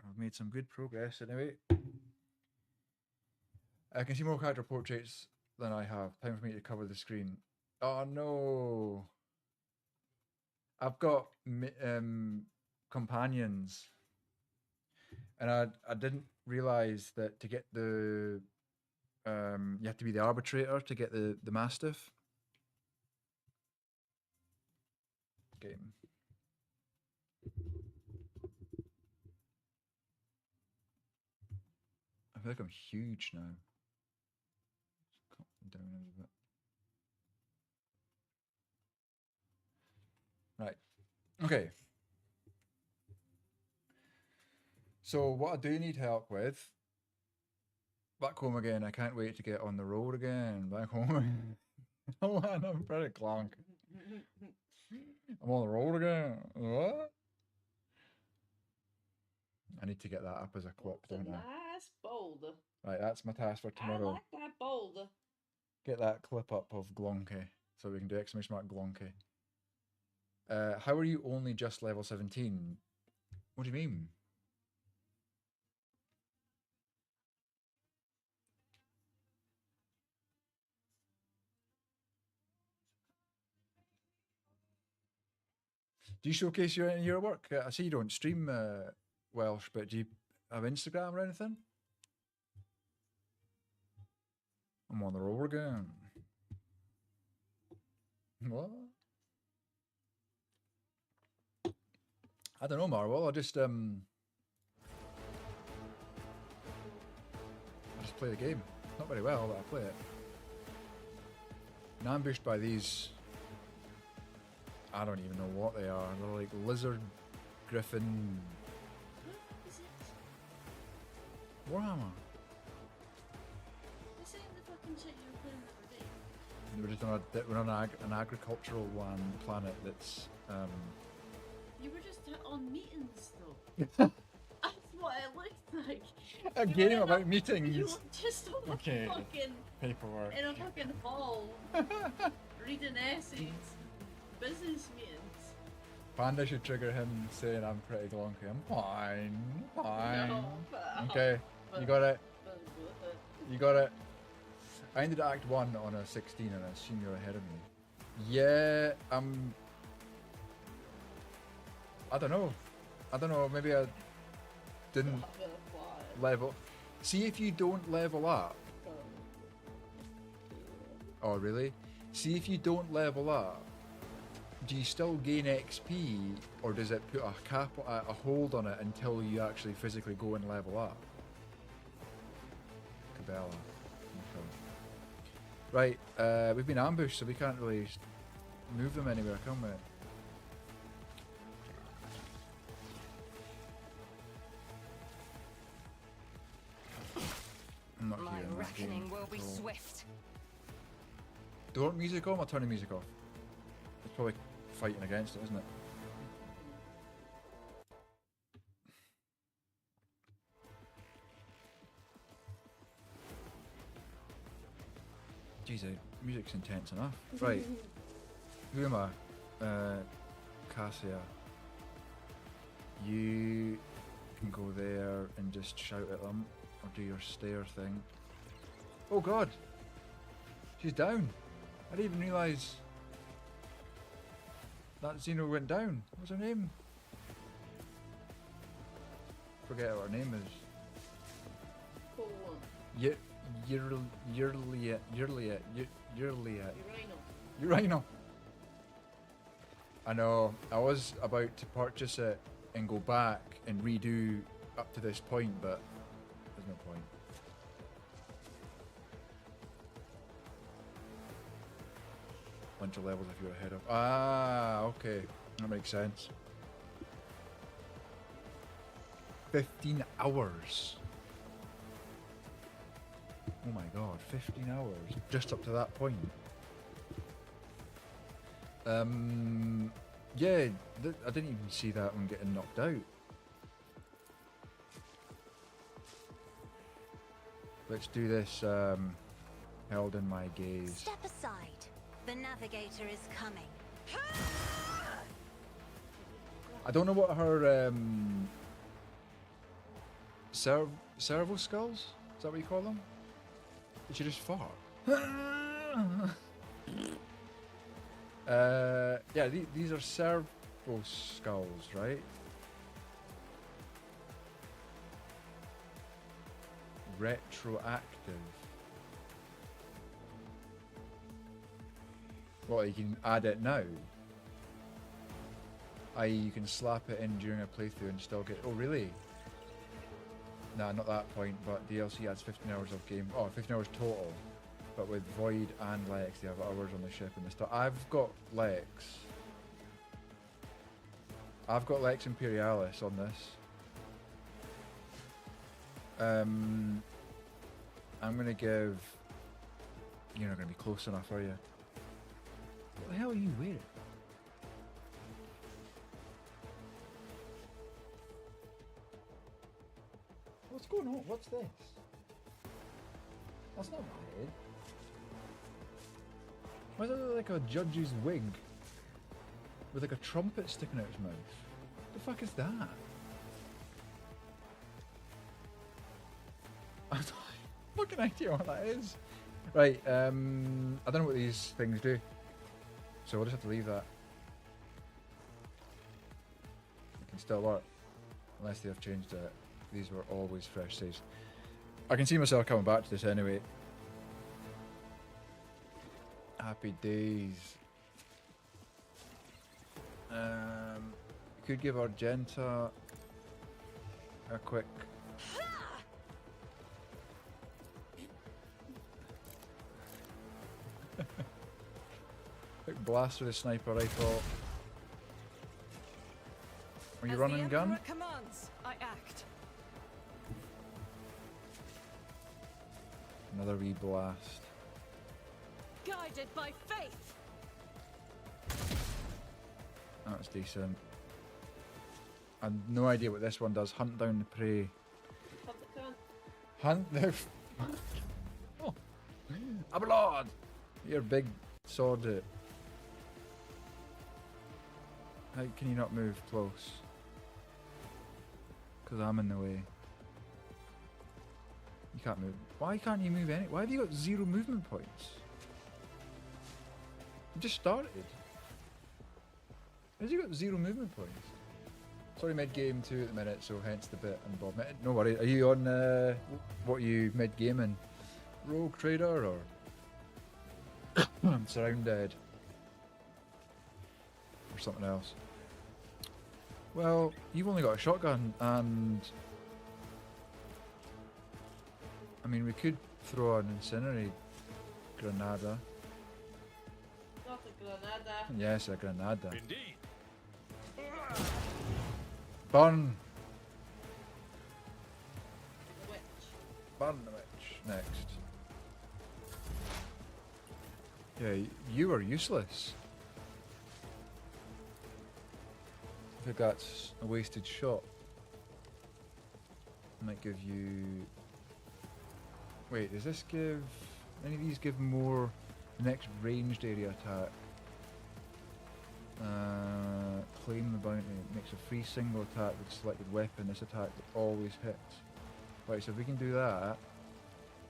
Speaker 2: I've made some good progress anyway. I can see more character portraits than I have. Time for me to cover the screen. Oh no! I've got companions, and I didn't realize that to get the you have to be the arbitrator to get the mastiff. Game. I feel like I'm huge now. Down a little bit. Right. Okay. So what I do need help with, back home again. I can't wait to get on the road again. Back home. Oh man, I'm pretty clonk. I'm on the road again. What? I need to get that up as a clip,
Speaker 8: That's a
Speaker 2: don't I?
Speaker 8: nice boulder.
Speaker 2: Right, that's my task for tomorrow.
Speaker 8: I like that boulder.
Speaker 2: Get that clip up of Glonky so we can do exclamation mark Glonky. How are you only just level 17? What do you mean? Do you showcase your work? I see you don't stream Welsh, but do you have Instagram or anything? I'm on the road again. What? I don't know, Marvel. I just play the game. Not very well, but I play it. And ambushed by these. I don't even know what they are. They're like lizard, griffin.
Speaker 8: Is it?
Speaker 2: Warhammer.
Speaker 8: This ain't the fucking shit you were playing the other day.
Speaker 2: We're just on we're on an agricultural one planet that's
Speaker 8: You were just on meetings though. That's what it looked like.
Speaker 2: a
Speaker 8: You
Speaker 2: game
Speaker 8: were
Speaker 2: about
Speaker 8: You
Speaker 2: meetings.
Speaker 8: were just on
Speaker 2: Okay.
Speaker 8: a fucking
Speaker 2: Paperwork.
Speaker 8: in a fucking hall reading essays, business meetings.
Speaker 2: Panda should trigger him saying I'm pretty glonky. I'm fine.
Speaker 8: No, but-
Speaker 2: Okay, you got it. You got it. I ended Act 1 on a 16 and I assume you're ahead of me. Yeah, I don't know, maybe I didn't level. See if you don't level up. Oh really? See if you don't level up, do you still gain XP or does it put a hold on it until you actually physically go and level up? Cabela. Okay. Right, we've been ambushed so we can't really move them anywhere, can we? I'm not
Speaker 9: My
Speaker 2: here in that
Speaker 9: reckoning
Speaker 2: game,
Speaker 9: will be
Speaker 2: so-
Speaker 9: swift.
Speaker 2: Do you want music on or turn the music off? It's probably fighting against it, isn't it? Jeez, music's intense enough. Right. Who am I? Cassia. You can go there and just shout at them or do your stare thing. Oh god! She's down! I didn't even realise that Xeno went down. What's her name? Forget what her name is. Yurlia. Urino. I know. I was about to purchase it and go back and redo up to this point, but there's no point. Bunch of levels if you're ahead of. Ah, okay. That makes sense. 15 hours. Oh my god, 15 hours. Just up to that point. Yeah, I didn't even see that one getting knocked out. Let's do this, held in my gaze.
Speaker 9: Step aside. The navigator is coming.
Speaker 2: I don't know what her, servo skulls? Is that what you call them? Did she just fart? Yeah, these are servo skulls, right? Retroactive. What, you can add it now? I.e. you can slap it in during a playthrough and still get... Oh, really? Nah, not that point, but DLC adds 15 hours of game... Oh, 15 hours total. But with Void and Lex, they have hours on the ship and the stuff. I've got Lex. I've got Lex Imperialis on this. I'm gonna give... You're not gonna be close enough, are you? What the hell are you wearing? What's going on? What's this? That's not my head. Why does it look like a judge's wig? With like a trumpet sticking out his mouth? The fuck is that? I have no fucking idea what that is. Right, I don't know what these things do. So we'll just have to leave that. It can still work. Unless they have changed it. These were always fresh saves. I can see myself coming back to this anyway. Happy days. Could give Argenta a quick... quick blast with a sniper rifle. Are you running gun?
Speaker 9: Commands, I act.
Speaker 2: Another wee blast.
Speaker 9: Guided by faith.
Speaker 2: That's decent. I've no idea what this one does. Hunt down the prey. Hunt the... Oh. Abelard! Your big sword it. How can you not move close? Because I'm in the way. You can't move. Why can't you move any? Why have you got 0 movement points? You just started. How's you got 0 movement points? Sorry, mid-game 2 at the minute, so hence the bit involved. No worry, are you on, what are you mid-game in? Rogue Trader or Surrounded? Or something else? Well, you've only got a shotgun and... I mean, we could throw an incendiary granada.
Speaker 8: Not a granada.
Speaker 2: Yes, a granada.
Speaker 4: Indeed.
Speaker 2: Burn!
Speaker 8: The witch.
Speaker 2: Burn the witch. Next. Yeah, you are useless. I think that's a wasted shot. Might give you... Wait, does this give... Any of these give more... The next ranged area attack. Claim the bounty. Makes a free single attack with a selected weapon. This attack always hits. Right, so if we can do that...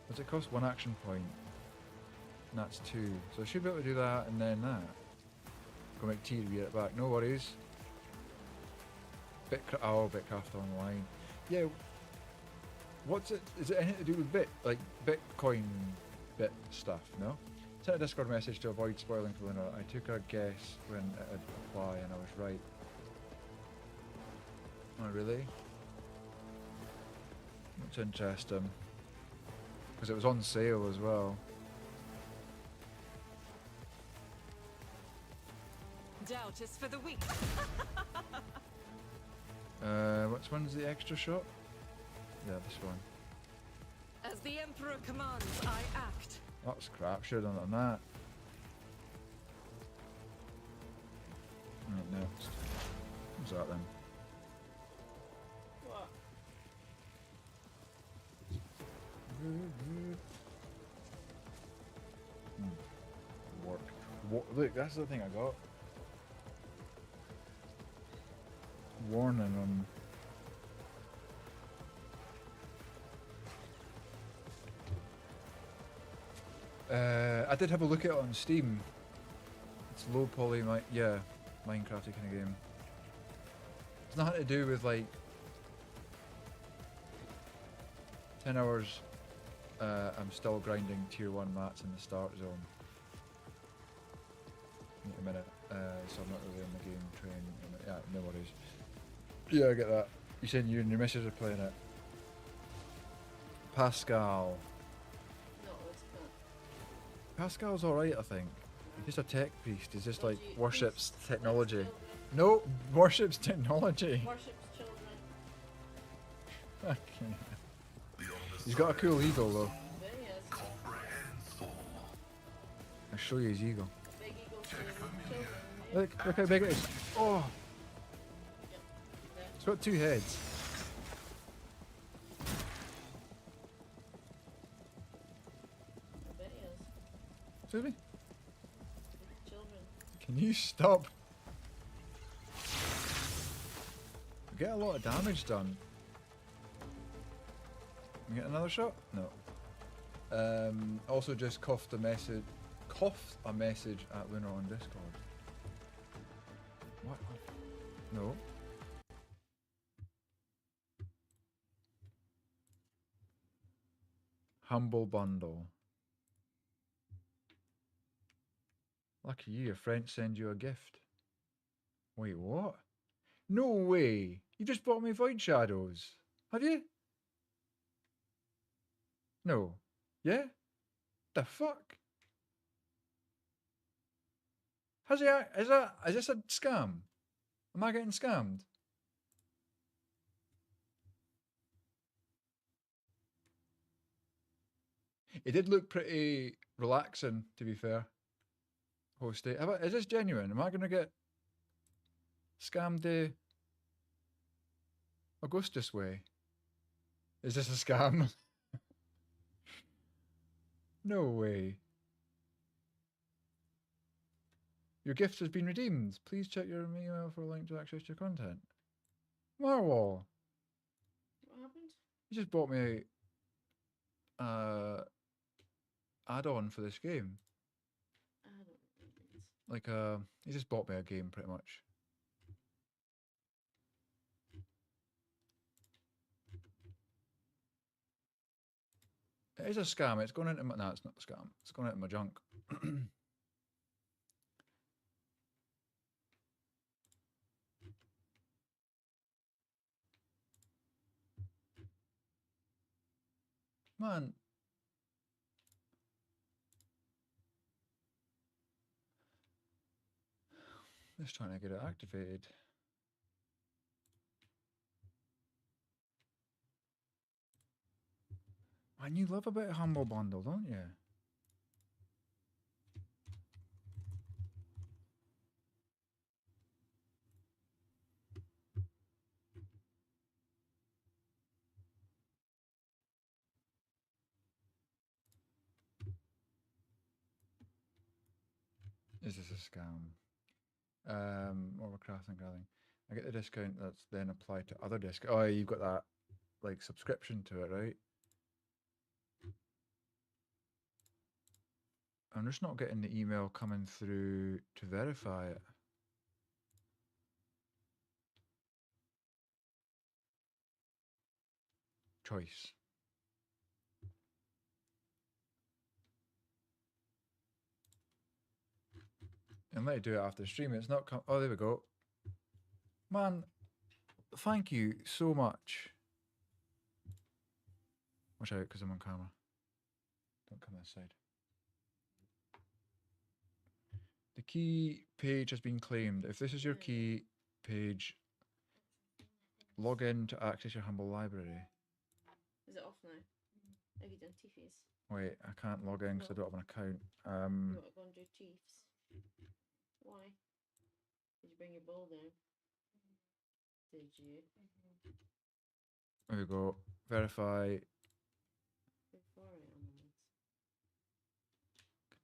Speaker 2: Does it cost 1 action point? And that's 2. So I should be able to do that and then that. Go make tea to get it back. No worries. Bitcraft online. Yeah. What's it? Is it anything to do with Bitcoin bit stuff? No. Sent a Discord message to avoid spoiling for Luna. I took a guess when it would apply, and I was right. Oh really? That's interesting. Because it was on sale as well.
Speaker 9: Doubt is for the weak.
Speaker 2: Which one's the extra shot? Yeah, this one.
Speaker 9: As the Emperor commands, I act.
Speaker 2: That's crap, should have done that. Right, next. What's that then?
Speaker 8: What?
Speaker 2: Work. Look, that's the thing I got. Warning on... I did have a look at it on Steam. It's low poly, yeah, Minecrafty kind of game. It's nothing to do with like 10 hours. I'm still grinding tier 1 mats in the start zone. Wait a minute, so I'm not really in the game train. Yeah, no worries. Yeah, I get that. You said you and your missus are playing it. Pascal.
Speaker 8: No, it's not.
Speaker 2: Pascal's alright, I think. He's just a tech priest. He's just like
Speaker 8: Dodgy
Speaker 2: worships
Speaker 8: priest,
Speaker 2: technology.
Speaker 8: children.
Speaker 2: No, worships technology.
Speaker 8: Worships children.
Speaker 2: Okay. He's got a cool eagle though.
Speaker 8: There he is.
Speaker 2: I'll show you his eagle.
Speaker 8: Big eagle saving children.
Speaker 2: Look how big it is. Oh,
Speaker 8: Yep. There.
Speaker 2: it's got 2 heads.
Speaker 8: I bet he is.
Speaker 2: Excuse me?
Speaker 8: Big children.
Speaker 2: Can you stop? We get a lot of damage done. We get another shot? No. Also just coughed a message at Lunar on Discord. What? No. Humble bundle. Lucky you, your friends send you a gift. Wait, what? No way! You just bought me Void Shadows. Have you? No. Yeah? The fuck? Is this a scam? Am I getting scammed? It did look pretty relaxing, to be fair. Hosty, is this genuine? Am I going to get scammed the Augustus way? Is this a scam? No way. Your gift has been redeemed. Please check your email for a link to access your content. Marwall.
Speaker 8: What happened?
Speaker 2: You just bought me a add-on for this game.
Speaker 8: I don't know what it is.
Speaker 2: Like he just bought me a game pretty much. It is a scam. It's going into my... No, it's not a scam. It's going into my junk. Man. Just trying to get it activated. Man, you love a bit of Humble Bundle, don't you? Is this a scam? Overcraft and gathering. I get the discount that's then applied to other discounts. Oh, you've got that like subscription to it, right? I'm just not getting the email coming through to verify it. Choice. And let you do it after the stream. It's not oh, there we go. Man, thank you so much. Watch out, because I'm on camera. Don't come this side. The key page has been claimed. If this is your key page, log in to access your Humble library.
Speaker 8: Is it off now? Have you done Tiffy's?
Speaker 2: Wait, I can't log in because I don't have an account.
Speaker 8: You want to go and do Chiefs? Why? Did you bring your ball down? Did you?
Speaker 2: There we go. Verify.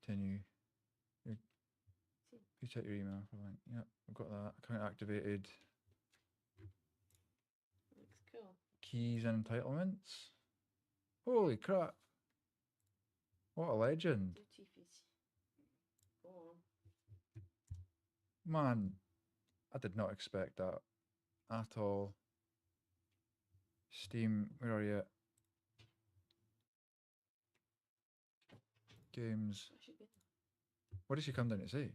Speaker 2: Continue. Please check your email for link. Yep, I've got that. Account activated.
Speaker 8: Looks cool.
Speaker 2: Keys and entitlements. Holy crap. What a legend.
Speaker 8: Do Tiffy's. Go on.
Speaker 2: Man, I did not expect that at all. Steam, where are you? Games. What did she come down to say?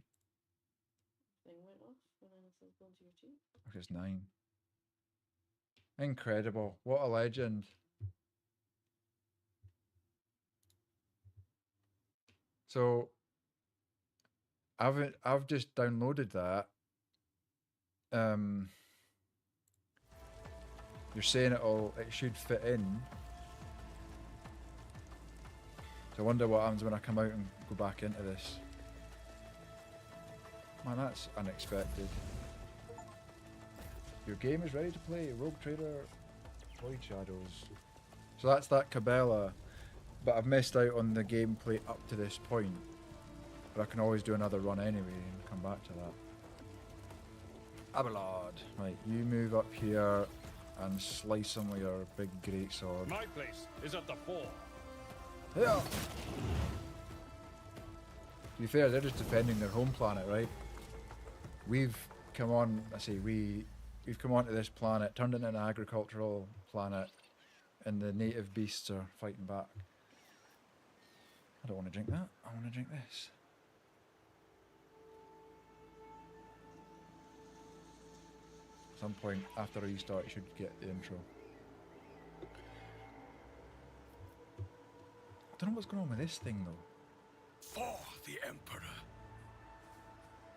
Speaker 8: Thing went off when I said go to your team.
Speaker 2: Okay, it's 9. Incredible. What a legend. So I've just downloaded that. You're saying it should fit in. So I wonder what happens when I come out and go back into this. Man, that's unexpected. Your game is ready to play. Rogue Trader, Void Shadows. So that's that Cabela, but I've missed out on the gameplay up to this point. But I can always do another run anyway and come back to that. Abelard. Right, you move up here and slice them with your big great sword.
Speaker 10: My place is at the fore.
Speaker 2: Yeah. To be fair, they're just defending their home planet, right? We've come on, we've come onto this planet, turned it into an agricultural planet, and the native beasts are fighting back. I don't want to drink that, I want to drink this. At some point after a restart, you should get the intro. I don't know what's going on with this thing though.
Speaker 10: For the Emperor.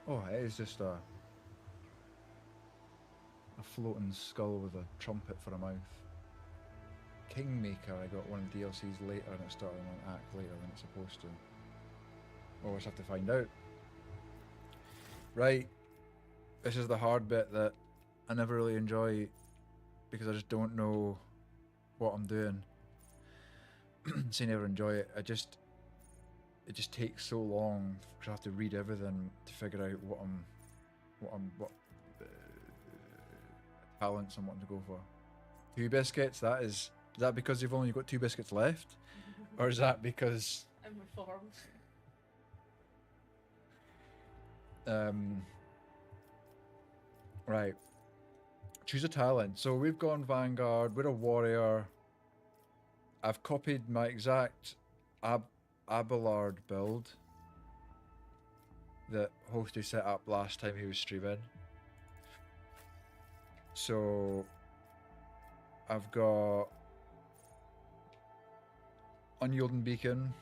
Speaker 2: Oh, it is just a floating skull with a trumpet for a mouth. Kingmaker, I got one of the DLCs later and it started on an act later than it's supposed to. Always have to find out. Right, this is the hard bit that I never really enjoy because I just don't know what I'm doing. Say never enjoy it. It just takes so long because I have to read everything to figure out what talents I'm wanting to go for. 2 biscuits. Is that because you've only got 2 biscuits left, or is that because
Speaker 8: I'm reformed.
Speaker 2: Right. Choose a talent. So we've gone Vanguard. We're a warrior. I've copied my exact Abelard build that Hosty set up last time he was streaming. So I've got Unyielding Beacon.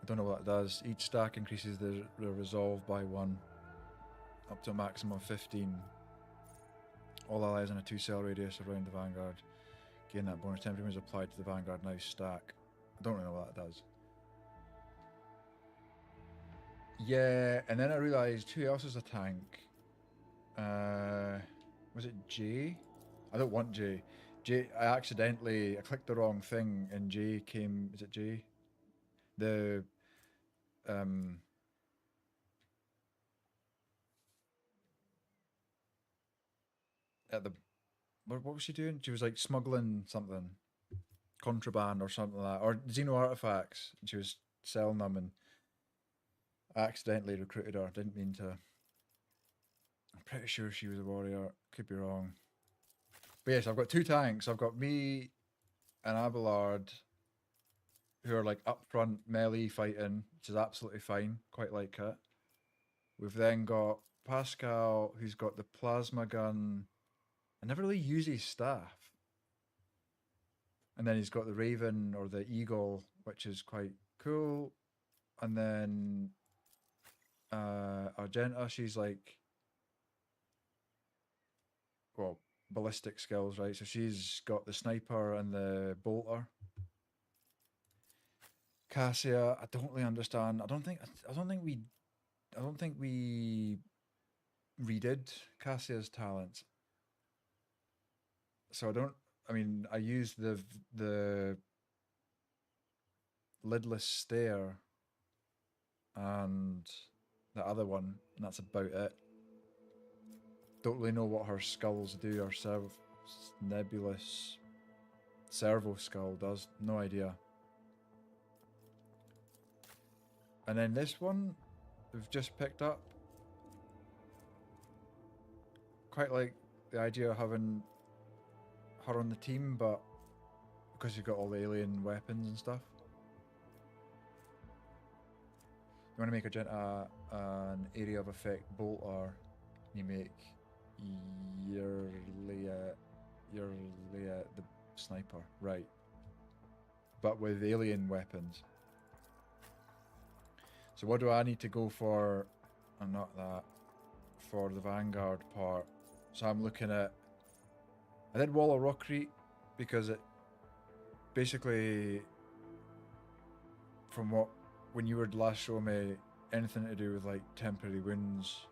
Speaker 2: I don't know what that does. Each stack increases the resolve by 1 up to a maximum of 15. All allies in a 2 cell radius around the Vanguard gain that bonus. Temporary is applied to the Vanguard now stack. I don't really know what that does. Yeah, and then I realised who else is a tank? Was it Jay? I don't want Jay. I clicked the wrong thing and Jay came. Is it Jay? The at the what was she doing? She was like smuggling something, contraband or something like that, or Xeno artifacts. And she was selling them, and I accidentally recruited her. Didn't mean to. I'm pretty sure she was a warrior. Could be wrong. But yes, I've got 2 tanks. I've got me and Abelard, who are like up front melee fighting, which is absolutely fine. Quite like it. We've then got Pascal, who's got the plasma gun. I never really use his staff. And then he's got the Raven or the Eagle, which is quite cool. And then Argenta, she's like, well, ballistic skills, right? So she's got the sniper and the bolter. Cassia, I don't really understand. I don't think we redid Cassia's talents. So I used the lidless stare and the other one, and that's about it. Don't really know what her skulls do, or nebulous servo skull does. No idea. And then this one we've just picked up. Quite like the idea of having her on the team, but because you've got all the alien weapons and stuff. You want to make an area of effect bolter, you make Yerlia the sniper, right? But with alien weapons. So what do I need to go for? And not that. For the Vanguard part. So I'm looking at. I did Wall of Rockcrete because it basically, from when you were last showing me, anything to do with like temporary wounds.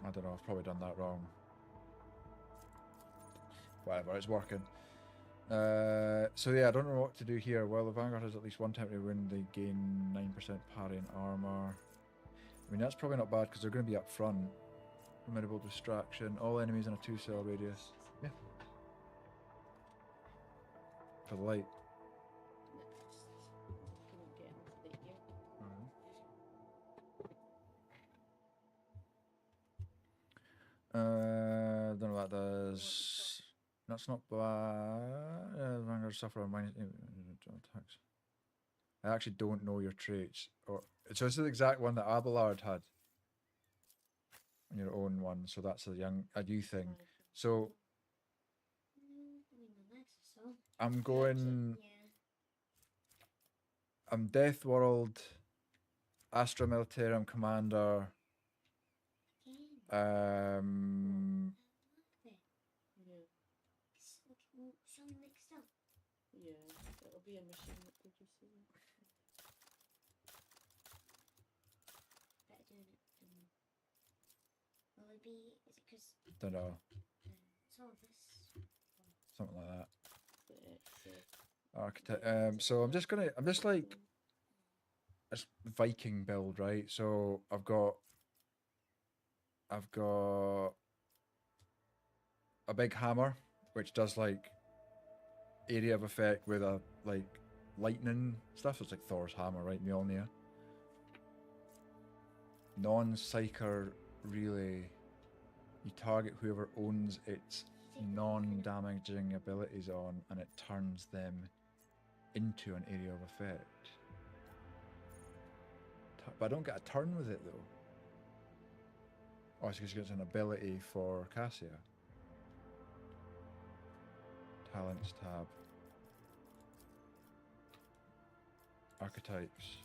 Speaker 2: I don't know, I've probably done that wrong. Whatever, it's working. So yeah, I don't know what to do here. Well, the Vanguard has at least 1 temporary wound, they gain 9% parry and armor. I mean, that's probably not bad because they're going to be up front. Formidable distraction. All enemies in a 2 cell radius. Yeah. For the light. Don't know what that does. That's not bad. Vanguard suffer minus attacks. I actually don't know your traits. So this is the exact one that Abelard had. On your own one, so that's a new thing. So I'm going. I'm Death World, Astra Militarum Commander.
Speaker 8: Yeah, it'll be a machine that produces it.
Speaker 1: Better doing it than. Will it be? Is it because
Speaker 2: Don't know,
Speaker 1: Solvus?
Speaker 2: something like that.
Speaker 8: The X,
Speaker 2: Architect. So I'm just like it's Viking build, right? So I've got a big hammer which does like area of effect with a like lightning stuff. So it's like Thor's hammer, right? Mjolnir. Non-psyker relay. You target whoever owns its non-damaging abilities on, and it turns them into an area of effect. But I don't get a turn with it though. Oh, it's because it's an ability for Cassia. Talents tab. Archetypes.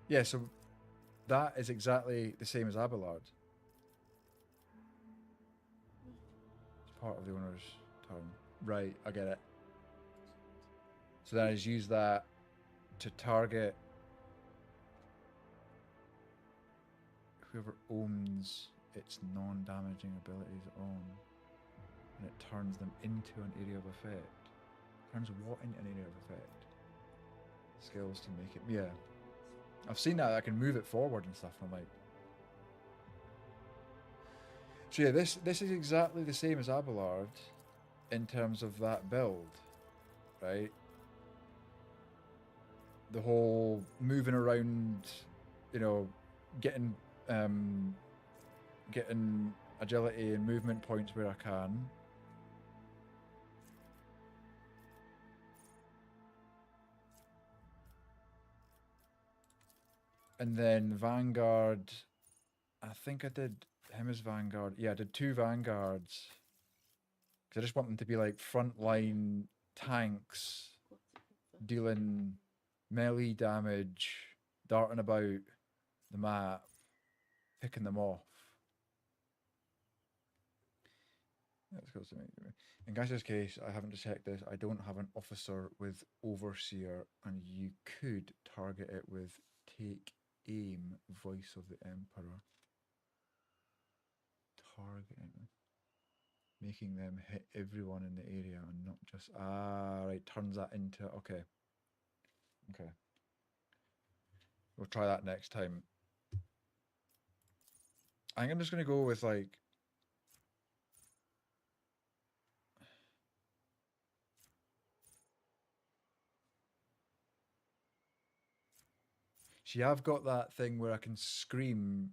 Speaker 2: Yeah, so that is exactly the same as Abelard. It's part of the owner's turn. Right, I get it. So then I just use that to target whoever owns its non-damaging abilities on, and it turns them into an area of effect. Turns what into an area of effect? Skills to make it. Yeah, I've seen that. I can move it forward and stuff. And I'm like, so yeah, this is exactly the same as Abelard in terms of that build, right? The whole moving around, you know, getting agility and movement points where I can. And then Vanguard, I think I did him as Vanguard. Yeah, I did 2 Vanguards. Because I just want them to be like frontline tanks, dealing melee damage, darting about the map, picking them off. Let's go to me. In Guy's case, I haven't checked this. I don't have an officer with Overseer, and you could target it with Take Aim, Voice of the Emperor. Targeting. Making them hit everyone in the area and not just... Ah, right, turns that into... Okay. Okay. We'll try that next time. I think I'm just going to go with, like... See, I've got that thing where I can scream,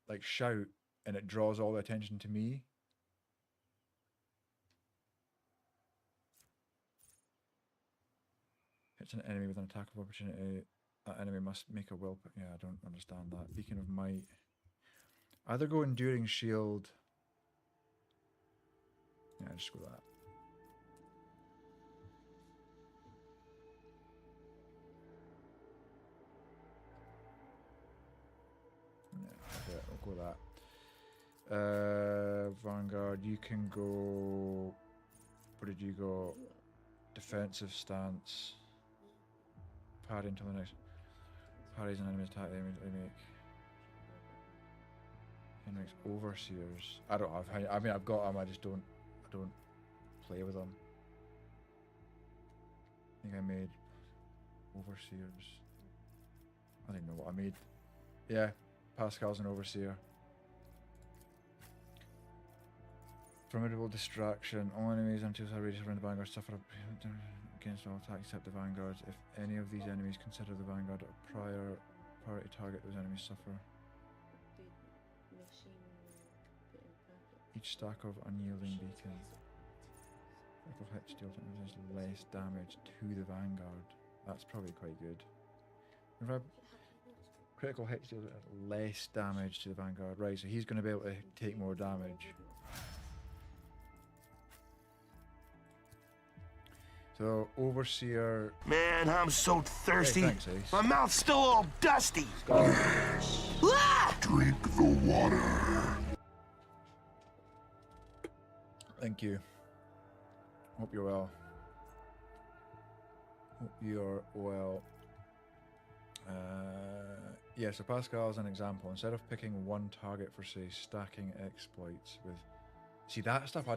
Speaker 2: like shout, and it draws all the attention to me. It's an enemy with an attack of opportunity. That enemy must make a will. Yeah, I don't understand that. Beacon of Might. Either go Enduring Shield. Yeah, just go that. Yeah, okay, I'll go that. Vanguard, you can go... Where did you go? Defensive stance. Parry until the next... Parries an enemy attack, they make... He makes Overseers. I don't have... I mean, I've got them, I don't play with them. I think I made Overseers. I don't even know what I made. Yeah, Pascal's an Overseer. Formidable distraction. All enemies until the radius around the Vanguard suffer against all attacks except the Vanguards. If any of these enemies consider the Vanguard a priority target, those enemies suffer. Each stack of unyielding beacon. Critical hit steal does less damage to the Vanguard. That's probably quite good. If I critical hit steal less damage to the Vanguard. Right, so he's going to be able to take more damage. So, Overseer...
Speaker 4: Man, I'm so thirsty.
Speaker 2: Hey, thanks, Ace.
Speaker 4: My mouth's still all dusty. Ah!
Speaker 6: Drink the water.
Speaker 2: Thank you. Hope you're well. Hope you're well. Yeah, so Pascal is an example. Instead of picking one target for, say, stacking exploits with... See, that stuff I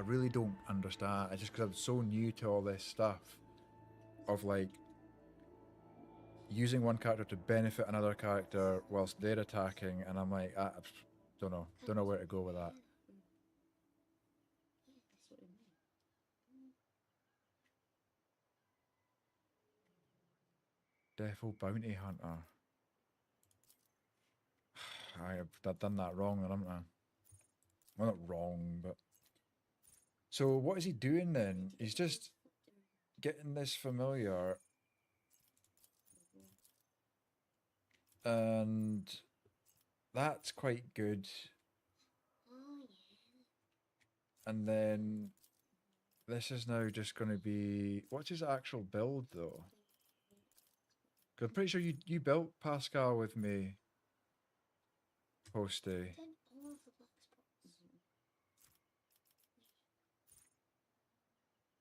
Speaker 2: really don't understand. It's just because I'm so new to all this stuff of, like, using one character to benefit another character whilst they're attacking, and I'm like, I don't know where to go with that.
Speaker 8: That's what I mean.
Speaker 2: Defo Bounty Hunter. I've done that wrong, haven't I? Well, not wrong, but... So what is he doing then? He's just getting this familiar, and that's quite good.
Speaker 1: Oh, yeah.
Speaker 2: And then this is now just going to be... What's his actual build, though? 'Cause I'm pretty sure you built Pascal with me, Posty.
Speaker 1: Then all of the black spots.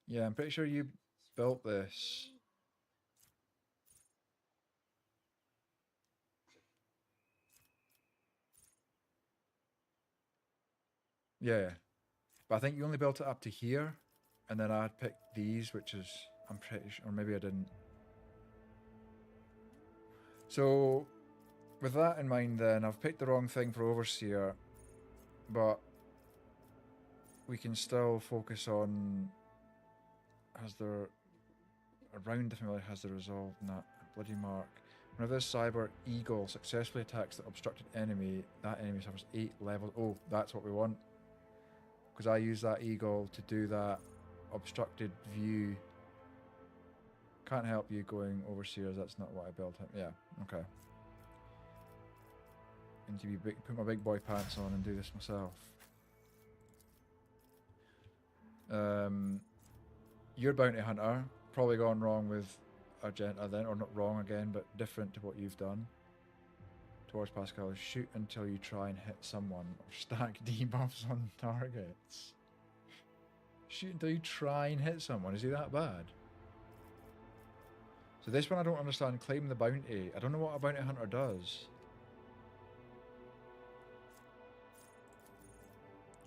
Speaker 2: Yeah, I'm pretty sure you built this. Yeah, but I think you only built it up to here, and then I had picked these, which is, I'm pretty sure, or maybe I didn't. So, with that in mind then, I've picked the wrong thing for Overseer, but we can still focus on, has there, around the familiar has the resolve, not bloody mark. Whenever this cyber eagle successfully attacks the obstructed enemy, that enemy suffers 8 levels. Oh, that's what we want. Because I use that eagle to do that obstructed view. Can't help you going overseers, that's not what I built. Yeah, okay. Need to be big, put my big boy pants on and do this myself. Your bounty hunter, probably gone wrong with Argenta then, or not wrong again, but different to what you've done. Towards Pascal is shoot until you try and hit someone, or stack debuffs on targets. Shoot until you try and hit someone, is he that bad? So this one I don't understand, claim the bounty. I don't know what a bounty hunter does.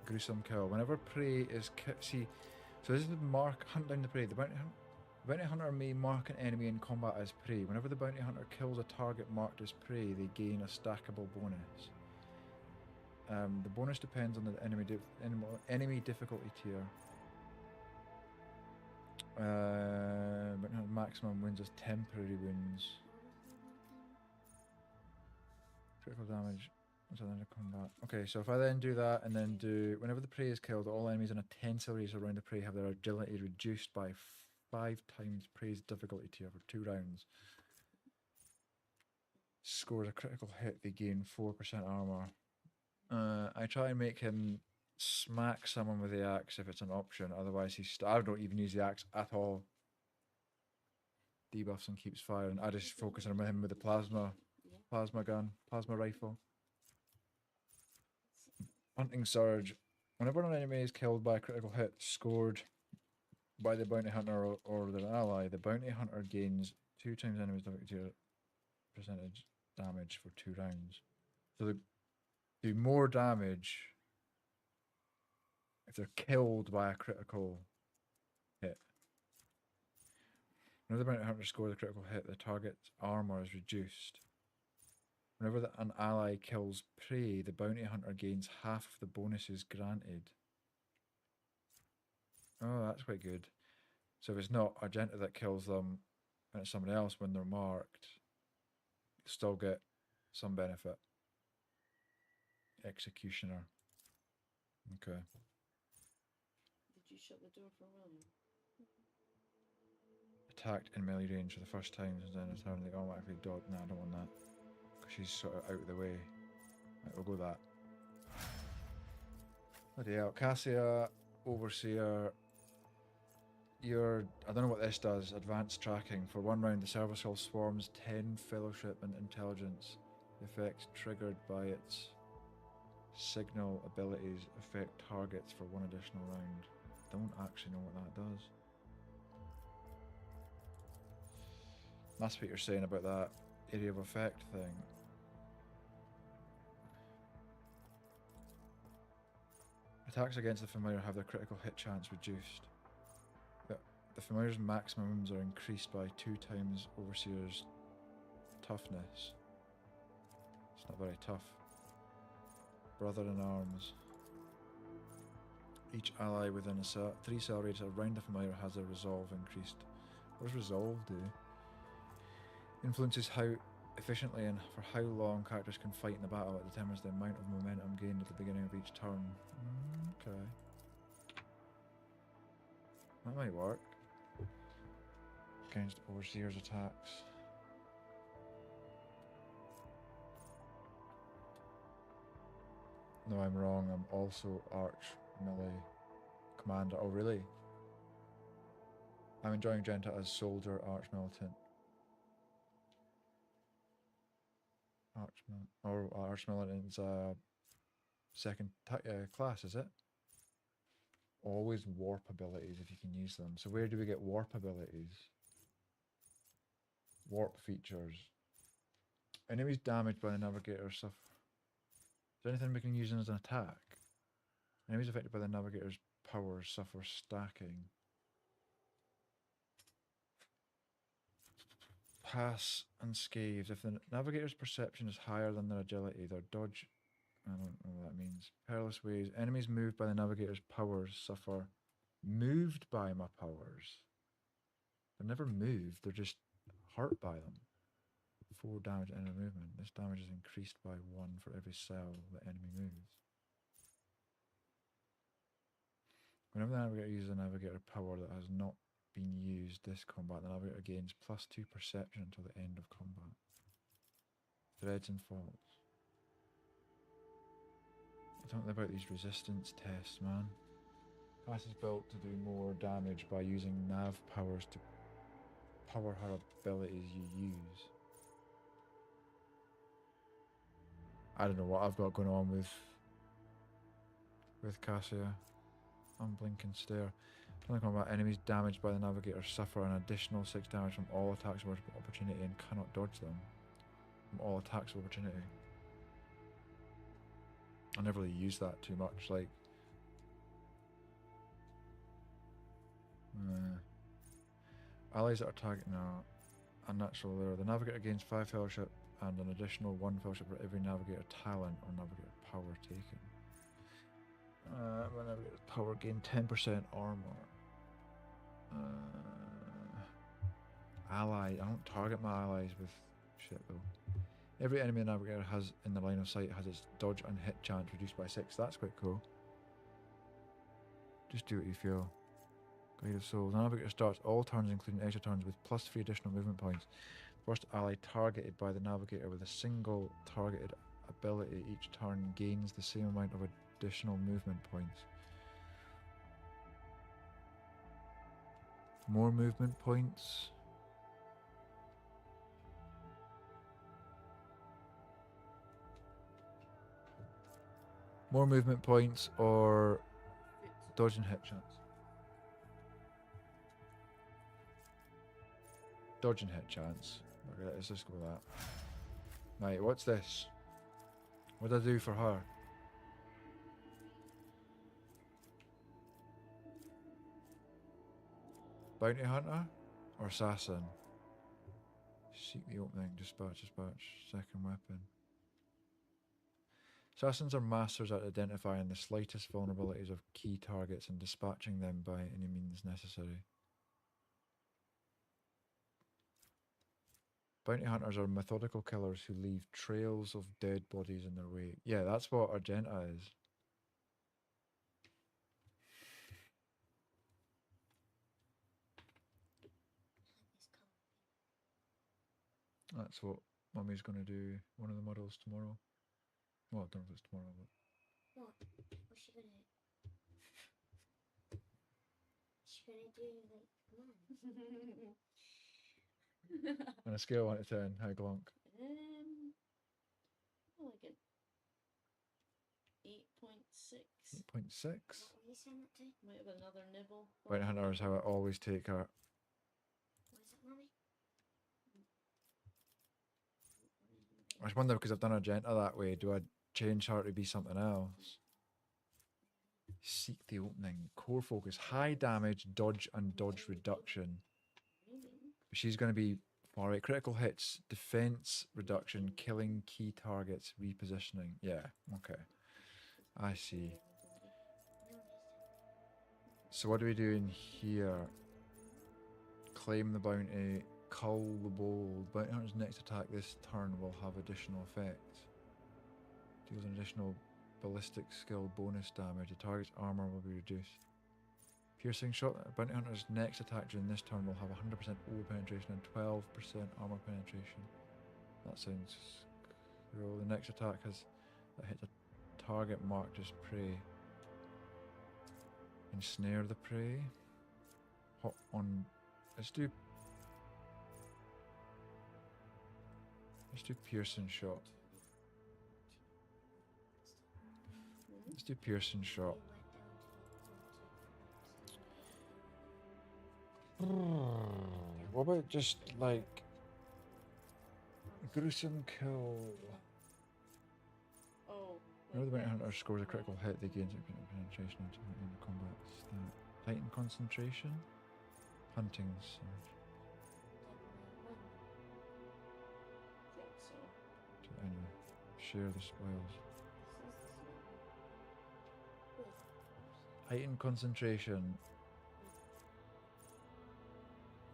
Speaker 2: Gruesome kill. Whenever prey is see, so this is the mark, hunt down the prey. The bounty hunter may mark an enemy in combat as prey. Whenever the bounty hunter kills a target marked as prey, they gain a stackable bonus. The bonus depends on the enemy difficulty tier. But maximum wins as temporary wounds. Critical damage. Combat. Okay, so if I then do that and then do whenever the prey is killed, all enemies in a 10 series around the prey have their agility reduced by 5 times prey's difficulty tier for 2 rounds. Scores a critical hit, they gain 4% armor. I try and make him smack someone with the axe if it's an option, otherwise I don't even use the axe at all. Debuffs and keeps firing. I just focus on him with the plasma gun, plasma rifle. Hunting Surge. Whenever an enemy is killed by a critical hit scored by the bounty hunter or their ally, the bounty hunter gains 2 times enemy's difficulty percentage damage for 2 rounds. So they do more damage if they're killed by a critical hit. Whenever the bounty hunter scores a critical hit, the target's armor is reduced. Whenever an ally kills prey, the bounty hunter gains half of the bonuses granted. Oh, that's quite good. So if it's not Argenta that kills them, and it's somebody else when they're marked, you'll still get some benefit. Executioner. Okay.
Speaker 8: Did you shut the door for William?
Speaker 2: Attacked in melee range for the first time, and then return the automatically dodge. Nah, I don't want that. She's sort of out of the way. Right, we'll go that. Bloody hell. Cassia, Overseer. I don't know what this does. Advanced tracking. For 1 round, the service hall swarms 10 fellowship and intelligence. Effects triggered by its signal abilities affect targets for 1 additional round. don't actually know what that does. That's what you're saying about that area of effect thing. Attacks against the familiar have their critical hit chance reduced. The familiar's maximums are increased by 2 times Overseer's toughness. It's not very tough. Brother in arms. Each ally within a 3 cell radius around the familiar has their resolve increased. What does resolve do? Influences how efficiently and for how long characters can fight in the battle. It determines the amount of momentum gained at the beginning of each turn. Okay. That might work. Against Overseer's attacks. No, I'm wrong. I'm also Arch Melee Commander. Oh, really? I'm enjoying Genta as Soldier Arch Militant. Arch Militant's second class, is it? Always warp abilities if you can use them. So where do we get warp abilities? Warp features. Enemies damaged by the Navigator suffer. Is there anything we can use as an attack? Enemies affected by the Navigator's powers suffer stacking. Pass unscathed. If the Navigator's perception is higher than their agility, their dodge... I don't know what that means. Perilous ways. Enemies moved by the Navigator's powers suffer... Moved by my powers? They're never moved, they're just hurt by them. 4 damage enemy movement. This damage is increased by 1 for every cell the enemy moves. Whenever the Navigator uses a Navigator power that has not been used this combat, the Navigator gains +2 perception until the end of combat. Threads and faults. I don't know about these resistance tests, man. Class is built to do more damage by using nav powers to power her abilities you use. I don't know what I've got going on with Cassia. Unblinking stare. During combat, enemies damaged by the Navigator suffer an additional 6 damage from all attacks of opportunity and cannot dodge them. From all attacks of opportunity. I never really use that too much, like... Allies that are targeting a unnatural lure. The Navigator gains 5 fellowship and an additional 1 fellowship for every Navigator talent or Navigator power taken. My Navigator's power gain 10% armor. Ally. I don't target my allies with shit though. Every enemy the Navigator has in the line of sight has its dodge and hit chance reduced by 6. That's quite cool. Just do what you feel. Guide of Souls. The Navigator starts all turns, including extra turns, with +3 additional movement points. First ally targeted by the Navigator with a single targeted ability each turn gains the same amount of additional movement points. More movement points. More movement points or dodge and hit chance. Dodge and hit chance. Okay, let's just go with that. Right, what's this? What did I do for her? Bounty Hunter or Assassin? Seek the opening, dispatch, second weapon. Assassins are masters at identifying the slightest vulnerabilities of key targets and dispatching them by any means necessary. Bounty hunters are methodical killers who leave trails of dead bodies in their wake. Yeah, that's what Argenta is. That's what Mummy's going to do, one of the models tomorrow. Well, I don't know if it's tomorrow, but...
Speaker 1: What? What's she gonna do? She's gonna do, like, come on.
Speaker 2: On a scale of 1 to 10, how glonk?
Speaker 8: Well, like an 8.6. 8.6.
Speaker 2: 8.6.
Speaker 1: What were you saying that to?
Speaker 8: Might have another nibble.
Speaker 2: Bounty hunter is how I always take her.
Speaker 1: What is it, Mummy?
Speaker 2: I just wonder because I've done Argenta that way, do I change her to be something else? Seek the opening. Core focus. High damage, dodge, and dodge reduction. She's going to be far right. Critical hits, defense reduction, killing key targets, repositioning. Yeah, okay. I see. So what do we do in here? Claim the bounty, cull the bold. Bounty hunter's next attack this turn will have additional effects. Deals an additional ballistic skill bonus damage. The target's armor will be reduced. Piercing shot. Bounty hunter's next attack during this turn will have 100% over penetration and 12% armor penetration. That sounds cool. The next attack has that hits a target marked as prey. Ensnare the prey. Hot on. Let's do piercing shot. Let's do piercing shot. What about just like gruesome kill?
Speaker 8: Oh.
Speaker 2: Whenever the bounty hunter scores a critical hit, they gain significant penetration into the combat stat. Heightened concentration? Hunting surge.
Speaker 8: I think so.
Speaker 2: Anyway, share the spoils. Heightened concentration.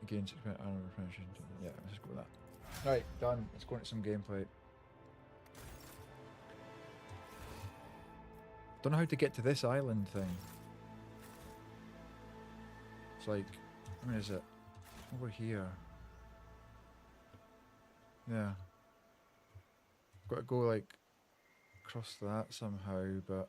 Speaker 2: Again, 6% armor penetration. Yeah, let's go with that. Right, done. Let's go into some gameplay. Don't know how to get to this island thing. It's like, where is it? Over here. Yeah. Got to go like across that somehow, but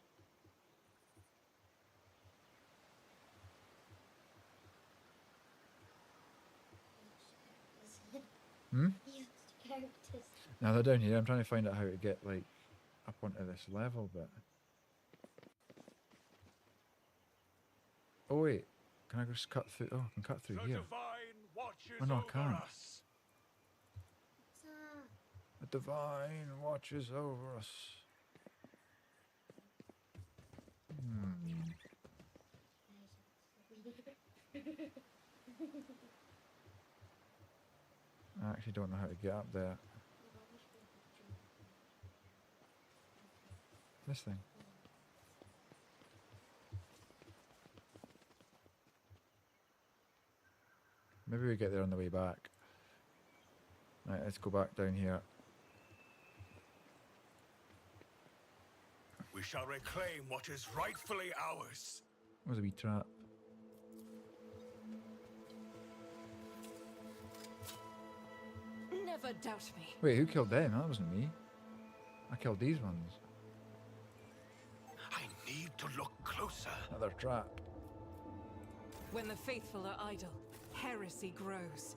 Speaker 1: Characters.
Speaker 2: now they're down here. I'm trying to find out how to get like up onto this level, but oh wait, can I just cut through? Oh, I can cut through here. Oh no, I can't. The divine watches over us. I actually don't know how to get up there. This thing. Maybe we get there on the way back. Right, let's go back down here.
Speaker 10: We shall reclaim what is rightfully ours.
Speaker 2: Where's a wee trap?
Speaker 9: Never doubt me.
Speaker 2: Wait, who killed them? That wasn't me. I killed these ones.
Speaker 10: I need to look closer.
Speaker 2: Another trap.
Speaker 9: When the faithful are idle, heresy grows.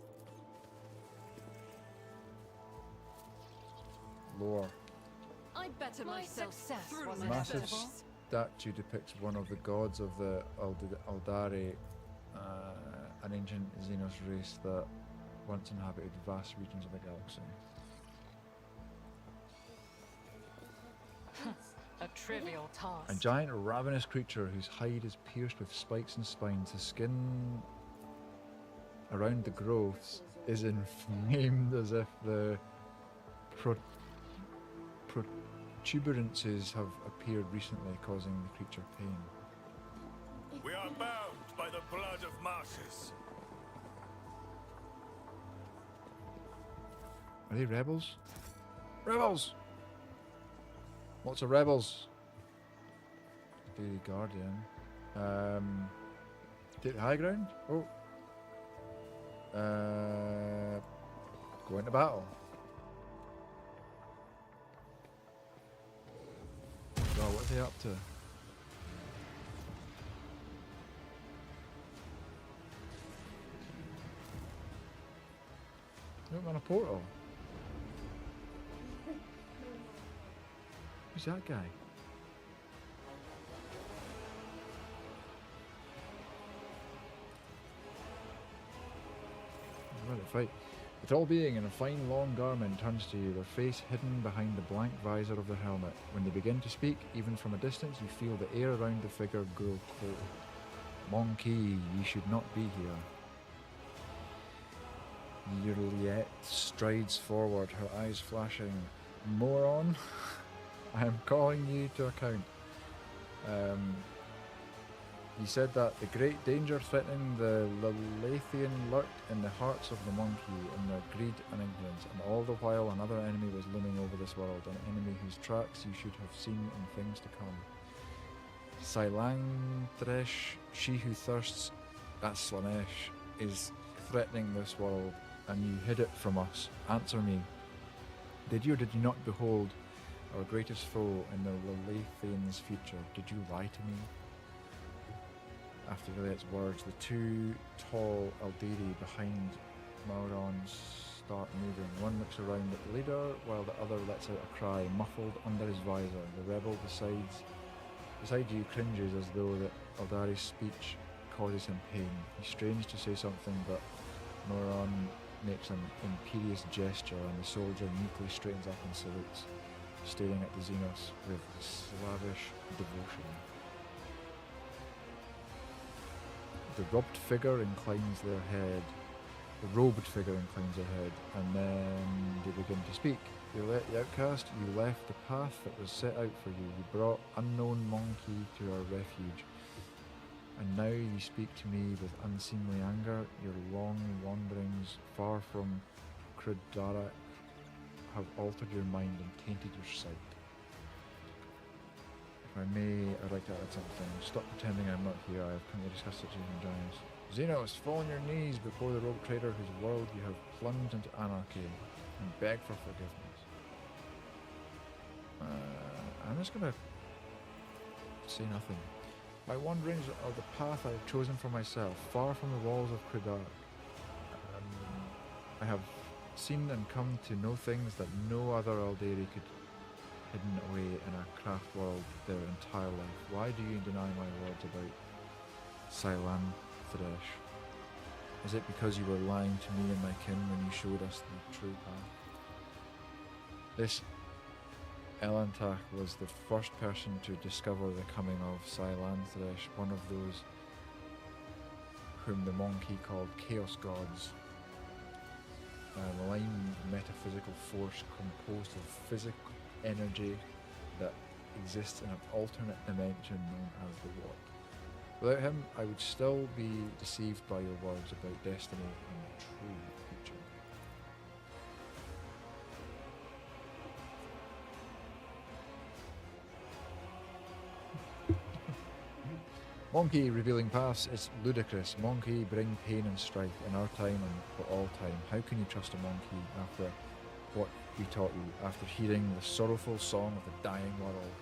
Speaker 2: Lore.
Speaker 9: I better
Speaker 5: My
Speaker 9: myself
Speaker 5: success
Speaker 9: through
Speaker 5: was
Speaker 9: my
Speaker 2: Massive
Speaker 9: service.
Speaker 2: statue depicts one of the gods of the Aldari, an ancient Xenos race that once inhabited vast regions of the galaxy.
Speaker 5: A trivial
Speaker 2: A
Speaker 5: task.
Speaker 2: giant ravenous creature whose hide is pierced with spikes and spines. The skin around the growths is inflamed as if the protuberances have appeared recently, causing the creature pain.
Speaker 10: We are bound by the blood of martyrs.
Speaker 2: Are they rebels? Rebels! Lots of rebels. Daily Guardian. Take the high ground? Oh. Go into battle. God, what are they up to? Look, on a portal. Who's that guy? fight. The tall being in a fine long garment turns to you, their face hidden behind the blank visor of their helmet. When they begin to speak, even from a distance, you feel the air around the figure grow cold. Monkey, ye should not be here. Juliet strides forward, her eyes flashing. Moron, I am calling you to account. He said that the great danger threatening the Lilithian lurked in the hearts of the monkey, in their greed and ignorance, and all the while another enemy was looming over this world, an enemy whose tracks you should have seen in things to come. Silangthresh, she who thirsts, that's Slanesh, is threatening this world, and you hid it from us. Answer me. Did you or did you not behold our greatest foe in the Lilithian's future? Did you lie to me? After Juliet's words, the two tall Alderi behind Mauron start moving. One looks around at the leader, while the other lets out a cry, muffled under his visor. The rebel beside you cringes as though the Aldari's speech causes him pain. He strains to say something, but Mauron makes an imperious gesture, and the soldier meekly straightens up and salutes, staring at the Xenos with slavish devotion. The robed figure inclines their head. The robed figure inclines their head, and then they begin to speak. Juliet, the outcast, you left the path that was set out for you. You brought unknown monkey to our refuge, and now you speak to me with unseemly anger. Your long wanderings far from Krudara have altered your mind and tainted your sight. If I may, I'd like to add something. Stop pretending I'm not here. I have currently discussed it with giants. Xenos, fall on your knees before the rogue trader whose world you have plunged into anarchy, and beg for forgiveness. I'm just gonna say nothing. My wanderings are the path I have chosen for myself, far from the walls of Krudara. I have seen and come to know things that no other Alderi could, hidden away in a craft world their entire life. Why do you deny my words about Silangthresh? Is it because you were lying to me and my kin when you showed us the true path? This Elantach was the first person to discover the coming of Silangthresh, one of those whom the monkey called Chaos Gods. A malign metaphysical force composed of physical energy that exists in an alternate dimension known as the Warp. Without him, I would still be deceived by your words about destiny and true future. Monkey revealing paths is ludicrous. Monkey bring pain and strife in our time and for all time. How can you trust a monkey after what we taught you, after hearing the sorrowful song of the dying world?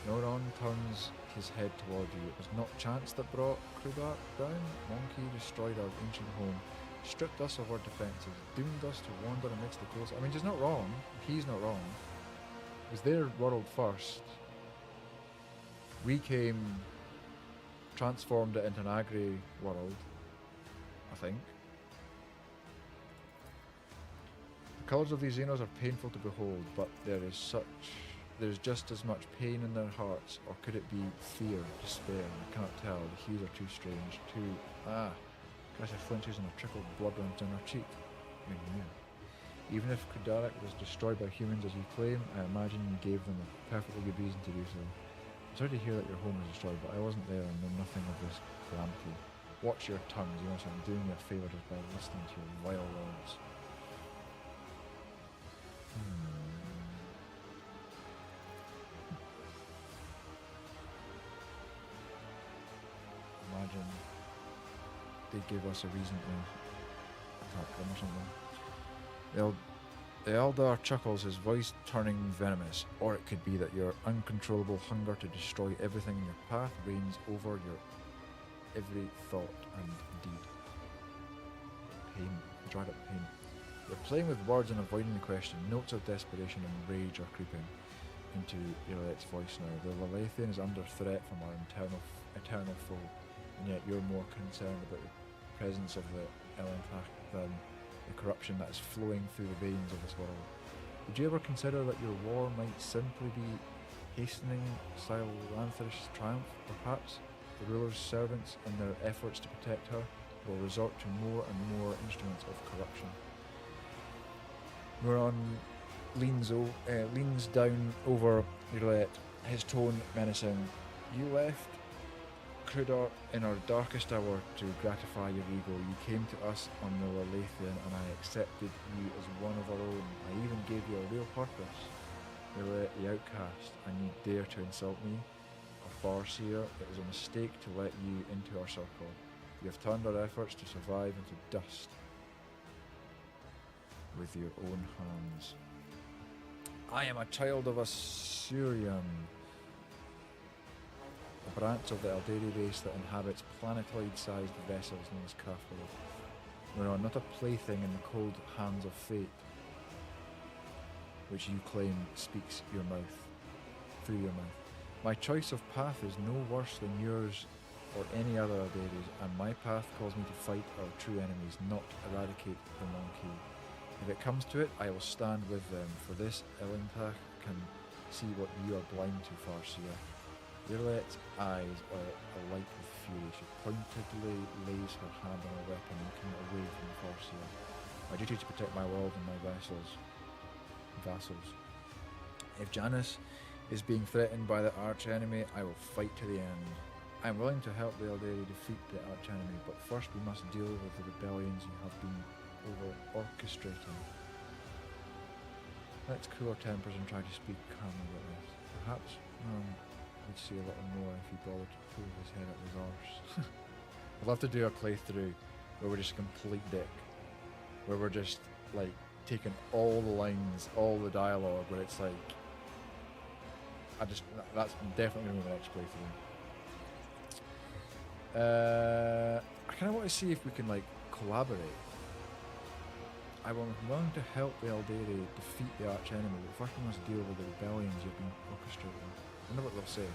Speaker 2: Noron turns his head toward you. It was not chance that brought Krudara down. Monkey destroyed our ancient home, stripped us of our defences, doomed us to wander amidst the chaos. I mean, he's not wrong. He's not wrong. It was their world first. We came, transformed it into an agri world, I think. The colours of these Xenos are painful to behold, but there is just as much pain in their hearts, or could it be fear, despair? I cannot tell. The hues are too strange, Cressy flinches and a trickle of blood runs down her cheek. Even if Krudara was destroyed by humans as you claim, I imagine you gave them a perfectly good reason to do so. I'm sorry to hear that your home was destroyed, but I wasn't there and know nothing of this calamity. Watch your tongues, you know, so I'm doing you a favour just by listening to your vile words. Imagine they gave us a reason to attack them or something. The Eldar chuckles, his voice turning venomous. Or it could be that your uncontrollable hunger to destroy everything in your path reigns over your every thought and deed. Pain, dried up pain. You're playing with words and avoiding the question. Notes of desperation and rage are creeping into Juliet's voice now. The Lilithian is under threat from our eternal foe, and yet you're more concerned about the presence of the Elantach than the corruption that is flowing through the veins of this world. Did you ever consider that your war might simply be hastening Silanthrus' triumph? Perhaps the ruler's servants, in their efforts to protect her, will resort to more and more instruments of corruption. Muron leans down over Roulette, his tone menacing. You left Crudor in our darkest hour to gratify your ego. You came to us on the Lalathian, and I accepted you as one of our own. I even gave you a real purpose. Roulette, the outcast, and you dare to insult me? A farseer, it was a mistake to let you into our circle. You have turned our efforts to survive into dust with your own hands. I am a child of Assyrian, a branch of the Aldari race that inhabits planetoid-sized vessels known as Craftworld. We are not a plaything in the cold hands of fate, which you claim speaks your mouth, through your mouth. My choice of path is no worse than yours or any other Aldaris, and my path calls me to fight our true enemies, not eradicate the monkey. If it comes to it, I will stand with them, for this Elintach can see what you are blind to, Farseer. Violet's eyes are alight with fury. She pointedly lays her hand on her weapon, looking away from Farseer. My duty to protect my world and my vassals. If Janus is being threatened by the arch-enemy, I will fight to the end. I am willing to help the Aldari defeat the arch-enemy, but first we must deal with the rebellions you have been orchestrating. Let's cool our tempers and try to speak calmly about this. Perhaps we'd see a little more if he bothered to pull his head up his arse. I'd love to do a playthrough where we're just a complete dick. Where we're just like taking all the lines, all the dialogue, where it's like that's definitely gonna be the next playthrough. I kinda want to see if we can like collaborate. I am willing to help the Aldari defeat the arch-enemy, but first we must deal with the rebellions you've been orchestrating. I wonder what they'll say.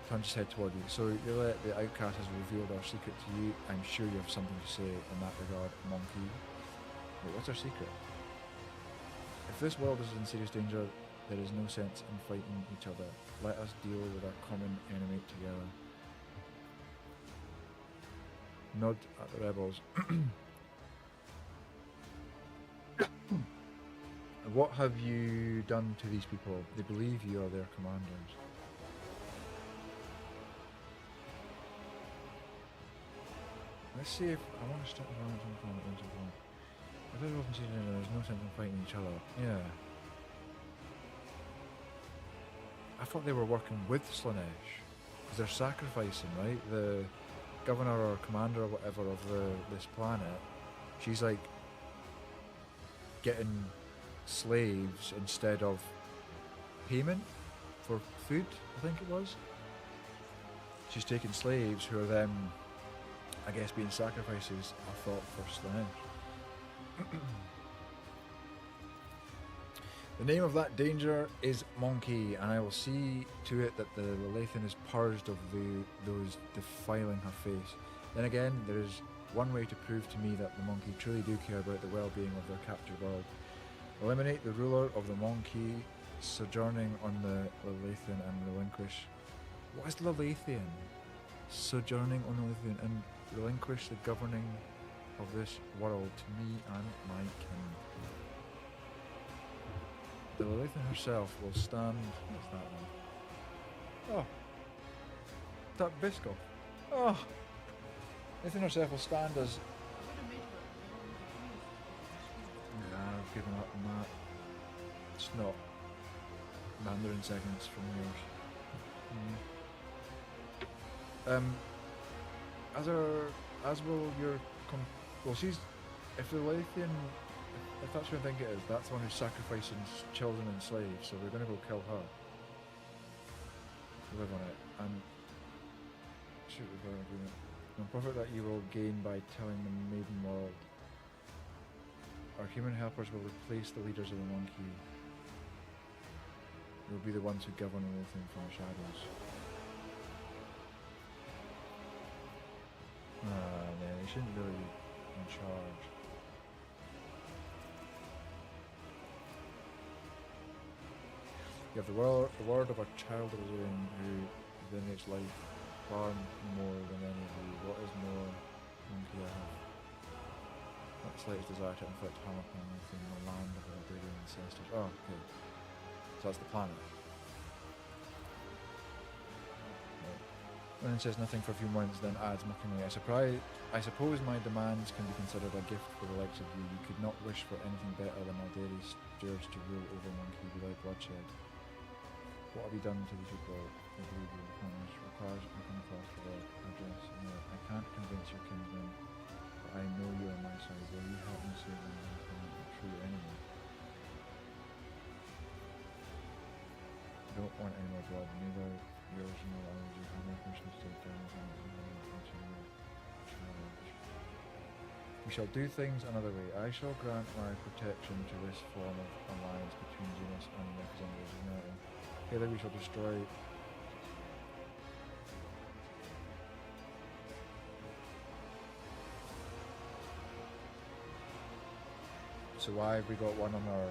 Speaker 2: Turns his head toward you. So the outcast has revealed our secret to you. I'm sure you have something to say in that regard, monkey. Wait, what's our secret? If this world is in serious danger, there is no sense in fighting each other. Let us deal with our common enemy together. Nod at the rebels. What have you done to these people? They believe you are their commanders. Let's see if I want to stop the violence on the planet once and for all. If there's open season, there's no sense in fighting each other. Yeah. I thought they were working with Slanesh. Because they're sacrificing, right? The governor or commander or whatever of this planet, she's like getting slaves instead of payment for food, I think it was. She's taking slaves who are then, I guess, being sacrifices, I thought, for Slanesh. The name of that danger is Monkey, and I will see to it that the Lalathian is purged of those defiling her face. Then again, there is one way to prove to me that the Monkey truly do care about the well-being of their captured world. Eliminate the ruler of the Monkey sojourning on the Lalathian and relinquish... What is Lalathian? Sojourning on the Lalathian and relinquish the governing of this world to me and my kin. The Lalathian herself will stand... What's that one? Oh! That Biscoff. Oh! Lalathian herself will stand as... Yeah, I've given up on that. It's not Mandarin seconds from yours. As will your... well, she's... If the Lalathian... If that's who I think it is, that's the one who's sacrificing children and slaves, so we're going to go kill her. Live on it, and shoot the burn agreement. The profit that you will gain by telling the maiden world. Our human helpers will replace the leaders of the Monkey. We'll be the ones who govern everything from the shadows. Ah, man, they shouldn't really in charge. You have the word of a child of his own who venerates life far more than any of you. What is more monkey I have? Not the slightest desire to inflict harm upon anything in the land of our Albanian ancestors. Oh, okay. So that's the planet. When it says nothing for a few months, then adds mockingly, I suppose my demands can be considered a gift for the likes of you. You could not wish for anything better than Aldari's stewards to rule over monkey without bloodshed. What have you done to these people? I believe you promise requires I come across for their address. No, I can't convince your kinsmen, but I know you on my side. Will you help me save them from a true enemy? I don't want any more blood, neither yours nor ours. You have no permission to take down into your charge. We shall do things another way. I shall grant my protection to this form of alliance between Genus and the representatives of humanity. Together we shall destroy So why have we got one on our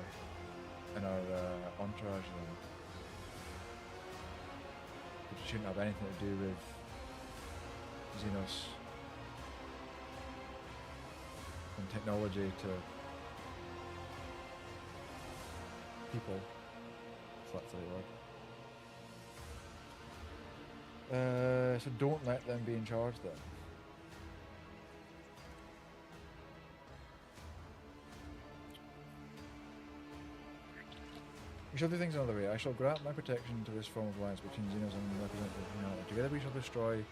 Speaker 2: entourage then? Which shouldn't have anything to do with Xenos and technology to people, if that's the right word. So don't let them be in charge then. We shall do things another way. I shall grant my protection to this form of alliance between Xenos and the representative of humanity. Together we shall destroy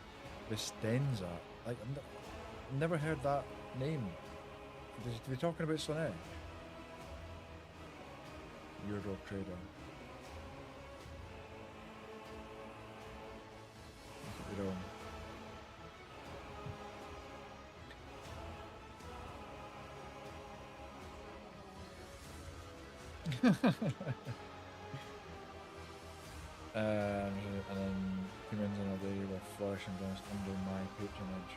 Speaker 2: Vistenza. Like, I've never heard that name. Are they talking about Sonet? Euro trader. Look at their own. And then humans in a day were flourishing just under my patronage.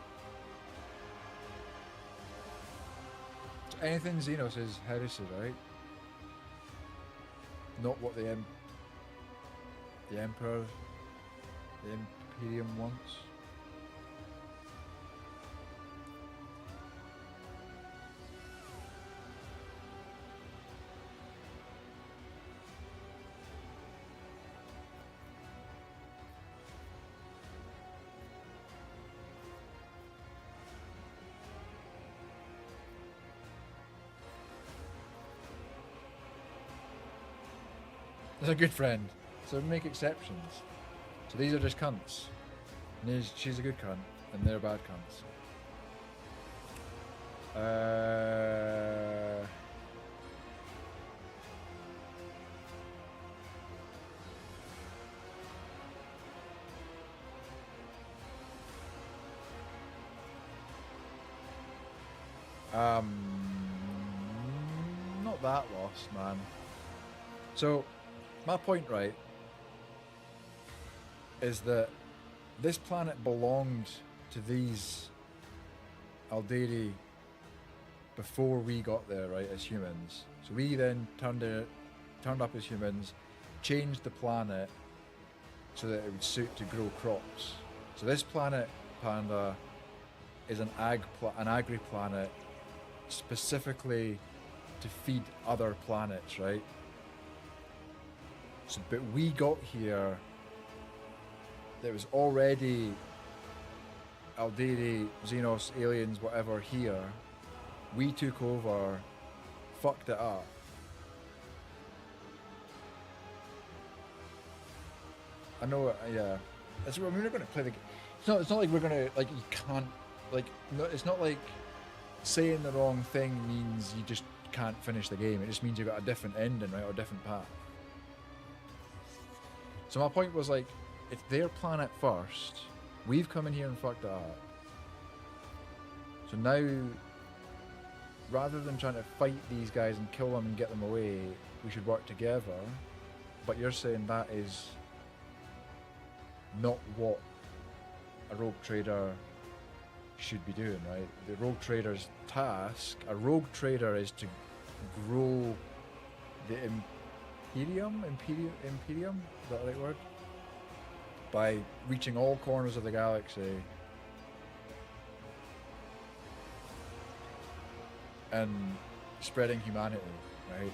Speaker 2: So anything Xenos is heresy, right? Not what the Emperor, the Imperium wants. That's a good friend. So make exceptions. So these are just cunts. And she's a good cunt, and they're bad cunts. Not that lost, man. So my point, right, is that this planet belonged to these Aldari before we got there, right, as humans. So we then turned up as humans, changed the planet so that it would suit to grow crops. So this planet, Panda, is an agri planet specifically to feed other planets, right? So, but we got here, there was already Aldari, Xenos, aliens, whatever here. We took over, fucked it up. I know, yeah. That's what we're not going to play the game. It's not like we're going to, like, you can't, like, no, it's not like saying the wrong thing means you just can't finish the game. It just means you've got a different ending, right, or a different path. So my point was, like, it's their planet first. We've come in here and fucked it up. So now, rather than trying to fight these guys and kill them and get them away, we should work together. But you're saying that is not what a rogue trader should be doing, right? The rogue trader's task, a rogue trader is to grow the Imperium? Is that the right word? By reaching all corners of the galaxy and spreading humanity, right?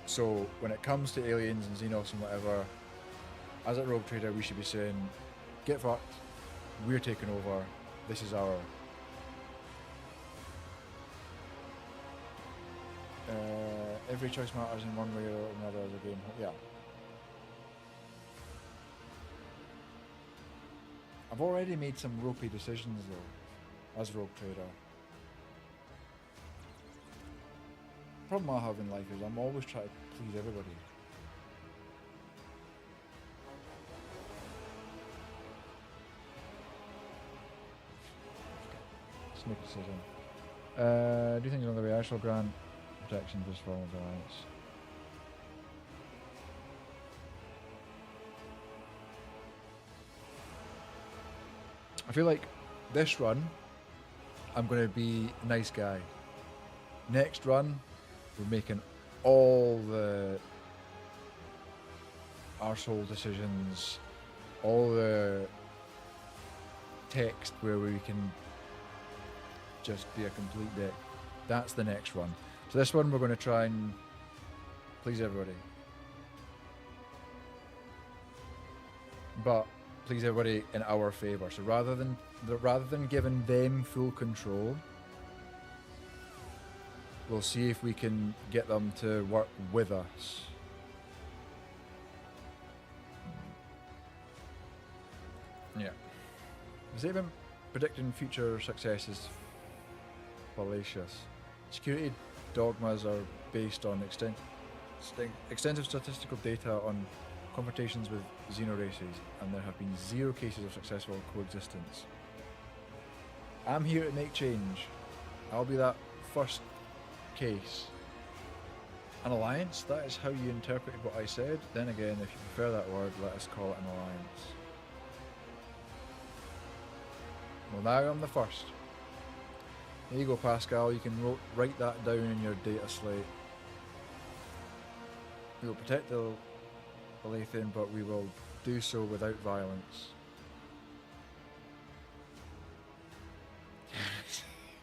Speaker 2: So when it comes to aliens and Xenos and whatever, as a rogue trader we should be saying, get fucked, we're taking over, this is our every choice matters in one way or another as a game. Yeah. I've already made some ropey decisions though, as rogue trader. Problem I have in life is I'm always trying to please everybody. Let's make a decision. Do you think another way I shall grant protection to this fallen alliance? I feel like this run I'm going to be a nice guy. Next run we're making all the arsehole decisions, all the text where we can just be a complete dick. That's the next one. So this one we're going to try and please everybody. But please everybody in our favour. So rather than giving them full control, we'll see if we can get them to work with us. Yeah. The statement predicting future success is fallacious. Security dogmas are based on extensive statistical data on confrontations with xenoraces, and there have been 0 cases of successful coexistence. I'm here to make change. I'll be that first case. An alliance? That is how you interpreted what I said. Then again, if you prefer that word, let us call it an alliance. Well, now I'm the first. There you go, Pascal. You can write that down in your data slate. We will protect the Lathian, but we will do so without violence.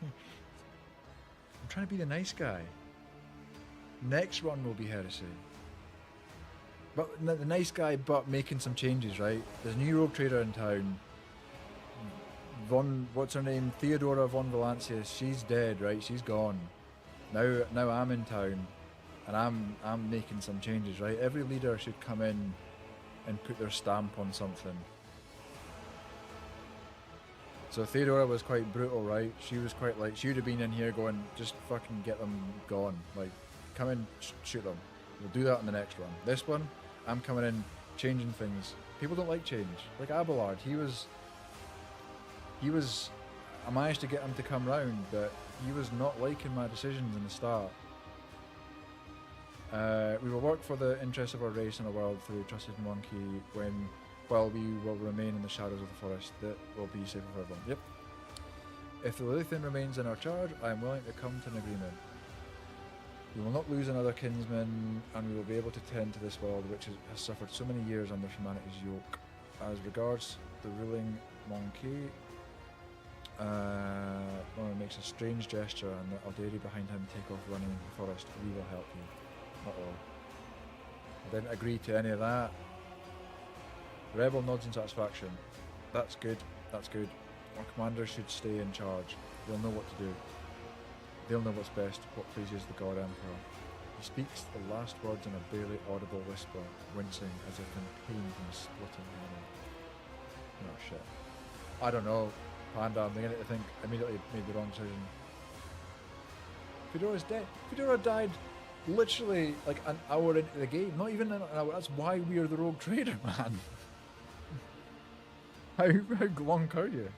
Speaker 2: I'm trying to be the nice guy. Next run will be heresy. But the nice guy, but making some changes, right? There's a new rogue trader in town. What's her name? Theodora von Valancius. She's dead, right? She's gone. Now I'm in town, and I'm making some changes, right? Every leader should come in and put their stamp on something. So Theodora was quite brutal, right? She was quite like, she would have been in here going, just fucking get them gone. Like, come in, shoot them. We'll do that in the next one. This one, I'm coming in, changing things. People don't like change. Like Abelard, he was, I managed to get him to come round, but he was not liking my decisions in the start. We will work for the interests of our race and our world through trusted monkey while we will remain in the shadows of the forest. That will be safer for everyone. Yep. If the Lilithian remains in our charge, I am willing to come to an agreement. We will not lose another kinsman, and we will be able to tend to this world which has suffered so many years under humanity's yoke. As regards the ruling monkey, Norman makes a strange gesture, and the Alderi behind him take off running into the forest. We will help you. Uh-oh. I didn't agree to any of that. The rebel nods in satisfaction. That's good, that's good. Our commanders should stay in charge. They'll know what to do. They'll know what's best, what pleases the God Emperor. He speaks the last words in a barely audible whisper, wincing as if in pain from a splitting enemy. Oh shit. I don't know, Panda, I'm beginning to think I immediately made the wrong decision. Fedora's dead. Fedora died literally like an hour into the game. Not even an hour. That's why we are the rogue trader, man. How long are you?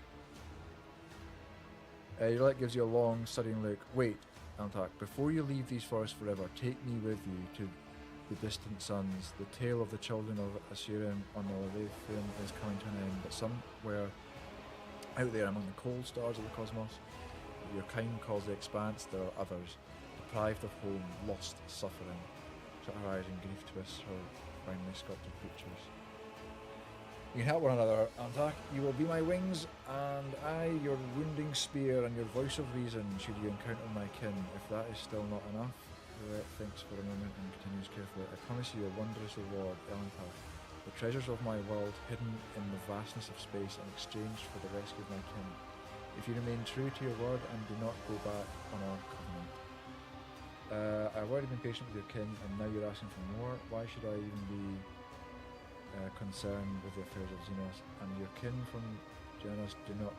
Speaker 2: Your light gives you a long, studying look. Wait, Antak, before you leave these forests forever, take me with you to the distant suns. The tale of the children of Assyrian on the Lathian is coming to an end, but somewhere Out there among the cold stars of the cosmos, what your kind calls the expanse, there are others, deprived of home, lost, suffering. Shut her eyes and grief twists her finely sculpted features. You can help one another, Antak. You will be my wings, and I your wounding spear and your voice of reason should you encounter my kin. If that is still not enough, Roulette thinks for a moment and continues carefully. I promise you a wondrous reward, Elantar. The treasures of my world hidden in the vastness of space in exchange for the rescue of my kin. If you remain true to your word and do not go back on our covenant. I've already been patient with your kin and now you're asking for more. Why should I even be concerned with the affairs of Xenos? And your kin from Genos do not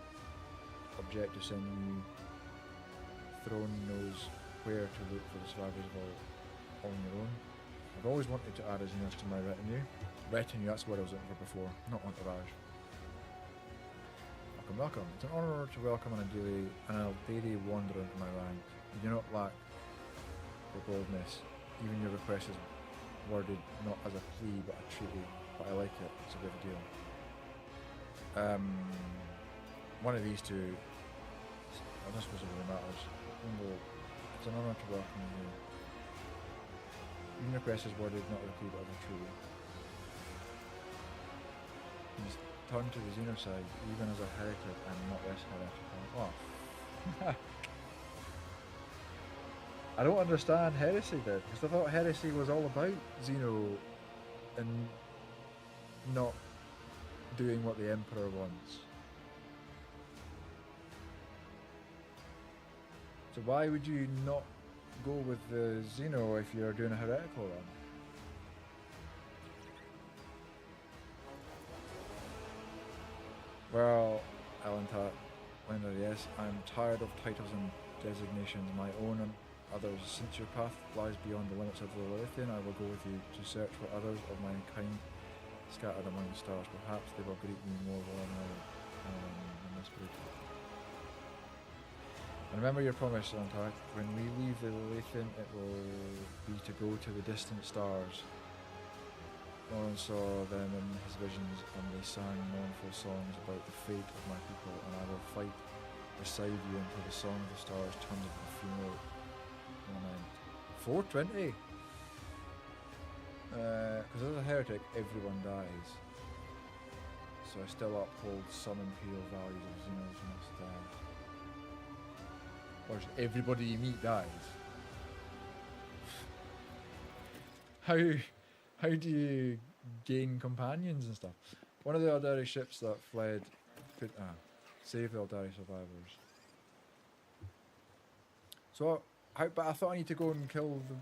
Speaker 2: object to sending you throne knows where to look for the survivors of all on your own. I've always wanted to add a Xenos to my retinue. Retinue, that's what I was looking for before, not entourage. Welcome, welcome. It's an honour to welcome an Aldari wanderer into my ranks. You do not lack for boldness. Even your request is worded not as a plea but a treaty, but I like it. It's a big deal. One of these two, I don't suppose it really matters. It's an honour to welcome you. Even your request is worded not as a plea but as a treaty. He's turned to the Xenocide, even as a heretic and not less heretical. Oh. I don't understand heresy then, because I thought heresy was all about Xeno and not doing what the Emperor wants. So why would you not go with the Xeno if you're doing a heretical run? Well, Elantar, Lender, yes, I'm tired of titles and designations, my own and others. Since your path lies beyond the limits of the Lilithian, I will go with you to search for others of my kind scattered among the stars. Perhaps they will greet me more warmly in this group. And remember your promise, Elantar. When we leave the Lilithian, it will be to go to the distant stars. Oren saw them in his visions, and they sang mournful songs about the fate of my people, and I will fight beside you until the song of the stars turns into the funeral lament. 420? Because as a heretic, everyone dies. So I still uphold some imperial values of Xenos must die. Or everybody you meet dies. How do you gain companions and stuff? One of the Aldari ships that fled could save the Aldari survivors. So, but I thought I need to go and kill the...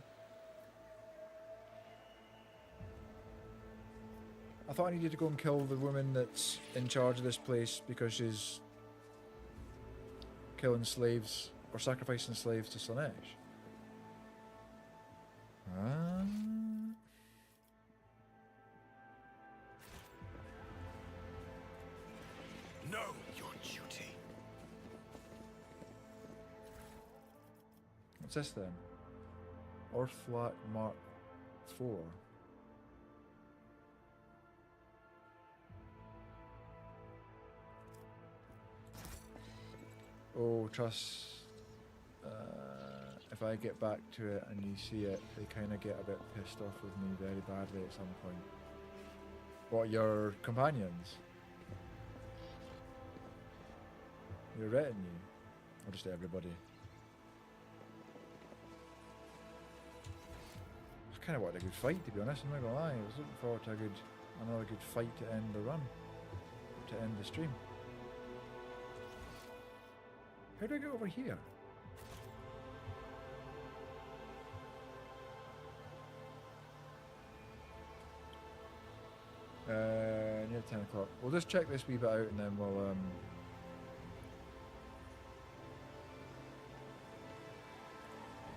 Speaker 2: I thought I needed to go and kill the woman that's in charge of this place because she's killing slaves or sacrificing slaves to Slaanesh.
Speaker 10: Know your duty.
Speaker 2: What's this then? Orthlat Mark 4. Oh, trust. If I get back to it and you see it, they kind of get a bit pissed off with me very badly at some point. What, your companions? Your retinue? Or just everybody? I kind of wanted a good fight, to be honest, I'm not gonna lie. I was looking forward to another good fight to end the run. To end the stream. How do I get over here? Near 10 o'clock. We'll just check this wee bit out and then we'll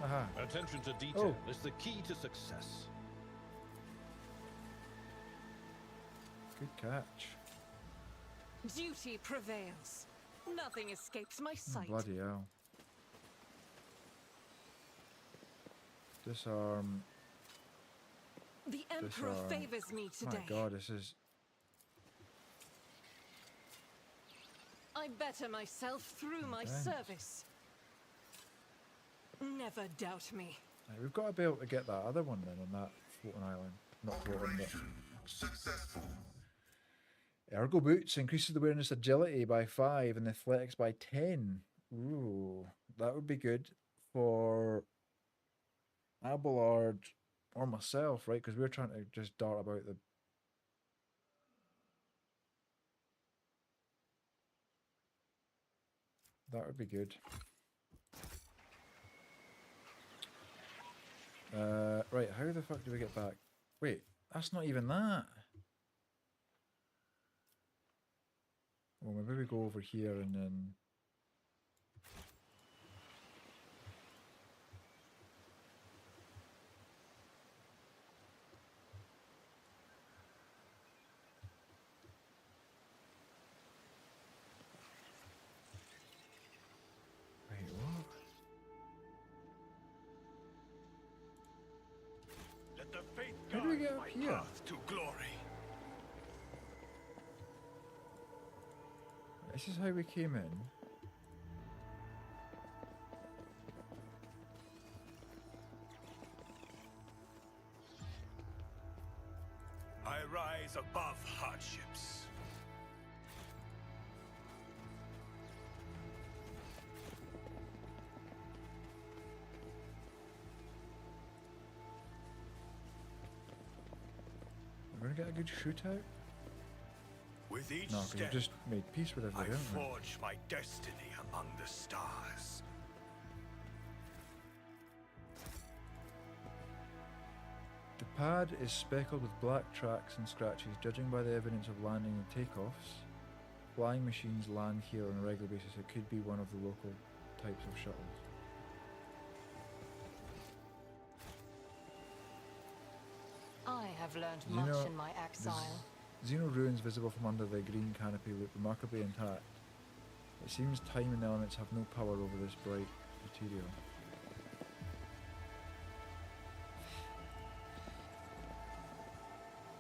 Speaker 2: Aha.
Speaker 11: Attention to detail is the key to success.
Speaker 2: Good catch.
Speaker 9: Duty prevails. Nothing escapes my sight.
Speaker 2: Bloody hell. Disarm.
Speaker 9: The Emperor favors me today.
Speaker 2: My god, this is...
Speaker 9: I better myself through my
Speaker 2: Thanks.
Speaker 9: service. Never doubt me.
Speaker 2: Right, we've got to be able to get that other one then on that floating island. Not floating, but...
Speaker 10: Successful.
Speaker 2: Ergo boots increases the awareness agility by 5 and athletics by 10. Ooh, that would be good for Abelard or myself, right? Because we're trying to just dart about the... That would be good. Right, how the fuck do we get back? Wait, that's not even that. Well, maybe we go over here and then... Wait, what?
Speaker 10: Let the faith
Speaker 2: How do we
Speaker 10: guide
Speaker 2: get up
Speaker 10: my
Speaker 2: here?
Speaker 10: path to glory.
Speaker 2: This is how we came in.
Speaker 10: I rise above hardships.
Speaker 2: We're gonna get a good shootout?
Speaker 10: With each
Speaker 2: No, because we
Speaker 10: step,
Speaker 2: just made peace with
Speaker 10: I
Speaker 2: everybody, haven't we?
Speaker 10: forge my destiny among the stars.
Speaker 2: The pad is speckled with black tracks and scratches, judging by the evidence of landing and takeoffs. Flying machines land here on a regular basis. It could be one of the local types of shuttles.
Speaker 9: I have learned
Speaker 2: You know,
Speaker 9: much in my exile.
Speaker 2: Xeno ruins visible from under the green canopy look remarkably intact. It seems time and elements have no power over this bright material.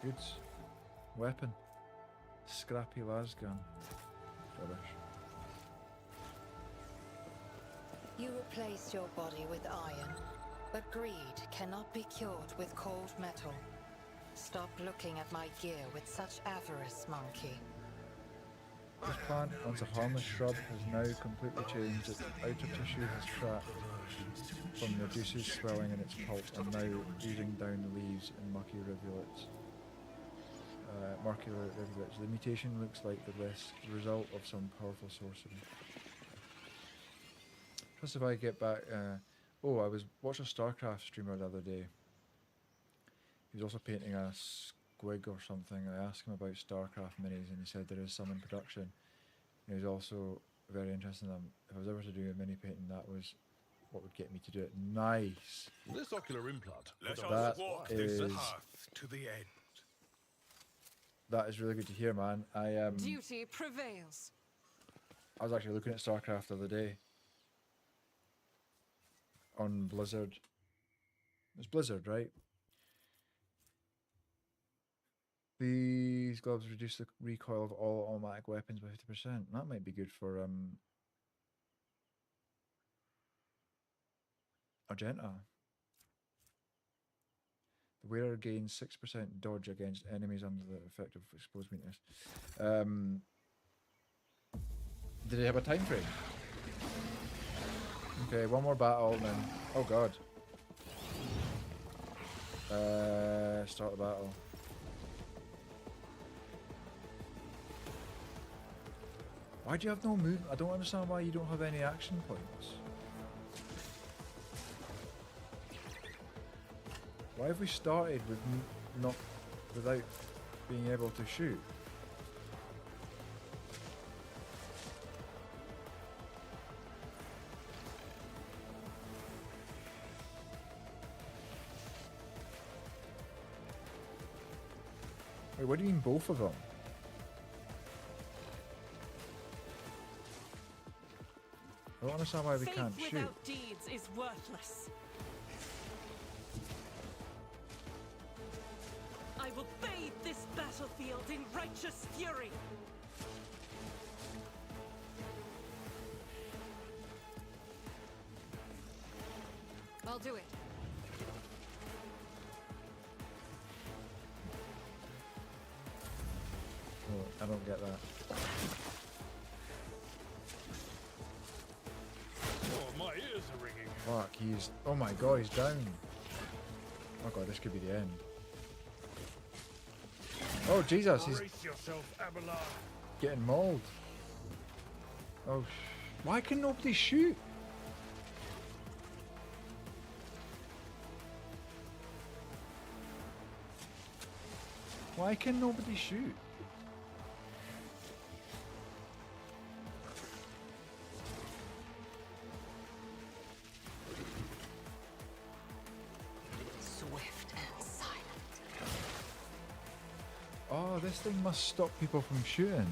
Speaker 2: Goods. Weapon. Scrappy lasgun. Rubbish.
Speaker 12: You replaced your body with iron, but greed cannot be cured with cold metal. Stop looking at my gear with such avarice, monkey.
Speaker 2: This plant, once a harmless shrub, has now completely changed. Its outer tissue has cracked from the juices swelling in its pulp and now oozing down the leaves in murky rivulets. The mutation looks like the result of some powerful sorcery. Plus, if I get back... oh, I was watching a StarCraft streamer the other day. He was also painting a squig or something. I asked him about StarCraft minis and he said there is some in production. And he was also very interested in them. If I was ever to do a mini painting, that was what would get me to do it. Nice!
Speaker 11: This ocular implant.
Speaker 10: Let
Speaker 11: put
Speaker 10: us
Speaker 11: on
Speaker 10: walk
Speaker 11: this
Speaker 10: this
Speaker 2: is-
Speaker 10: path to the end.
Speaker 2: That is really good to hear, man. I
Speaker 9: Duty prevails.
Speaker 2: I was actually looking at StarCraft the other day. On Blizzard. It's Blizzard, right? These gloves reduce the recoil of all automatic weapons by 50%. That might be good for Argenta. The wearer gains 6% dodge against enemies under the effect of exposed weakness. Did it have a time frame? Okay, one more battle and then... Oh god. Start the battle. Why do you have no move? I don't understand why you don't have any action points. Why have we started with not without being able to shoot? Wait, what do you mean both of them? I don't understand why we
Speaker 9: Faith
Speaker 2: can't shoot.
Speaker 9: without deeds is worthless. I will bathe this battlefield in righteous fury. I'll do it.
Speaker 2: Oh, I don't get that.
Speaker 11: Oh, my ears are ringing.
Speaker 2: Fuck, he's... Oh my god, he's down. Oh god, this could be the end. Oh Jesus, he's
Speaker 10: Brace yourself, Abelard.
Speaker 2: getting mauled. Oh, why can nobody shoot? Why can nobody shoot?
Speaker 12: Swift and silent.
Speaker 2: Oh, this thing must stop people from shooting.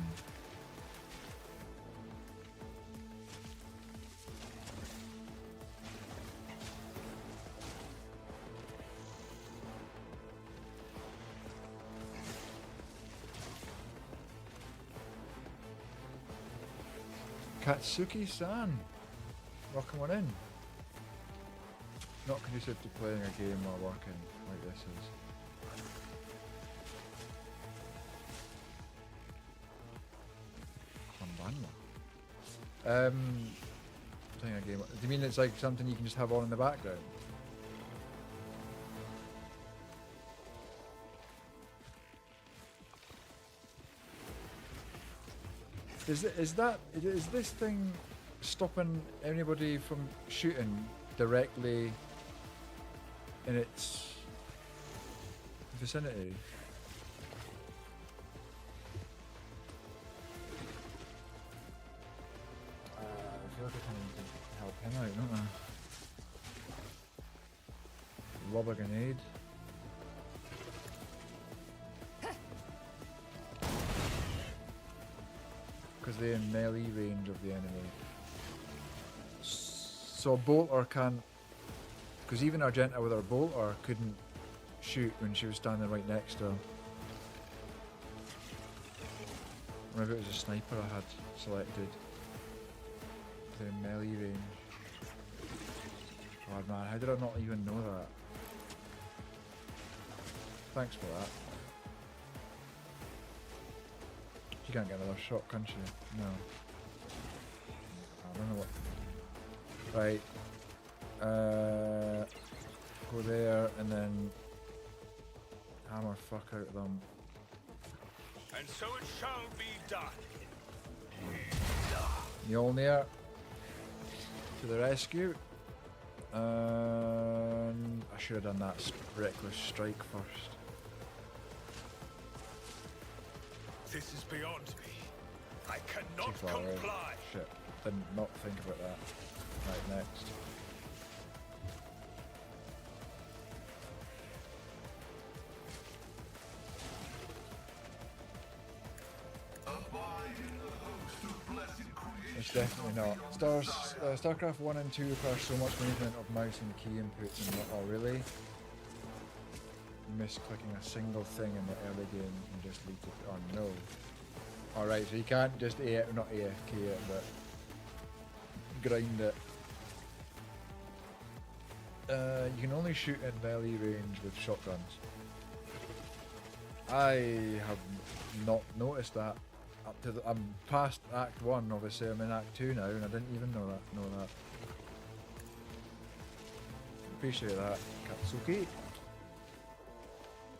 Speaker 2: Katsuki-san, welcome on in. Not conducive to playing a game while working like this is. Playing a game. Do you mean it's like something you can just have on in the background? Is this thing stopping anybody from shooting directly in its vicinity? I feel like I kind of need to help him out, don't I? Lob a grenade. Because they're in melee range of the enemy. So a bolter can't... Because even Argenta with her bolter couldn't shoot when she was standing right next to her. Or maybe it was a sniper I had selected. They're in melee range. God man, how did I not even know that? Thanks for that. You can't get another shot, can you? No. I don't know what. Right. Go there and then hammer fuck out of them.
Speaker 10: And so it shall be done.
Speaker 2: Mjolnir to the rescue. And I should have done that reckless strike first.
Speaker 10: This is beyond me. I
Speaker 2: Too
Speaker 10: cannot
Speaker 2: far away.
Speaker 10: comply.
Speaker 2: Shit. Didn't not think about that. Right, next. It's definitely not. StarCraft 1 and 2 require so much movement of mouse and key inputs and oh really? Miss clicking a single thing in the early game and just leave it on no. Alright, so you can't just not AFK it, but grind it. You can only shoot in melee range with shotguns. I have not noticed that. Up to I'm past Act 1, obviously I'm in Act 2 now and I didn't even know that. Appreciate that, Katsuki.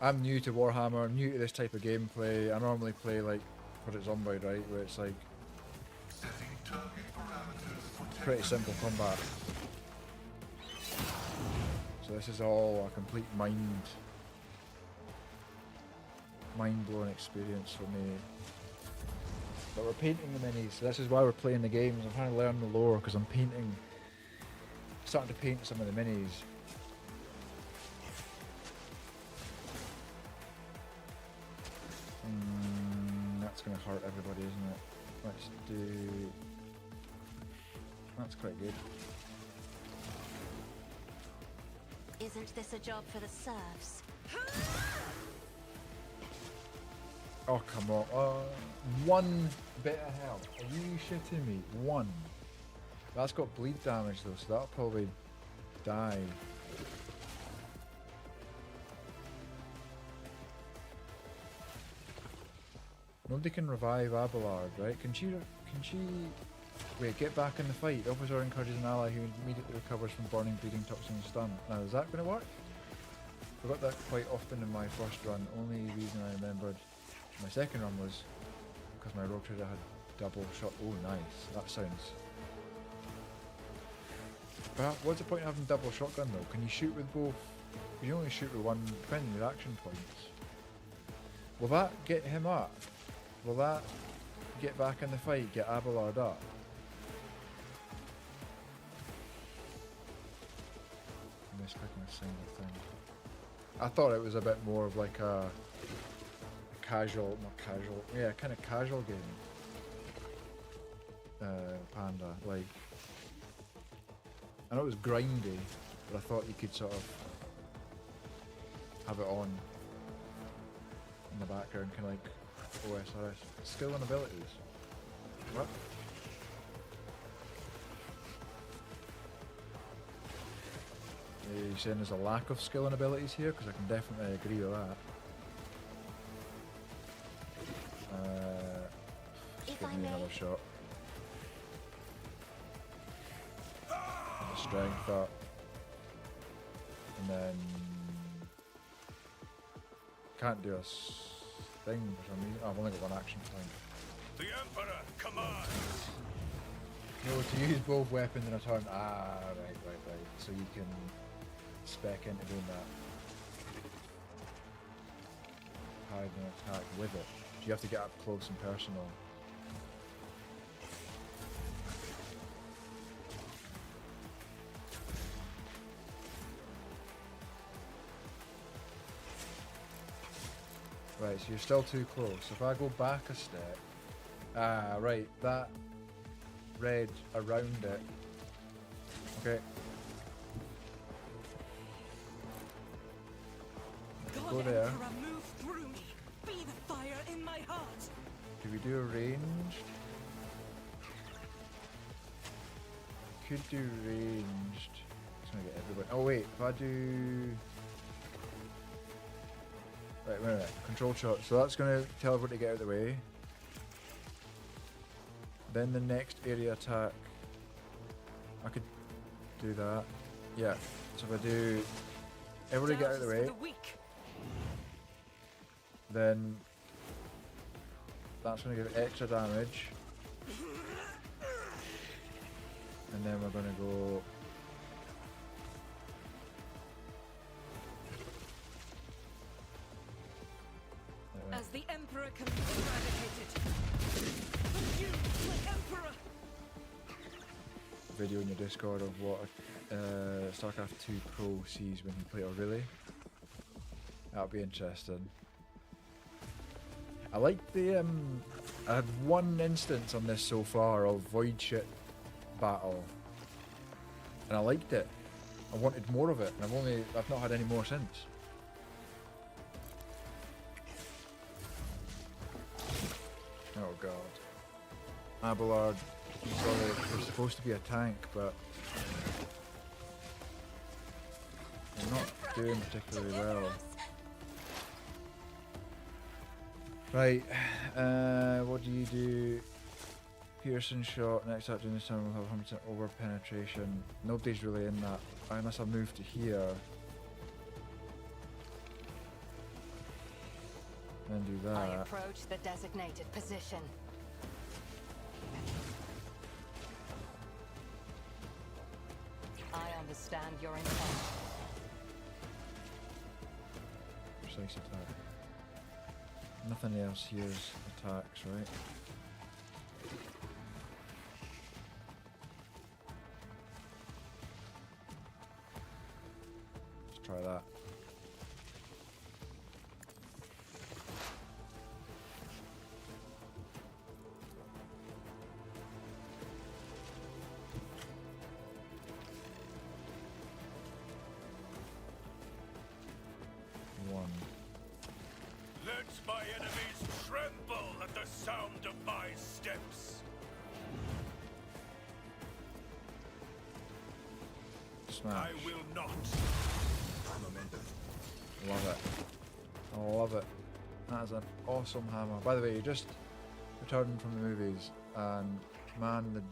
Speaker 2: I'm new to Warhammer, I'm new to this type of gameplay. I normally play like Project Zomboid, right, where it's like pretty simple combat. So this is all a complete mind-blowing experience for me. But we're painting the minis, so this is why we're playing the games. I'm trying to learn the lore because I'm starting to paint some of the minis. That's going to hurt everybody, isn't it? Let's do... That's quite good.
Speaker 5: Isn't this a job for the serfs?
Speaker 2: Oh, come on. One bit of health. Are you shitting me? One. That's got bleed damage though, so that'll probably die. Nobody can revive Abelard, right? Can she... Wait, get back in the fight. The officer encourages an ally who immediately recovers from burning, bleeding, toxin, and stun. Now, is that going to work? I got that quite often in my first run. Only reason I remembered my second run was because my rogue trader had double shot. Oh, nice. That sounds... But what's the point of having double shotgun though? Can you shoot with both? You can only shoot with one, depending on your action points. Will that get him up? Will that get back in the fight, get Abelard up? I'm misclicking a single thing. I thought it was a bit more of like a casual, not casual, yeah, kind of casual game. Panda, like, I know it was grindy, but I thought you could sort of have it on in the background, kind of like OSRS. Skill and abilities. What? Are you saying there's a lack of skill and abilities here? Because I can definitely agree with that. Just give me another shot. And the strength up. And then... Can't do a thing for some reason. Oh, I've only got one action point.
Speaker 10: The Emperor commands!
Speaker 2: No, to use both weapons in a turn. Ah, right. So you can spec into doing that. Hide an attack with it. So you have to get up close and personal. Right, so you're still too close. If I go back a step... Ah, right, that red around it. Okay. Go there.
Speaker 9: Move through me. Be the fire in my heart.
Speaker 2: Do we do a ranged? Could do ranged. Just gonna get everybody. Oh wait, if I do... Right, wait a minute. Control shot. So that's gonna tell everybody to get out of the way. Then the next area attack. I could do that. Yeah. So if I do... Everybody get out of the way. Then that's going to give extra damage, and then we're going to go
Speaker 9: as the Emperor can be eradicated. But you, my Emperor!
Speaker 2: video in your Discord of what StarCraft 2 Pro sees when you play it. Oh, really? That'll be interesting. I like the I had one instance on this so far of void shit battle, and I liked it. I wanted more of it, and I've not had any more since. Oh god. Abelard, sorry, you're supposed to be a tank, but you're not doing particularly well. Right, what do you do? Piercing shot, next up doing this time will have 100% over penetration. Nobody's really in that, unless I move to here. Then do that.
Speaker 12: I approach the designated position. I understand your intent.
Speaker 2: Precise attack. Nothing else here is attacks, right? Let's try that. One.
Speaker 10: Let my enemies tremble at the sound of my steps. I
Speaker 2: smash.
Speaker 10: will not.
Speaker 2: Love it. I love it. That is an awesome hammer. By the way, you just returned from the movies, and man, the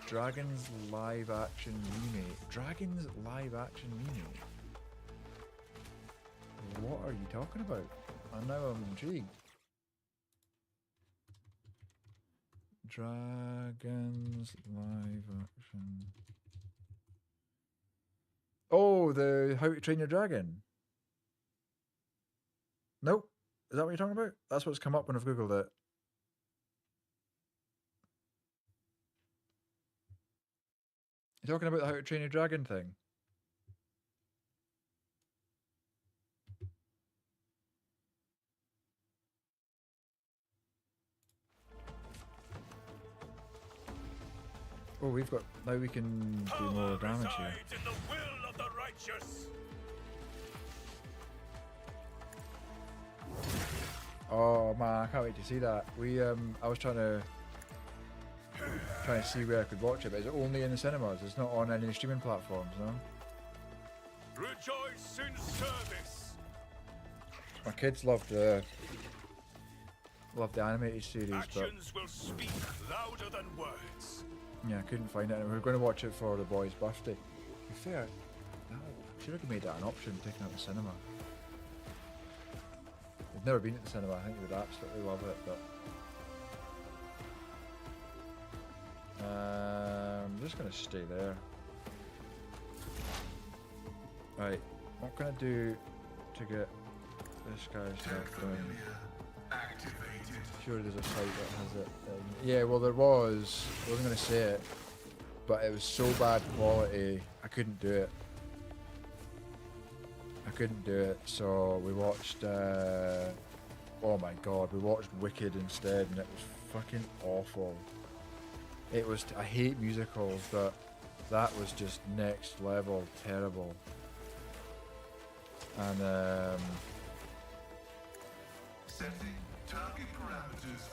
Speaker 2: Dragons live action remake. Dragons live action remake. What are you talking about? And now I'm intrigued. Dragons live action. Oh, the How to Train Your Dragon. Nope. Is that what you're talking about? That's what's come up when I've Googled it. You're talking about the How to Train Your Dragon thing? Oh, we've got... Now we can do more damage here.
Speaker 10: In the will of the righteous.
Speaker 2: Oh man, I can't wait to see that. I was trying to see where I could watch it, but it's only in the cinemas. It's not on any streaming platforms, no?
Speaker 10: Rejoice in service.
Speaker 2: My kids loved the animated series, but
Speaker 10: Actions will speak louder than words.
Speaker 2: yeah, I couldn't find it. And we were going to watch it for the boy's birthday. To be fair, no, should have made that an option, taking out the cinema. They've never been at the cinema. I think they would absolutely love it, but I'm just going to stay there. Right, what can I do to get this guy's stuff going? Sure, there's a site that has it. Yeah, well, there was. I wasn't going to say it, but it was so bad quality, I couldn't do it. I couldn't do it, so we watched. Oh my god, we watched Wicked instead, and it was fucking awful. It was. I hate musicals, but that was just next level terrible. And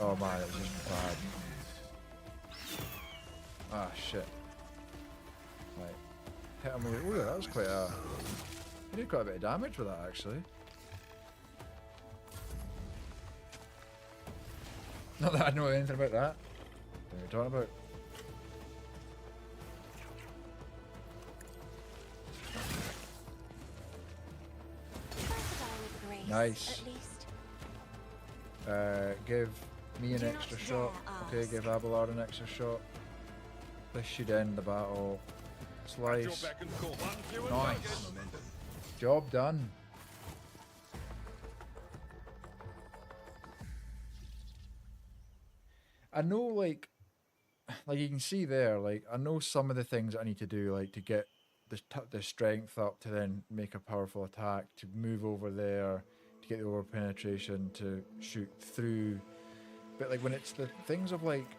Speaker 2: oh man, it was just bad. Ah shit. Right. Hit him with. Ooh, that was quite a. He did quite a bit of damage with that actually. Not that I know anything about that. What are you talking about? Nice. Give me an extra shot. Okay, give Abelard an extra shot. This should end the battle. Slice. Nice. Job done. I know, like you can see there, like, I know some of the things I need to do, like, to get the strength up to then make a powerful attack, to move over there, to get the over penetration, to shoot through. But, like, when it's the things of, like,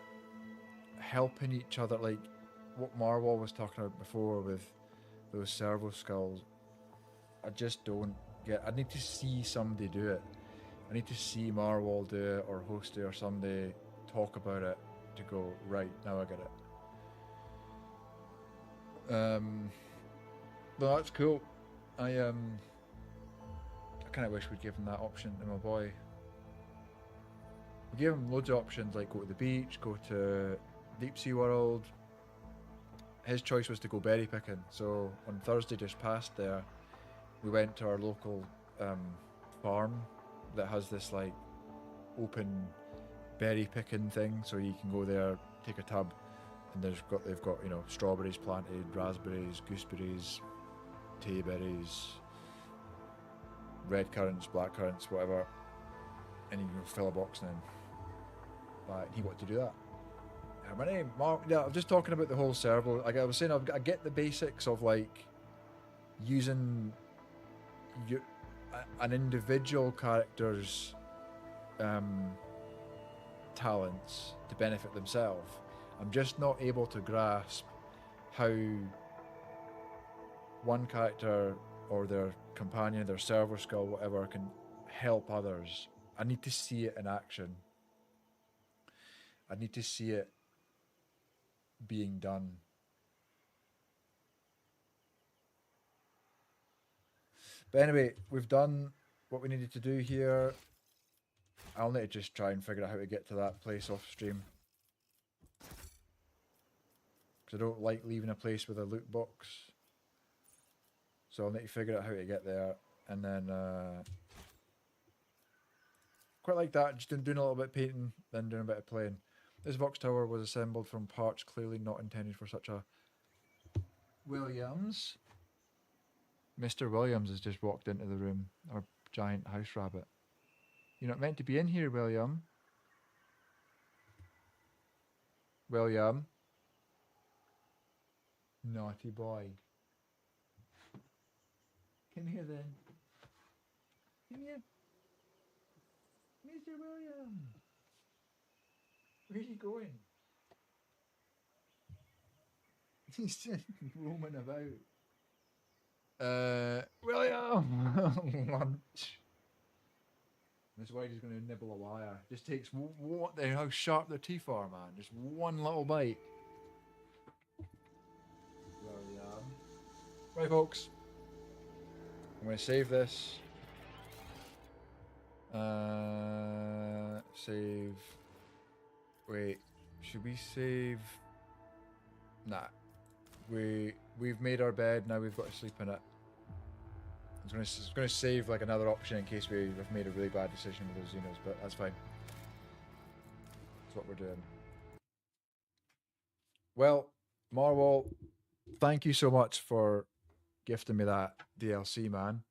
Speaker 2: helping each other, like what Marwal was talking about before with those servo skulls, I just don't get. I need to see somebody do it. I need to see Marwal do it, or Hosty or somebody talk about it to go, right, now I get it. But that's cool. I kind of wish we'd given that option to my boy. We gave him loads of options, like go to the beach, go to Deep Sea World. His choice was to go berry picking, so on Thursday just past there, we went to our local farm that has this like open berry picking thing, so you can go there, take a tub, and they've got you know, strawberries planted, raspberries, gooseberries, tayberries, red currants, black currants, whatever, and you can fill a box and then buy it. He wanted to do that. My name, Mark. Yeah, I'm just talking about the whole servo. Like I was saying, I get the basics of like using an individual character's talents to benefit themselves. I'm just not able to grasp how one character or their companion, their server skill, whatever, can help others. I need to see it in action. I need to see it being done. But anyway, we've done what we needed to do here. I'll need to just try and figure out how to get to that place off stream. Because I don't like leaving a place with a loot box. So I'll need to figure out how to get there. And then... quite like that, just doing a little bit of painting, then doing a bit of playing. This Vox Tower was assembled from parts clearly not intended for such a... Williams? Mr. Williams has just walked into the room. Our giant house rabbit. You're not meant to be in here, William. William. Naughty boy. Come here then. Come here. Mr. William. Where's he going? He's just roaming about. William! Lunch. This way he's going to nibble a wire. Just takes what? How sharp their teeth are, man. Just one little bite. William. Right, folks. I'm going to save this. Save. Wait, should we save? Nah. We've made our bed, now we've got to sleep in it. It's gonna save like another option in case we've made a really bad decision with those Xenos, but that's fine. That's what we're doing. Well, Marwall, thank you so much for gifting me that DLC, man.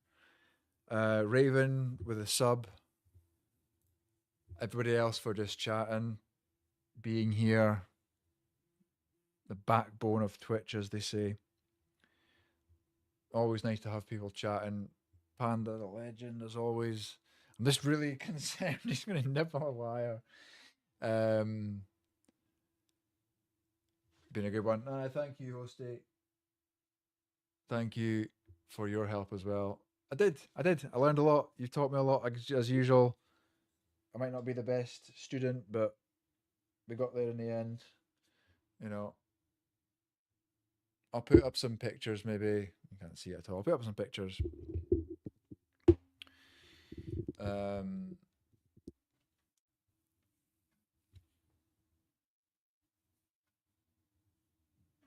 Speaker 2: Raven with a sub. Everybody else for just chatting, being here. The backbone of Twitch, as they say. Always nice to have people chatting. Panda the legend, as always. I'm just really concerned he's going to nibble a wire. Been a good one. Thank you, Hosty. Thank you for your help as well. I did. I learned a lot. You taught me a lot, as usual. I might not be the best student, but we got there in the end. You know. I'll put up some pictures, maybe. You can't see it at all. I'll put up some pictures. I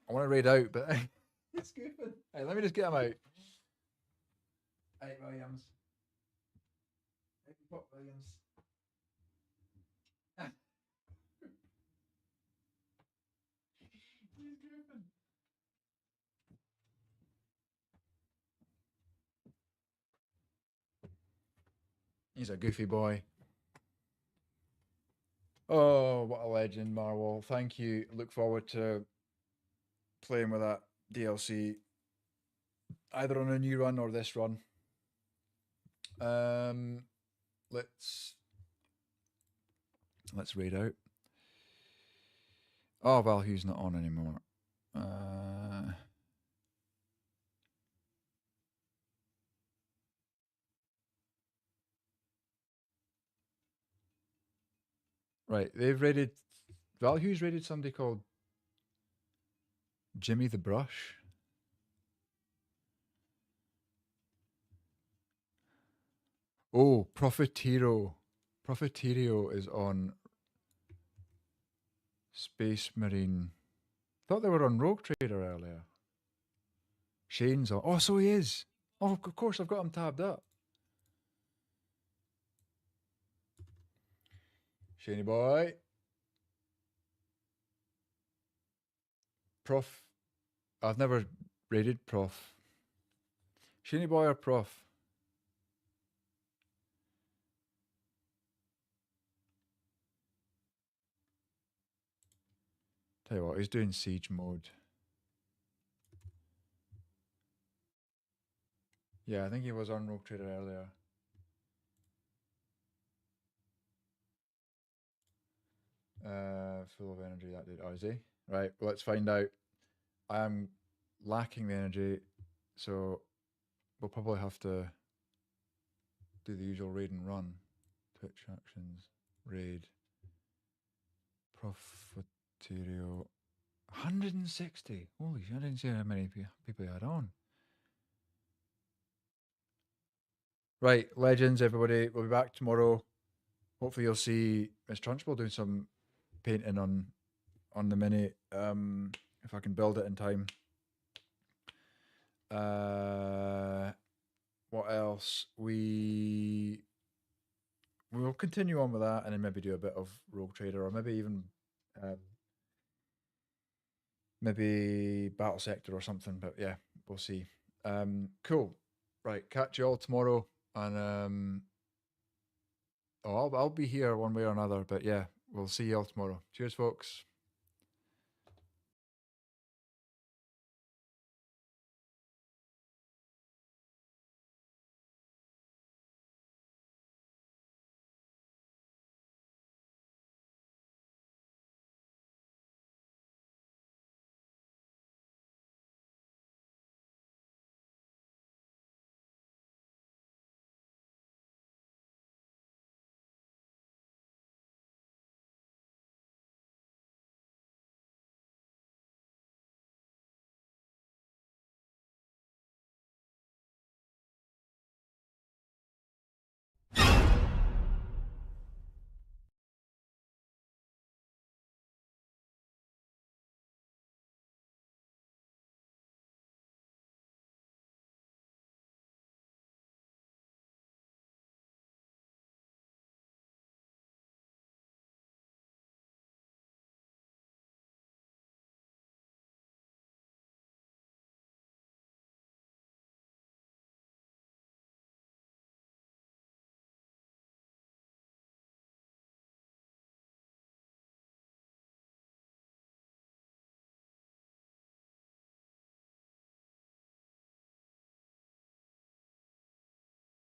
Speaker 2: want to raid out, but it's goofing. Hey, let me just get him out. Hey, Williams. Hey, Pop Williams. He's goofing. He's a goofy boy. Oh, what a legend, Marwall. Thank you. Look forward to playing with that DLC, either on a new run or this run. Let's raid out. Oh, Valhu's not on anymore. Right, they've raided... Valhu's raided somebody called Jimmy the Brush. Oh, Profiteero. Profiteero is on Space Marine. Thought they were on Rogue Trader earlier. Shane's on. Oh, so he is. Oh, of course, I've got him tabbed up. Shaney boy. Prof. I've never raided Prof. Shaney boy or Prof? Tell you what, he's doing siege mode. Yeah, I think he was on Rogue Trader earlier. Full of energy, that dude. Oh, is he? Right, well, let's find out. I am lacking the energy, so we'll probably have to do the usual raid and run. Twitch actions, raid, Profiteero. 160. Holy shit, I didn't see how many people he had on. Right, legends, everybody. We'll be back tomorrow. Hopefully, you'll see Miss Trunchbull doing some painting on the mini. If I can build it in time. What else? We will continue on with that, and then maybe do a bit of Rogue Trader, or maybe even maybe Battle Sector or something. But yeah, we'll see. Cool. Right, catch you all tomorrow, and I'll be here one way or another. But yeah, we'll see you all tomorrow. Cheers, folks.